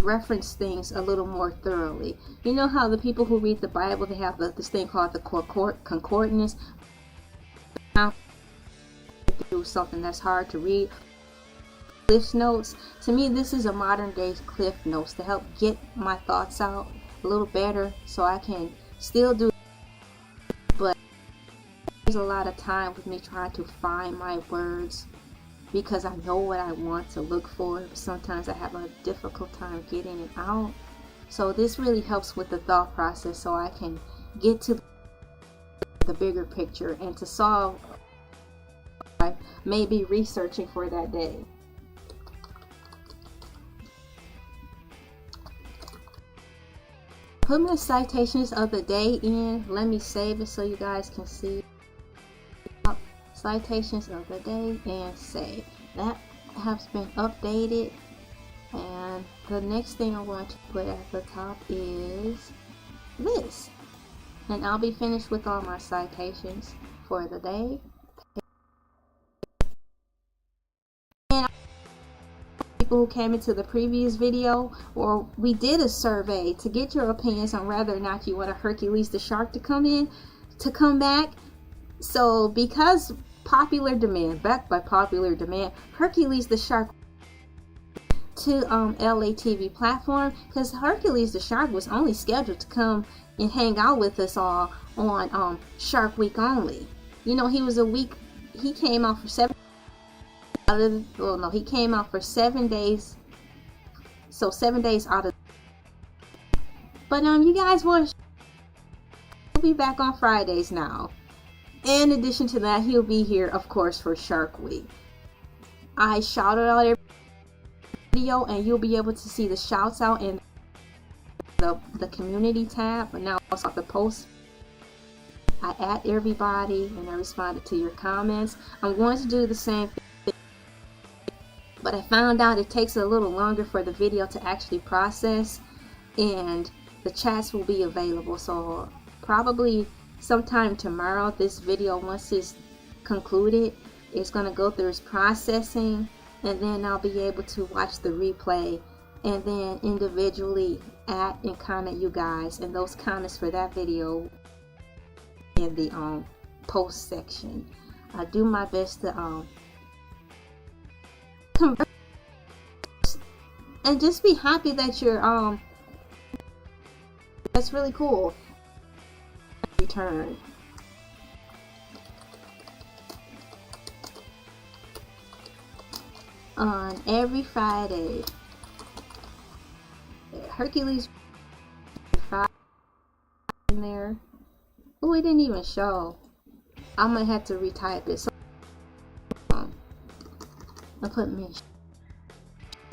S1: reference things a little more thoroughly. You know how the people who read the Bible, they have this thing called the concordance. Now, through something that's hard to read, Cliff Notes. To me, this is a modern day Cliff Notes to help get my thoughts out a little better, so I can still do. But there's a lot of time with me trying to find my words, because I know what I want to look for, but sometimes I have a difficult time getting it out. So this really helps with the thought process, so I can get to the bigger picture and to solve what I may be researching for that day. Put my citations of the day in. Let me save it so you guys can see. Citations of the day and save. That has been updated, and the next thing I want to put at the top is this, and I'll be finished with all my citations for the day. And people who came into the previous video, or we did a survey to get your opinions on whether or not you want a Hercules the shark to come back. So because backed by popular demand, Hercules the shark to LA TV platform, because Hercules the shark was only scheduled to come and hang out with us all on Shark Week only. You know, he was a week. He came out for 7 he came out for 7 days. So 7 days out of. But you guys will be back on Fridays now. In addition to that, he'll be here, of course, for Shark Week. I shouted out every video, and you'll be able to see the shouts out in the community tab. But now also the post, I add everybody, and I responded to your comments. I'm going to do the same thing, but I found out it takes a little longer for the video to actually process, and the chats will be available. So probably sometime tomorrow, this video, once it's concluded, it's going to go through its processing, and then I'll be able to watch the replay and then individually add and comment you guys, and those comments for that video in the post section. I do my best to convert and just be happy that you're that's really cool. Return. On every Friday, Hercules in there. Oh, it didn't even show. I'm gonna have to retype it. So, I'll put me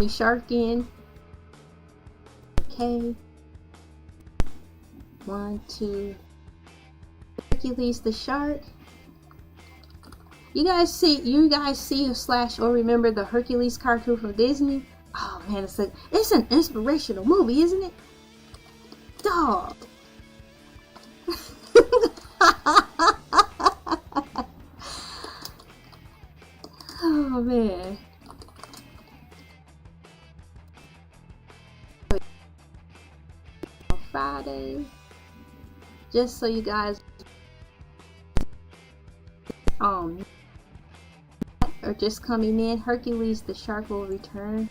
S1: shark in. Okay. 1, 2. Hercules the shark. You guys see slash or remember the Hercules cartoon from Disney? Oh man, it's an inspirational movie, isn't it? Dog. Oh man. On Friday, just so you guys are just coming in, Hercules the shark will return.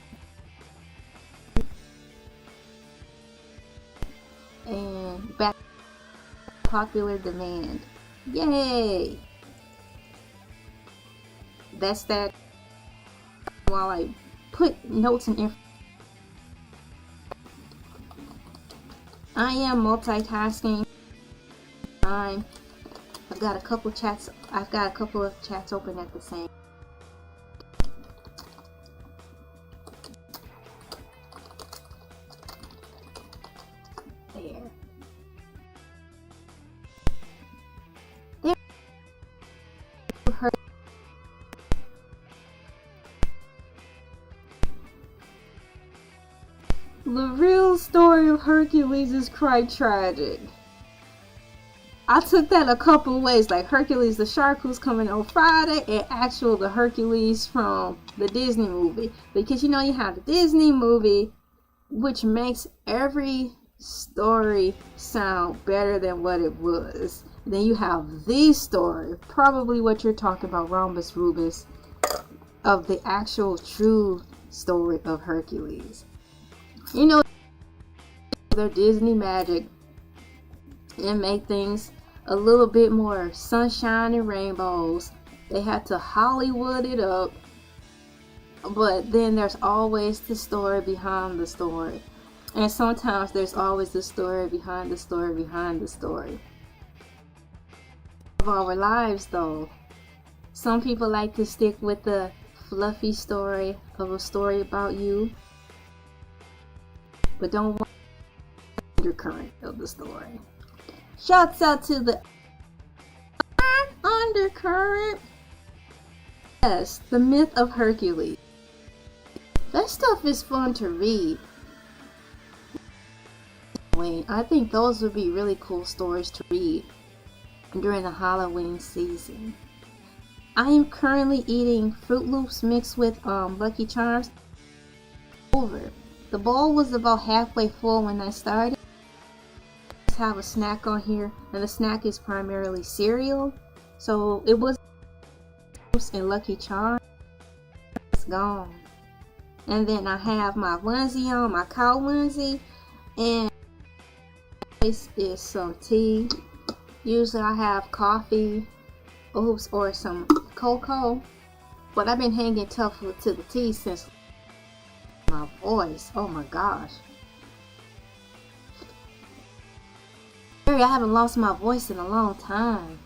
S1: And back to popular demand. Yay! That's that. While I put notes and I am multitasking. I've got a couple of chats open at the same. There. The real story of Hercules is quite tragic. I took that a couple of ways, like Hercules the shark who's coming on Friday, and actual the Hercules from the Disney movie. Because you know you have the Disney movie, which makes every story sound better than what it was. Then you have the story, probably what you're talking about, Rhombus Rubus, of the actual true story of Hercules. You know, their Disney magic and make things a little bit more sunshine and rainbows. They had to Hollywood it up, but then there's always the story behind the story, and sometimes there's always the story behind the story behind the story of our lives. Though some people like to stick with the fluffy story of a story about you, but don't want the undercurrent of the story. Shouts out to the undercurrent. Yes, the myth of Hercules. That stuff is fun to read. I think those would be really cool stories to read during the Halloween season. I am currently eating Fruit Loops mixed with Lucky Charms. Over. The bowl was about halfway full when I started. I just have a snack on here, and the snack is primarily cereal. So it was and Lucky Charms. It's gone. And then I have my onesie on, my cow onesie, and this is some tea. Usually I have coffee, or some cocoa, but I've been hanging tough to the tea since my voice. Oh my gosh. I haven't lost my voice in a long time.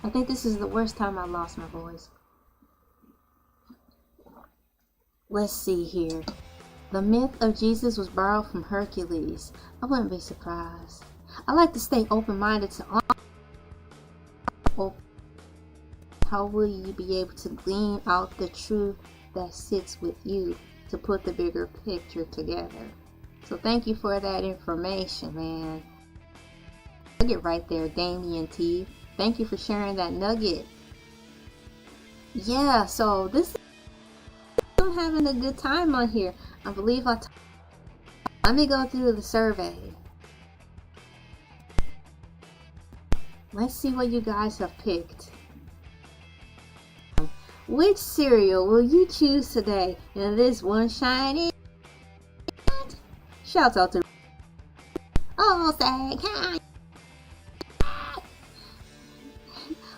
S1: I think this is the worst time I lost my voice. Let's see here. The myth of Jesus was borrowed from Hercules. I wouldn't be surprised. I like to stay open-minded to all. How will you be able to glean out the truth that sits with you to put the bigger picture together? So thank you for that information, man. Nugget right there, Damien T. Thank you for sharing that nugget. Yeah, so this is I'm having a good time on here. I believe let me go through the survey. Let's see what you guys have picked. Which cereal will you choose today? And this one shiny. Shouts out to Saclao.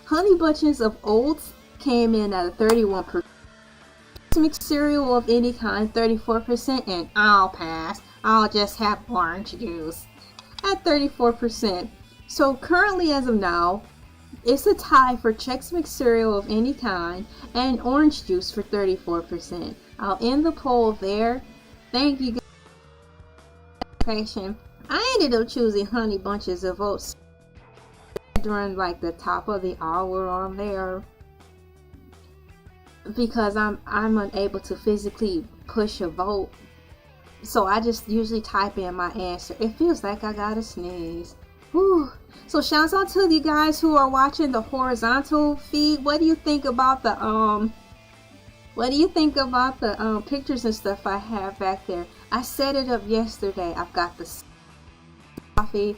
S1: Honey Bunches of Oats came in at a 31%. Mixed cereal of any kind, 34%, and I'll pass. I'll just have orange juice at 34%. So currently, as of now, it's a tie for Chex Mix cereal of any kind and orange juice for 34%. I'll end the poll there. Thank you guys. I ended up choosing Honey Bunches of Oats during like the top of the hour on there because I'm unable to physically push a vote. So I just usually type in my answer. It feels like I gotta sneeze. Whew. So shouts out to you guys who are watching the horizontal feed. What do you think about the pictures and stuff I have back there? I set it up yesterday. I've got the coffee.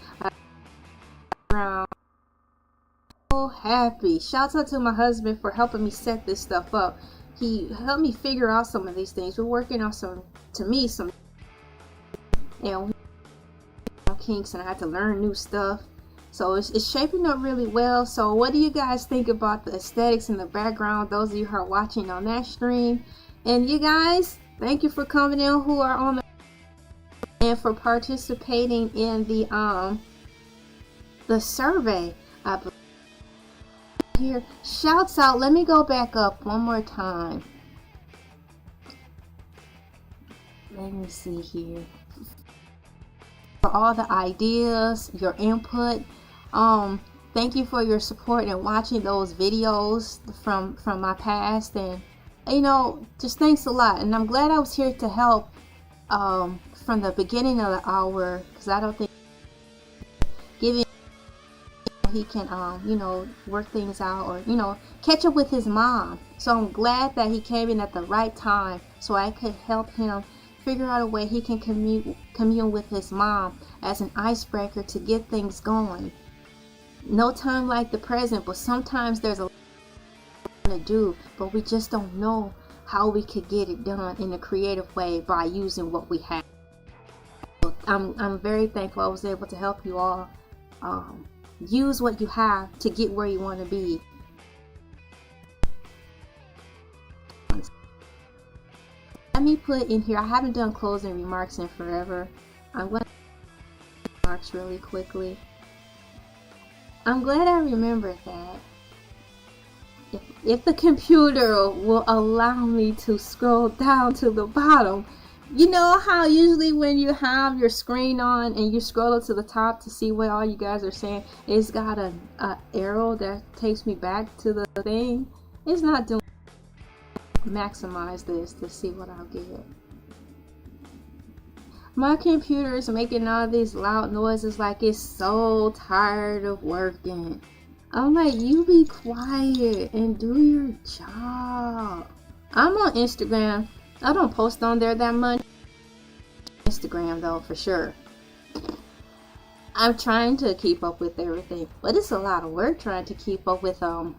S1: I'm so happy. Shouts out to my husband for helping me set this stuff up. He helped me figure out some of these things. We're working on some kinks, and I had to learn new stuff. So it's shaping up really well. So what do you guys think about the aesthetics in the background, those of you who are watching on that stream? And you guys, thank you for coming in who are on the and for participating in the survey. I believe here, shouts out. Let me go back up one more time. Let me see here. For all the ideas, your input, thank you for your support and watching those videos from my past, and you know, just thanks a lot. And I'm glad I was here to help from the beginning of the hour, because I don't think giving he can you know, work things out or, you know, catch up with his mom. So I'm glad that he came in at the right time so I could help him figure out a way he can commune with his mom as an icebreaker to get things going. No time like the present, but sometimes there's a lot to do, but we just don't know how we could get it done in a creative way by using what we have. So I'm very thankful I was able to help you all use what you have to get where you want to be. Let me put in here, I haven't done closing remarks in forever. I'm going to remarks really quickly. I'm glad I remembered that. If the computer will allow me to scroll down to the bottom. You know how usually when you have your screen on and you scroll up to the top to see what all you guys are saying, it's got a arrow that takes me back to the thing. It's not doing. Maximize this to see what I'll get. My computer is making all these loud noises like it's so tired of working. I'm like, you be quiet and do your job. I'm on Instagram. I don't post on there that much. Instagram though, for sure. I'm trying to keep up with everything, but it's a lot of work trying to keep up with So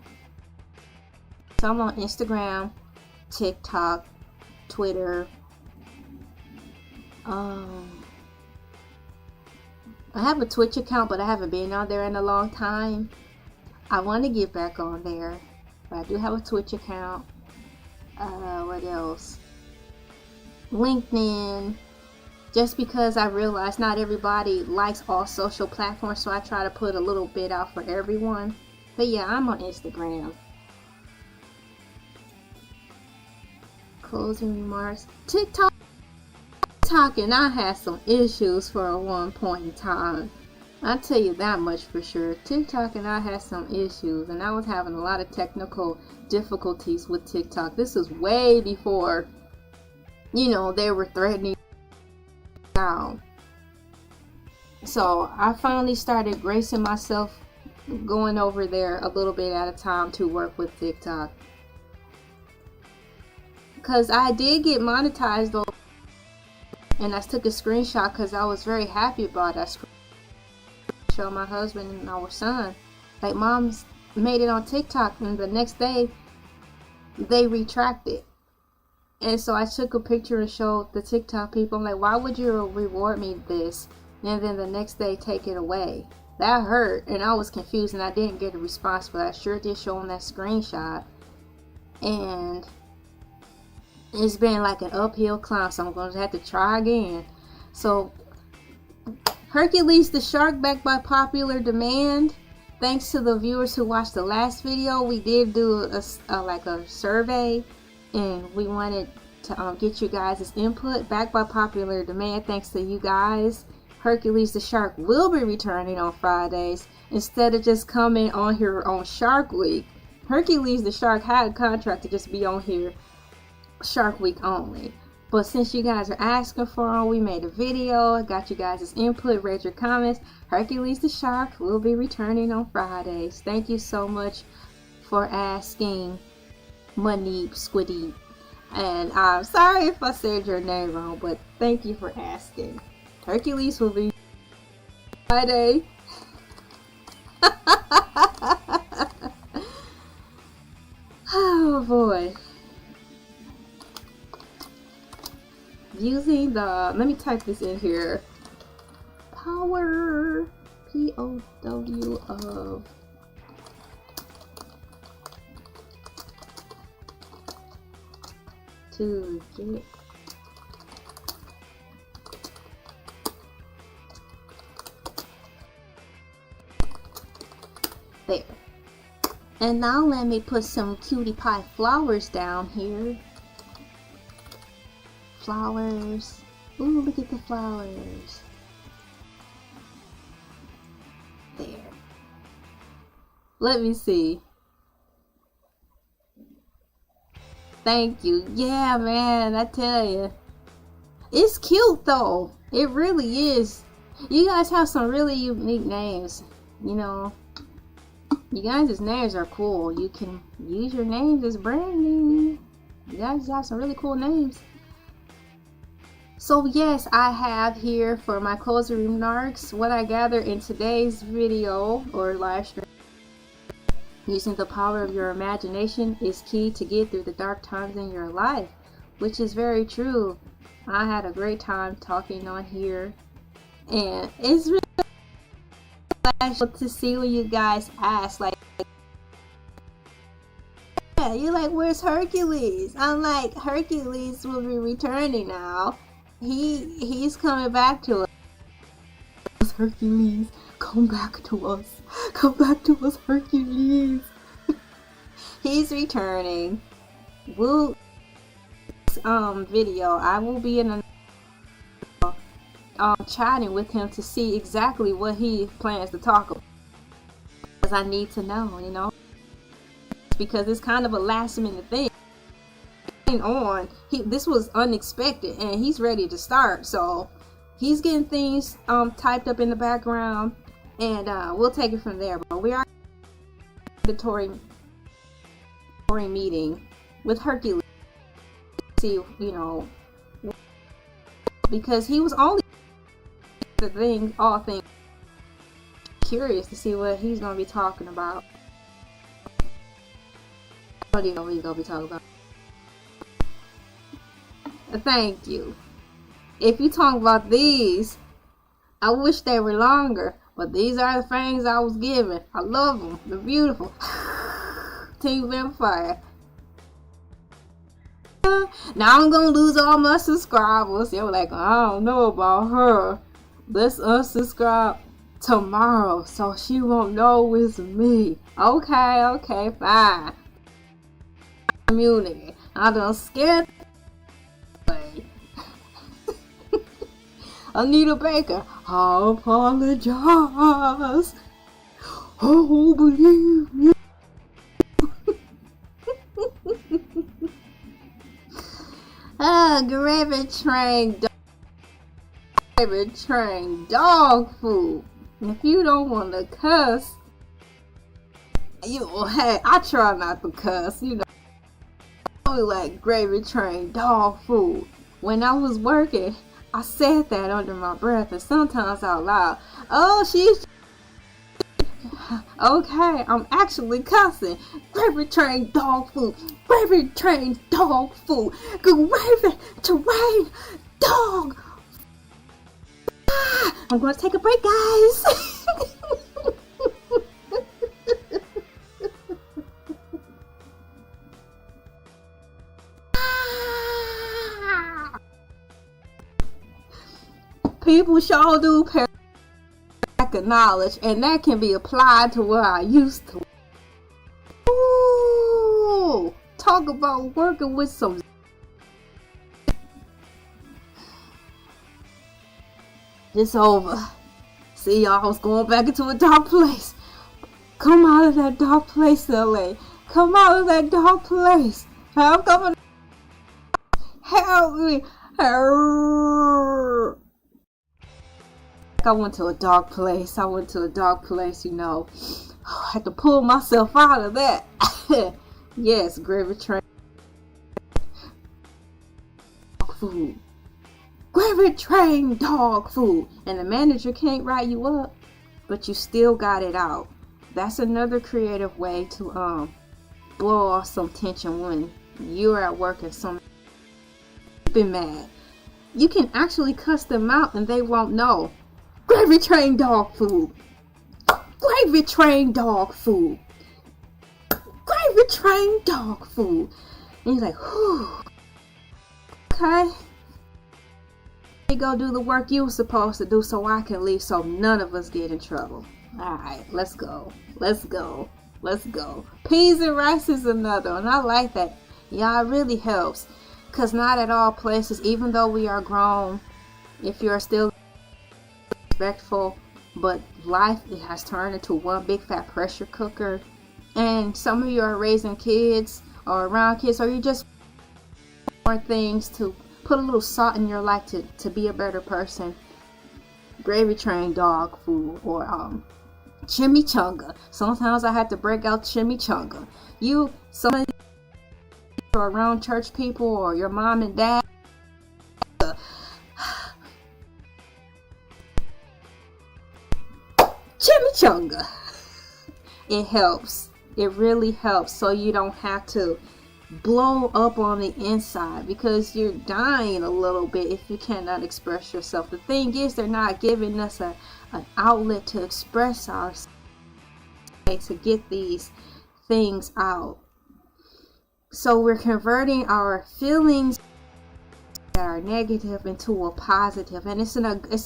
S1: I'm on Instagram, TikTok, Twitter. I have a Twitch account, but I haven't been on there in a long time. I want to get back on there, but I do have a Twitch account. What else? LinkedIn. Just because I realize not everybody likes all social platforms, so I try to put a little bit out for everyone. But yeah, I'm on Instagram. Closing remarks. TikTok and I had some issues for one point in time. I'll tell you that much for sure. TikTok and I had some issues, and I was having a lot of technical difficulties with TikTok. This was way before, you know, they were threatening down. So I finally started gracing myself going over there a little bit at a time to work with TikTok. Because I did get monetized though, and I took a screenshot because I was very happy about that. Show my husband and our son, like, mom's made it on TikTok, and the next day they retracted. And so I took a picture and showed the TikTok people. I'm like, why would you reward me this and then the next day take it away? That hurt, and I was confused, and I didn't get a response, but I sure did show them that screenshot. And it's been like an uphill climb, so I'm going to have to try again. So Hercules the shark, back by popular demand. Thanks to the viewers who watched the last video, we did do like a survey, and we wanted to get you guys' input. Back by popular demand, thanks to you guys, Hercules the shark will be returning on Fridays instead of just coming on here on Shark Week. Hercules the shark had a contract to just be on here Shark Week only. But since you guys are asking for it, we made a video, got you guys' input, read your comments. Hercules the shark will be returning on Fridays. Thank you so much for asking, Money Squiddy. And I'm sorry if I said your name wrong, but thank you for asking. Hercules will be Friday. Oh boy. Using the, let me type this in here, power, P-O-W of to get there. And now let me put some cutie pie flowers down here. Flowers. Ooh, look at the flowers. There. Let me see. Thank you. Yeah, man, I tell you. It's cute though. It really is. You guys have some really unique names. You know, you guys' names are cool. You can use your names as branding. You guys have some really cool names. So yes, I have here for my closing remarks what I gathered in today's video or live stream. Using the power of your imagination is key to get through the dark times in your life, which is very true. I had a great time talking on here, and it's really special to see when you guys ask, like, yeah, you're like, where's Hercules? I'm like, Hercules will be returning now. He's coming back to us. Hercules, come back to us. Come back to us, Hercules. He's returning. We'll video. I will be in a chatting with him to see exactly what he plans to talk about. Because I need to know, you know. Because it's kind of a last minute thing. On this was unexpected, and he's ready to start, so he's getting things typed up in the background, and we'll take it from there. But we are mandatory meeting with Hercules, see, you know, because he was only all things curious to see what he's gonna be talking about. I don't even know what he's gonna be talking about. Thank you. If you talk about these, I wish they were longer, but these are the fangs I was given. I love them. They're beautiful. Team Vampire. Now I'm gonna lose all my subscribers. They were like, I don't know about her. Let's unsubscribe tomorrow so she won't know it's me. Okay, fine. Community. I done scared. Anita Baker, I apologize. Oh, believe me. Gravy train dog food. If you don't want to cuss, hey, I try not to cuss, you know. I like gravy train dog food. When I was working, I said that under my breath and sometimes out loud. Oh, she's okay. I'm actually cussing. Gravy train dog food. Gravy train dog food. Gravy train dog. I'm going to take a break, guys. People sure do of knowledge, and that can be applied to where I used to. Ooh, talk about working with some. It's over. See, y'all, I was going back into a dark place. Come out of that dark place, LA. Come out of that dark place. I'm coming. Help me. I went to a dark place. You know. I had to pull myself out of that. Yes, gravy train. Food. Gravy train dog food. And the manager can't write you up, but you still got it out. That's another creative way to blow off some tension when you're at work and someone's been mad. You can actually cuss them out and they won't know. Gravy train dog food. Gravy train dog food. Gravy train dog food. And you're like, whew. Okay. You go do the work you were supposed to do so I can leave so none of us get in trouble. Alright, let's go. Peas and rice is another, and I like that. Yeah, it really helps. Because not at all places, even though we are grown, if you're still respectful, but life, it has turned into one big fat pressure cooker. And some of you are raising kids or around kids, or you just want things to put a little salt in your life to be a better person. Gravy train dog food or chimichanga. Sometimes I have to break out chimichanga. Some of you are around church people or your mom and dad. Chimichanga. It helps. It really helps, so you don't have to blow up on the inside because you're dying a little bit if you cannot express yourself. The thing is, they're not giving us an outlet to express ourselves, to get these things out. So we're converting our feelings that are negative into a positive, and it's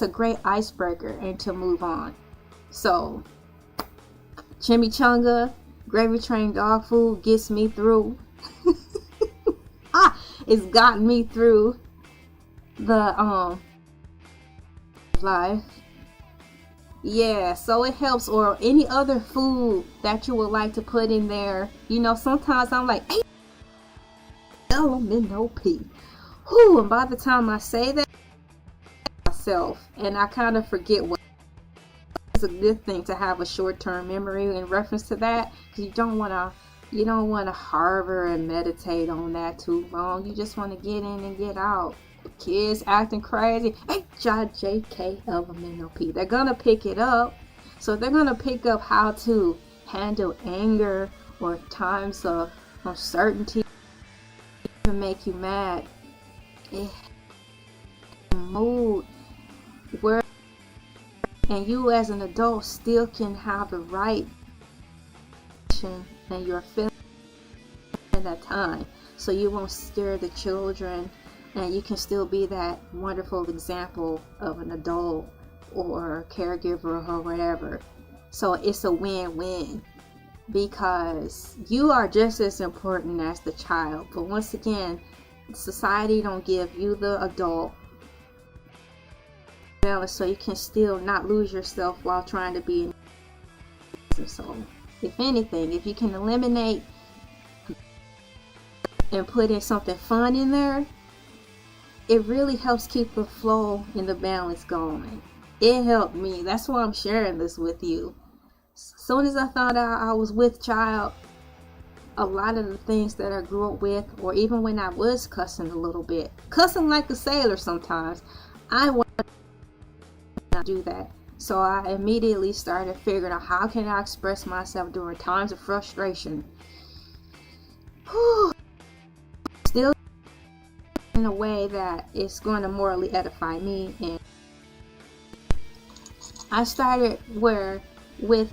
S1: a great icebreaker and to move on. So chimichanga, gravy train dog food gets me through. It's gotten me through the life. Yeah, so it helps. Or any other food that you would like to put in there. You know, sometimes I'm like, hey, LMNOP. Whew, and by the time I say that myself, and I kind of forget what. It's a good thing to have a short-term memory in reference to that, because you don't want to harbor and meditate on that too long. You just want to get in and get out. Kids acting crazy. HIJKLMNOP. They're gonna pick it up. So they're gonna pick up how to handle anger or times of uncertainty. Even make you mad. Mood where, and you as an adult still can have the right and your feelings at that time, so you won't scare the children, and you can still be that wonderful example of an adult or caregiver or whatever. So it's a win-win, because you are just as important as the child. But once again, society don't give you the adult balance, so you can still not lose yourself while trying to be in. So if anything, if you can eliminate and put in something fun in there, it really helps keep the flow and the balance going. It helped me. That's why I'm sharing this with you. As soon as I found out I was with child, a lot of the things that I grew up with, or even when I was cussing a little bit, cussing like a sailor sometimes, I wanted to not do that. So I immediately started figuring out how can I express myself during times of frustration. Still in a way that it's going to morally edify me. And I started with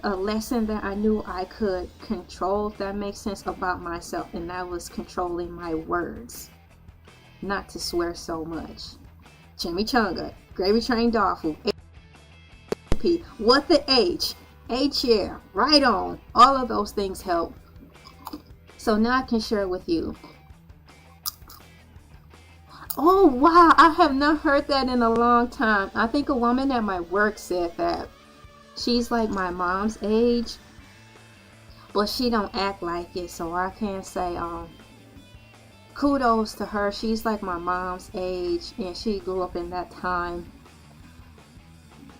S1: a lesson that I knew I could control, if that makes sense, about myself, and that was controlling my words. Not to swear so much. Chimichanga, gravy train dog food. P. What the H? H, yeah, right on. All of those things help. So now I can share it with you. Oh wow, I have not heard that in a long time. I think a woman at my work said that. She's like my mom's age, but she don't act like it, so I can't say kudos to her. She's like my mom's age, and she grew up in that time,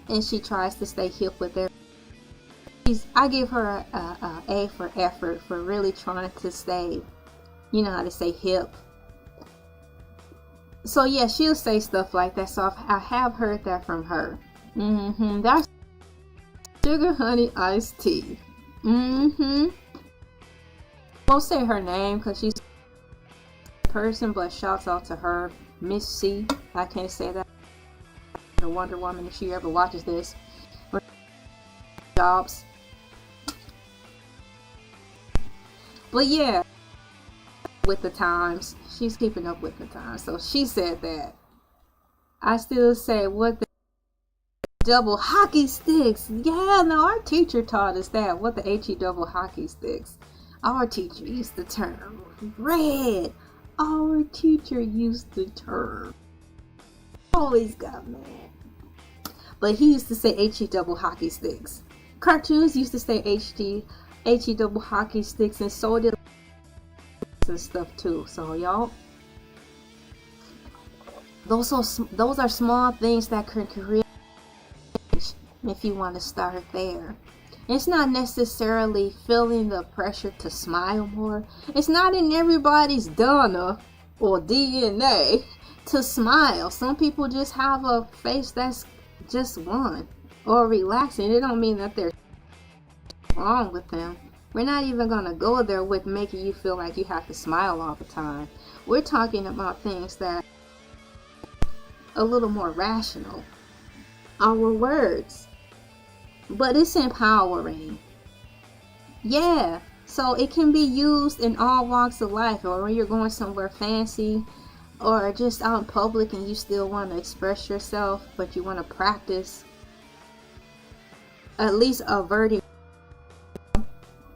S1: and she tries to stay hip with it. I give her a A for effort for really trying to stay, you know how to say, hip. So yeah, she'll say stuff like that. So I have heard that from her. That's sugar honey iced tea. Won't say her name because she's a person, but shouts out to her, Miss C. I can't say that. The Wonder Woman, if she ever watches this. Jobs. But yeah, with the times, she's keeping up with the times. So she said that. I still say, what the double hockey sticks? Yeah, no, our teacher taught us that. What the HE double hockey sticks? Our teacher used the term red. Our teacher used the term. Always got mad. But he used to say HE double hockey sticks. Cartoons used to say HE double hockey sticks, and so did and stuff too. So y'all, those are small things that can create change if you want to start there. It's not necessarily feeling the pressure to smile more. It's not in everybody's DNA or DNA to smile. Some people just have a face that's just one or relaxing. It don't mean that there's wrong with them. We're not even gonna go there with making you feel like you have to smile all the time. We're talking about things that are a little more rational. Our words. But it's empowering. Yeah. So it can be used in all walks of life, or when you're going somewhere fancy, or just out in public and you still want to express yourself, but you want to practice at least averting.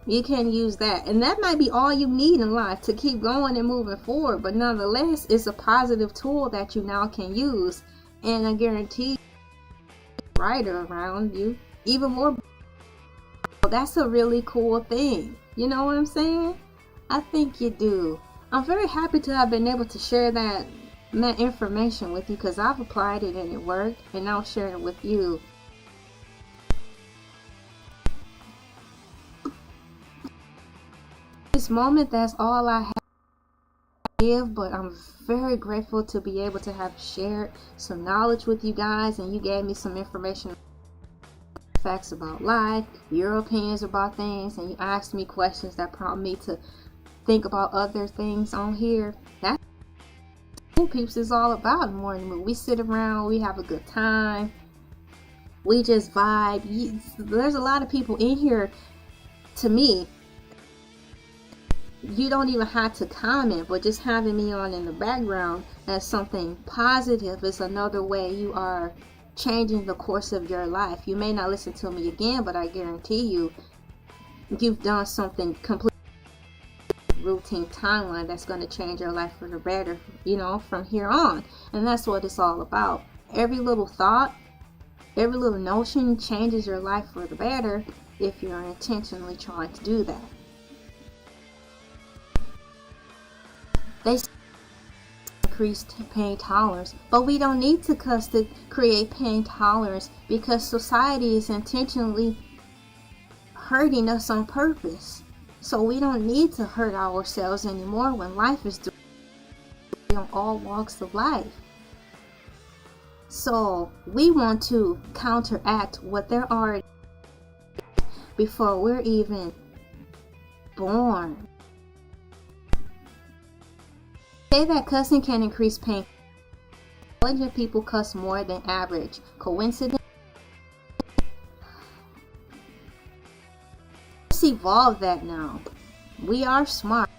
S1: You can use that, and that might be all you need in life to keep going and moving forward. But nonetheless, it's a positive tool that you now can use, and I guarantee brighter around you, even more. That's a really cool thing. You know what I'm saying? I think you do. I'm very happy to have been able to share that information with you, because I've applied it and it worked, and I'll share it with you. This moment, that's all I have to give, but I'm very grateful to be able to have shared some knowledge with you guys, and you gave me some information, facts about life, your opinions about things, and you asked me questions that prompt me to think about other things on here. That's what Peeps is all about. Morning Mood. We sit around, we have a good time, we just vibe. There's a lot of people in here. To me, you don't even have to comment, but just having me on in the background as something positive is another way you are changing the course of your life. You may not listen to me again, but I guarantee you, you've done something completely routine timeline that's going to change your life for the better, you know, from here on. And that's what it's all about. Every little thought, every little notion changes your life for the better if you're intentionally trying to do that. They increase pain tolerance, but we don't need to cuss to create pain tolerance, because society is intentionally hurting us on purpose. So we don't need to hurt ourselves anymore when life is doing on all walks of life. So we want to counteract what there are before we're even born. Say that cussing can increase pain. Intelligent people cuss more than average. Coincidence? Let's evolve that now. We are smart.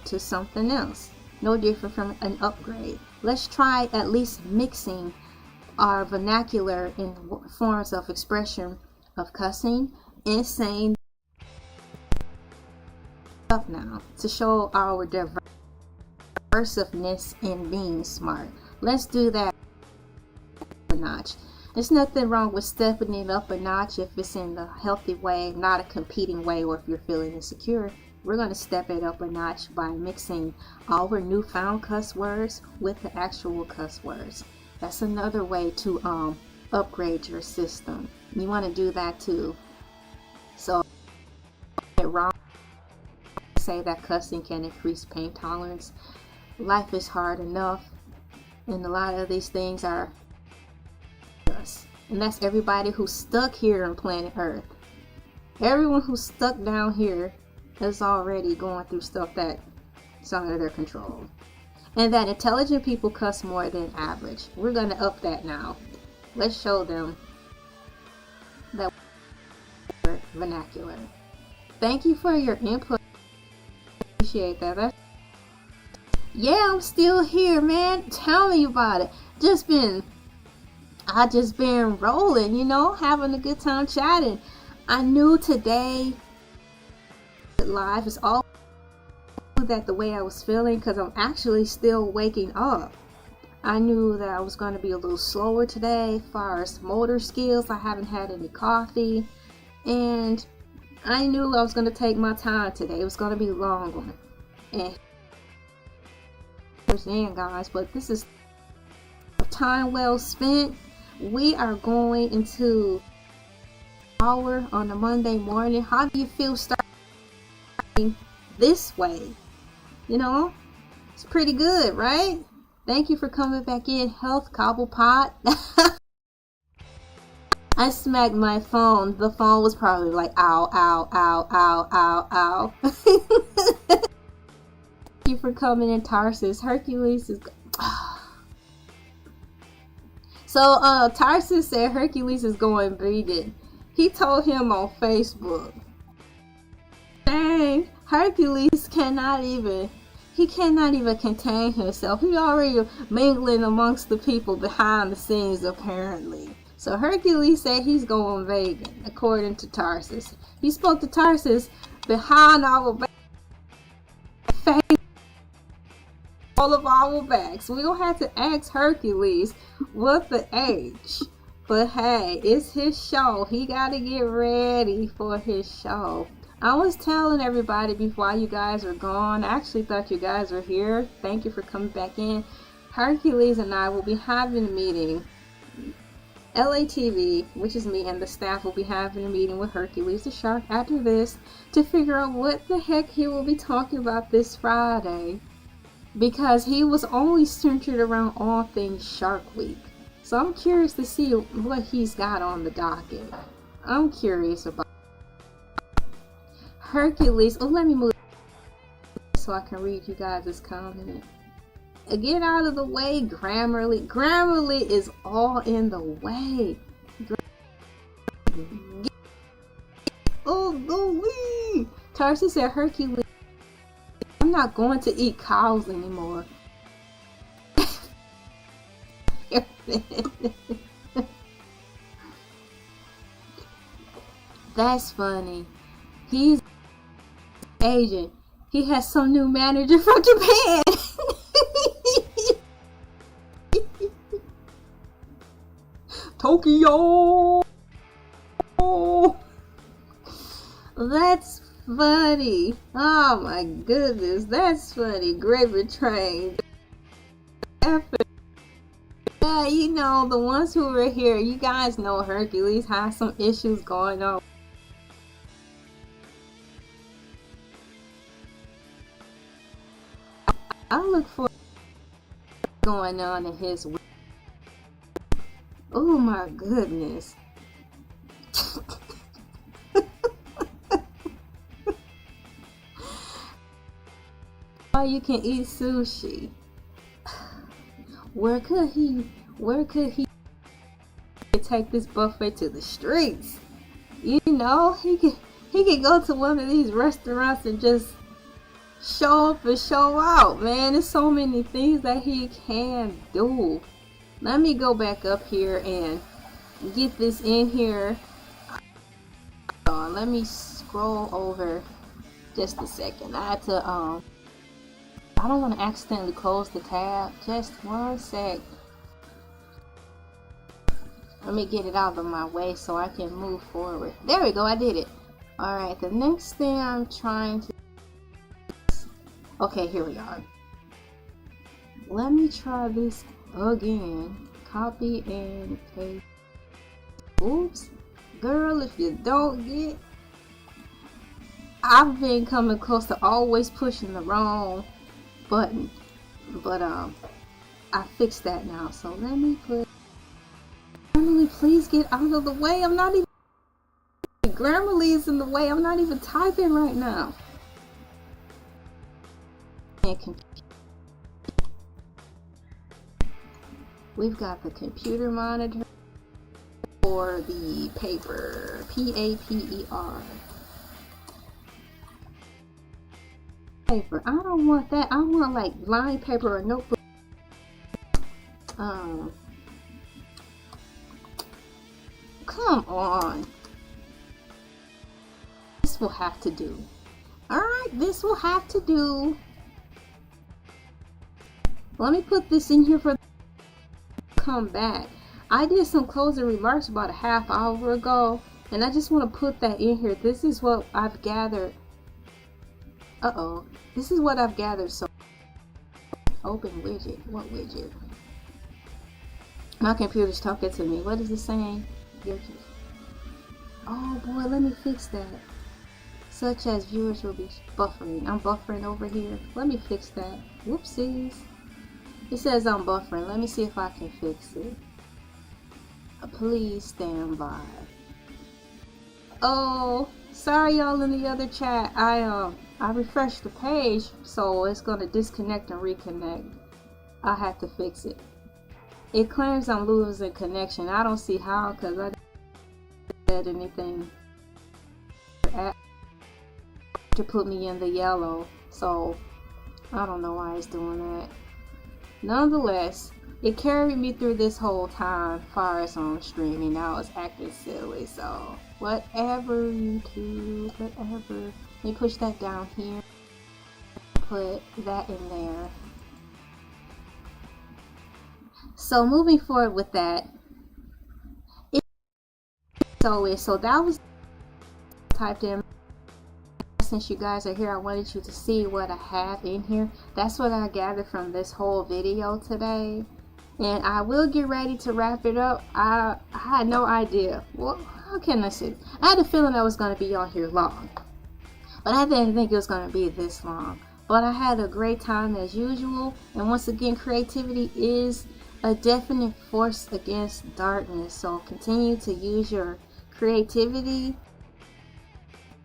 S1: To something else. No different from an upgrade. Let's try at least mixing our vernacular in forms of expression of cussing and saying stuff now to show our diversiveness in being smart. Let's do that a notch. There's nothing wrong with stepping it up a notch if it's in a healthy way, not a competing way, or if you're feeling insecure. We're going to step it up a notch by mixing our newfound cuss words with the actual cuss words. That's another way to upgrade your system. You want to do that too. So, wrong say that cussing can increase pain tolerance. Life is hard enough, and a lot of these things are us. And that's everybody who's stuck here on planet Earth. Everyone who's stuck down here is already going through stuff that's under their control. And that intelligent people cuss more than average. We're going to up that now. Let's show them that vernacular. Thank you for your input. Appreciate that. Yeah, I'm still here, man. Tell me about it. I just been rolling, you know, having a good time chatting. I knew today live is all that the way I was feeling, because I'm actually still waking up. I knew that I was going to be a little slower today as far as motor skills. I haven't had any coffee, and I knew I was going to take my time today. It was going to be a long one, and understand, guys, but this is time well spent. We are going into hour on a Monday morning. How do you feel starting this way? You know, it's pretty good, right? Thank you for coming back in, Health Cobblepot. I smacked my phone. The phone was probably like, ow, ow, ow, ow, ow, ow. Thank you for coming in, Tarsus. Hercules is... So, Tarsus said Hercules is going vegan. He told him on Facebook. Dang, Hercules cannot even contain himself. He already mingling amongst the people behind the scenes, apparently. So Hercules said he's going vegan, according to Tarsus. He spoke to Tarsus behind our back. All of our backs. We don't have to ask Hercules what the H. But hey, it's his show. He got to get ready for his show. I was telling everybody before you guys were gone. I actually thought you guys were here. Thank you for coming back in. Hercules and I will be having a meeting. Elay TV, which is me, and the staff will be having a meeting with Hercules the Shark after this to figure out what the heck he will be talking about this Friday. Because he was only centered around all things Shark Week. So I'm curious to see what he's got on the docket. I'm curious about Hercules. Oh, let me move so I can read you guys' comment. Get out of the way, Grammarly. Grammarly is all in the way. Oh, Louie! Tarsi said Hercules. I'm not going to eat cows anymore. That's funny. He's Asian. He has some new manager from Japan. Tokyo. That's funny. Oh my goodness, that's funny. Gravy train. Yeah, you know, the ones who were here, you guys know Hercules has some issues going on. I look for going on in his week. Oh my goodness. Oh, you can eat sushi. Where could he take this buffet to the streets? You know, he could go to one of these restaurants and just show up and show out, man. There's so many things that he can do. Let me go back up here and get this in here. Let me scroll over just a second. I had to I don't want to accidentally close the tab. Just one sec. Let me get it out of my way so I can move forward. There we go, I did it. Alright, the next thing I'm trying to... Okay, here we are. Let me try this again. Copy and paste. Oops. Girl, if you don't get... I've been coming close to always pushing the wrong button. But, I fixed that now. So let me put... Grammarly, please get out of the way. I'm not even... Grammarly is in the way. I'm not even typing right now. We've got the computer monitor for the paper. P-A-P-E-R. Paper. I don't want that. I want like line paper or notebook. Come on. This will have to do. Alright, this will have to do. Let me put this in here for come back. I did some closing remarks about a half hour ago, and I just want to put that in here. This is what I've gathered. This is what I've gathered. So open widget. What widget? My computer's talking to me. What is it saying? Oh boy, let me fix that. Such as viewers will be buffering. I'm buffering over here. Let me fix that. Whoopsies. It says I'm buffering. Let me see if I can fix it. Please stand by. Oh, sorry y'all in the other chat. I refreshed the page, so it's gonna disconnect and reconnect. I have to fix it. It claims I'm losing connection. I don't see how, because I didn't said anything to put me in the yellow, so I don't know why it's doing that. Nonetheless, it carried me through this whole time as far as on streaming. Now it's acting silly, so whatever YouTube, whatever. Let me push that down here. Put that in there. So moving forward with that, so that was typed in. Since you guys are here, I wanted you to see what I have in here. That's what I gathered from this whole video today, and I will get ready to wrap it up. I had no idea. Well, how can I say? I had a feeling I was going to be on here long, but I didn't think it was going to be this long. But I had a great time as usual, and once again, creativity is a definite force against darkness. So continue to use your creativity.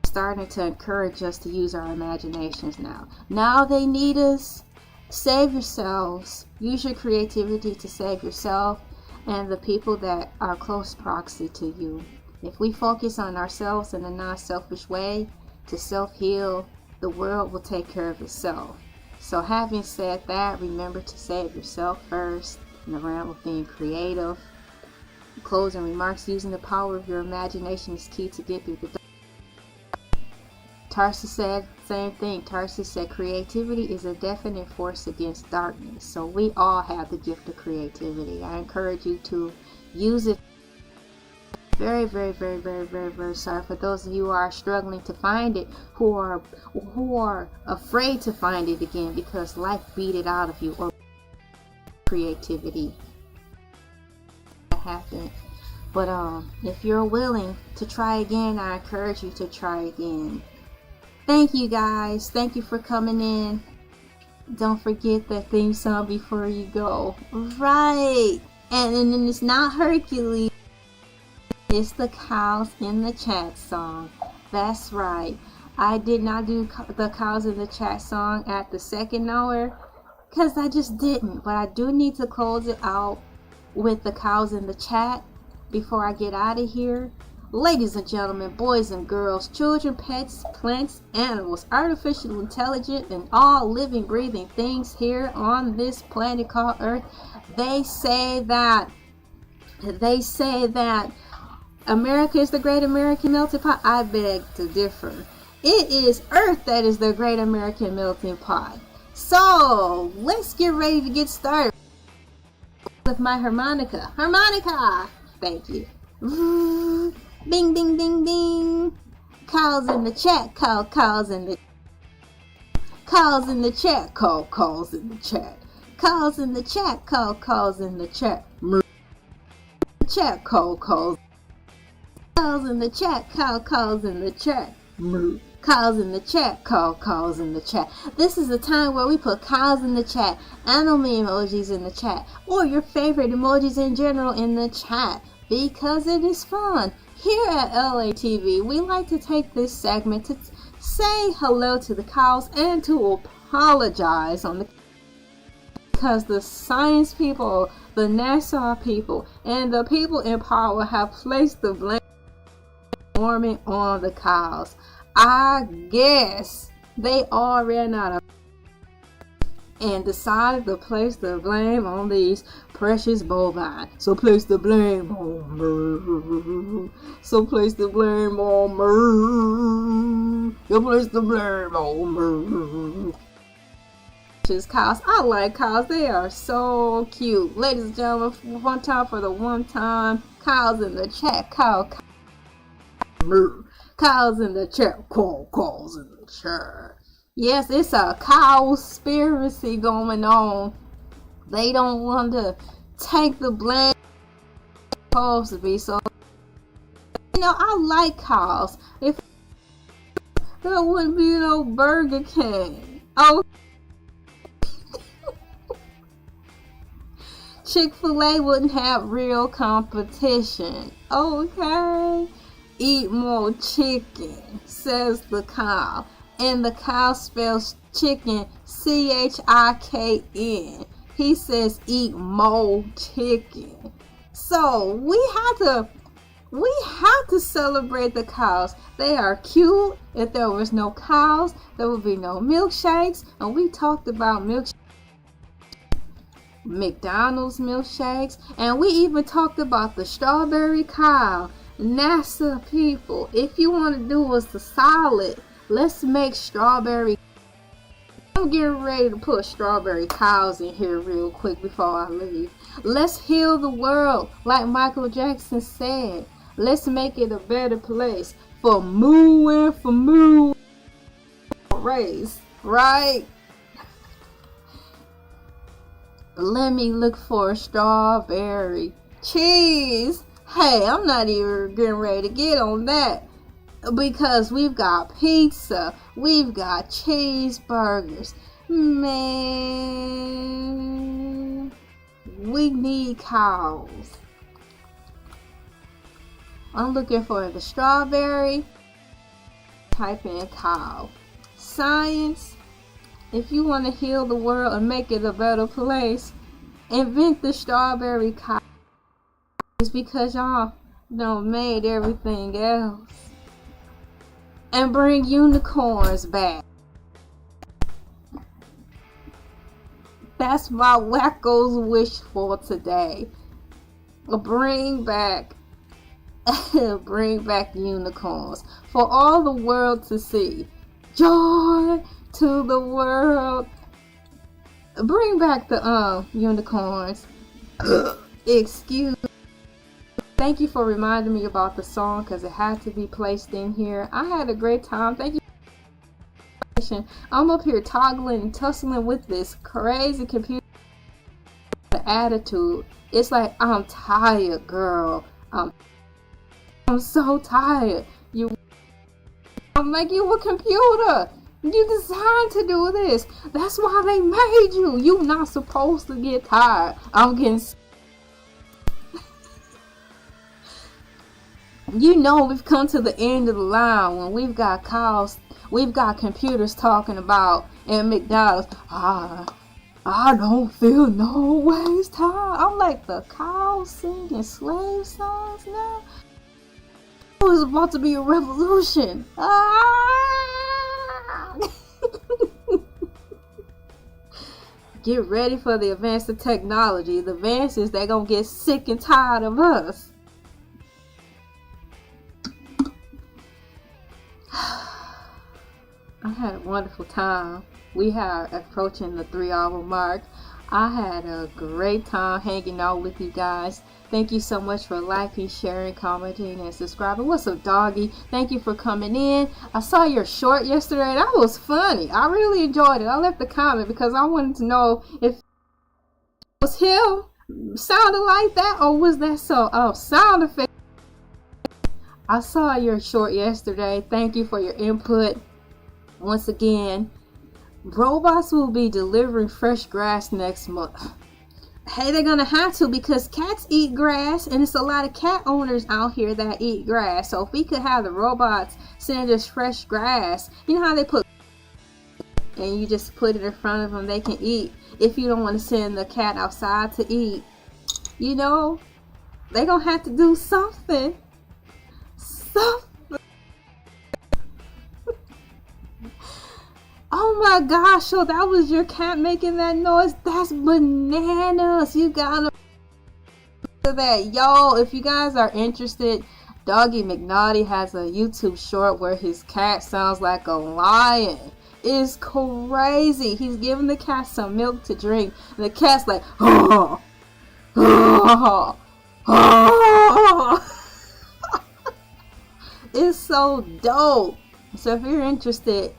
S1: Starting to encourage us to use our imaginations now. Now they need us. Save yourselves. Use your creativity to save yourself and the people that are close proxy to you. If we focus on ourselves in a non-selfish way to self-heal, the world will take care of itself. So having said that, remember to save yourself first in the realm of being creative. Closing remarks: using the power of your imagination is key to get people. Tarsus said same thing. Tarsus said creativity is a definite force against darkness. So we all have the gift of creativity. I encourage you to use it. Very, very, very, very, very, very sorry for those of you who are struggling to find it, who are afraid to find it again because life beat it out of you, or creativity that happened. But if you're willing to try again, I encourage you to try again. Thank you guys. Thank you for coming in. Don't forget that theme song before you go. Right. And then it's not Hercules. It's the cows in the chat song. That's right. I did not do the cows in the chat song at the second hour because I just didn't. But I do need to close it out with the cows in the chat before I get out of here. Ladies and gentlemen, boys and girls, children, pets, plants, animals, artificial intelligence, and all living, breathing things here on this planet called Earth, they say that America is the great American melting pot. I beg to differ. It is Earth that is the great American melting pot. So let's get ready to get started with my harmonica. Harmonica! Thank you. Bing, ding, ding, ding. Calls in the chat. Calls in the chat. Calls in the chat. Calls in the chat. Calls in the chat. Calls in the chat. Chat. Calls. Calls in the chat. Calls in the chat. Calls in the chat. Calls in the chat. This is the time where we put calls in the chat, anime emojis in the chat, or your favorite emojis in general in the chat, because it is fun. Here at Elay TV, we like to take this segment to say hello to the cows and to apologize on the because the science people, the NASA people, and the people in power have placed the blame on the cows. I guess they all ran out of and decided to place the blame on these precious bovine. So place the blame on me. So place the blame on me. You place the blame on me. Precious cows. I like cows. They are so cute. Ladies and gentlemen, one time for the one time. Cows in the chat. Cows in the chat. Calls in the chat. Yes, it's a cowspiracy going on. They don't want to take the blame. It's supposed to be so. I like cows. If there wouldn't be no Burger King. Oh, Chick-fil-A wouldn't have real competition. Okay, eat more chicken, says the cow. And the cow spells chicken CHIKN. He says eat more chicken. So we have to celebrate the cows. They are cute. If there was no cows, there would be no milkshakes. And we talked about McDonald's milkshakes. And we even talked about the strawberry cow. NASA people, if you want to do us a solid, let's make strawberry. I'm getting ready to put strawberry cows in here real quick before I leave. Let's heal the world like Michael Jackson said. Let's make it a better place for moo and for moo race, right? Let me look for strawberry cheese. Hey, I'm not even getting ready to get on that. Because we've got pizza, we've got cheeseburgers. Man, we need cows. I'm looking for the strawberry. Type in cow. Science, if you want to heal the world and make it a better place, invent the strawberry cow. It's because y'all done made everything else. And bring unicorns back. That's my wacko's wish for today. Bring back unicorns for all the world to see. Joy to the world. Bring back the unicorns. Excuse. Thank you for reminding me about the song because it had to be placed in here. I had a great time. Thank you. I'm up here toggling and tussling with this crazy computer attitude. It's like I'm tired, girl. I'm so tired. I'm like, you a computer. You designed to do this. That's why they made you. You're not supposed to get tired. I'm getting. We've come to the end of the line when we've got cows, we've got computers talking about in McDonald's. I don't feel no ways tired. I'm like, the cows singing slave songs now. It was about to be a revolution. Ah! Get ready for the advance of technology. The advances, they're gonna get sick and tired of us. I had a wonderful time. We are approaching the 3-hour mark. I had a great time hanging out with you guys. Thank you so much for liking, sharing, commenting, and subscribing. What's up, doggy? Thank you for coming in. I saw your short yesterday. That was funny. I really enjoyed it. I left a comment because I wanted to know if it was him sounded like that, or was that sound effect. I saw your short yesterday. Thank you for your input. Once again, robots will be delivering fresh grass next month. Hey, they're gonna have to, because cats eat grass, and it's a lot of cat owners out here that eat grass. So if we could have the robots send us fresh grass, you know how they put, and you just put it in front of them, they can eat. If you don't want to send the cat outside to eat, you know, they're gonna have to do something. Oh my gosh, so that was your cat making that noise? That's bananas. You gotta do that. Yo, if you guys are interested, Doggy McNaughty has a YouTube short where his cat sounds like a lion. It's crazy. He's giving the cat some milk to drink, and the cat's like, oh, oh, oh. It's so dope. So if you're interested,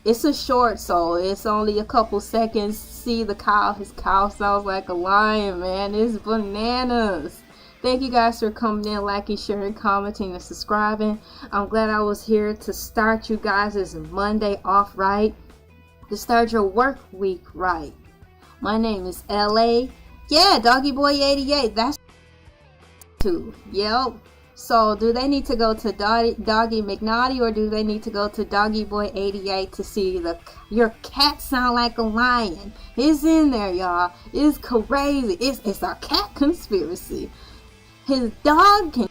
S1: it's a short, so it's only a couple seconds. See the cow. His cow sounds like a lion, man. It's bananas. Thank you guys for coming in, liking, sharing, commenting, and subscribing. I'm glad I was here to start you guys' Monday off right. To start your work week right. My name is LA. Yeah, Doggy Boy 88. That's too. Yep. So, do they need to go to Doggy McNaughty, or do they need to go to Doggy Boy 88 to see your cat sound like a lion? It's in there, y'all. It's crazy. It's a cat conspiracy. His dog can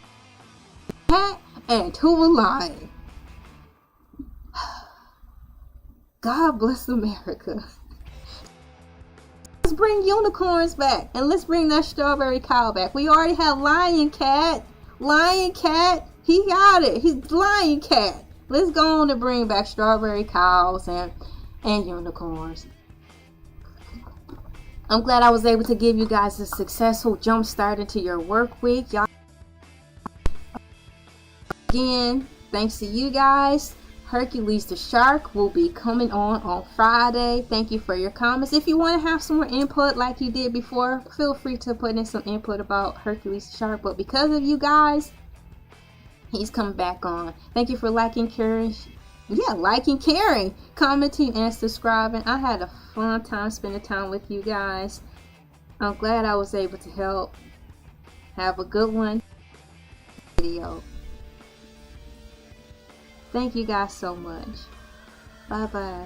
S1: cat and to a lion. God bless America. Let's bring unicorns back, and let's bring that strawberry cow back. We already have lion cat. Lion cat, he got it. He's lion cat. Let's go on to bring back strawberry cows and unicorns. I'm glad I was able to give you guys a successful jump start into your work week. Y'all, again, thanks to you guys. Hercules the Shark will be coming on Friday. Thank you for your comments. If you want to have some more input like you did before, feel free to put in some input about Hercules the Shark. But because of you guys, he's coming back on. Thank you for liking, caring, commenting, and subscribing. I had a fun time spending time with you guys. I'm glad I was able to help. Have a good one. Video. Thank you guys so much. Bye bye.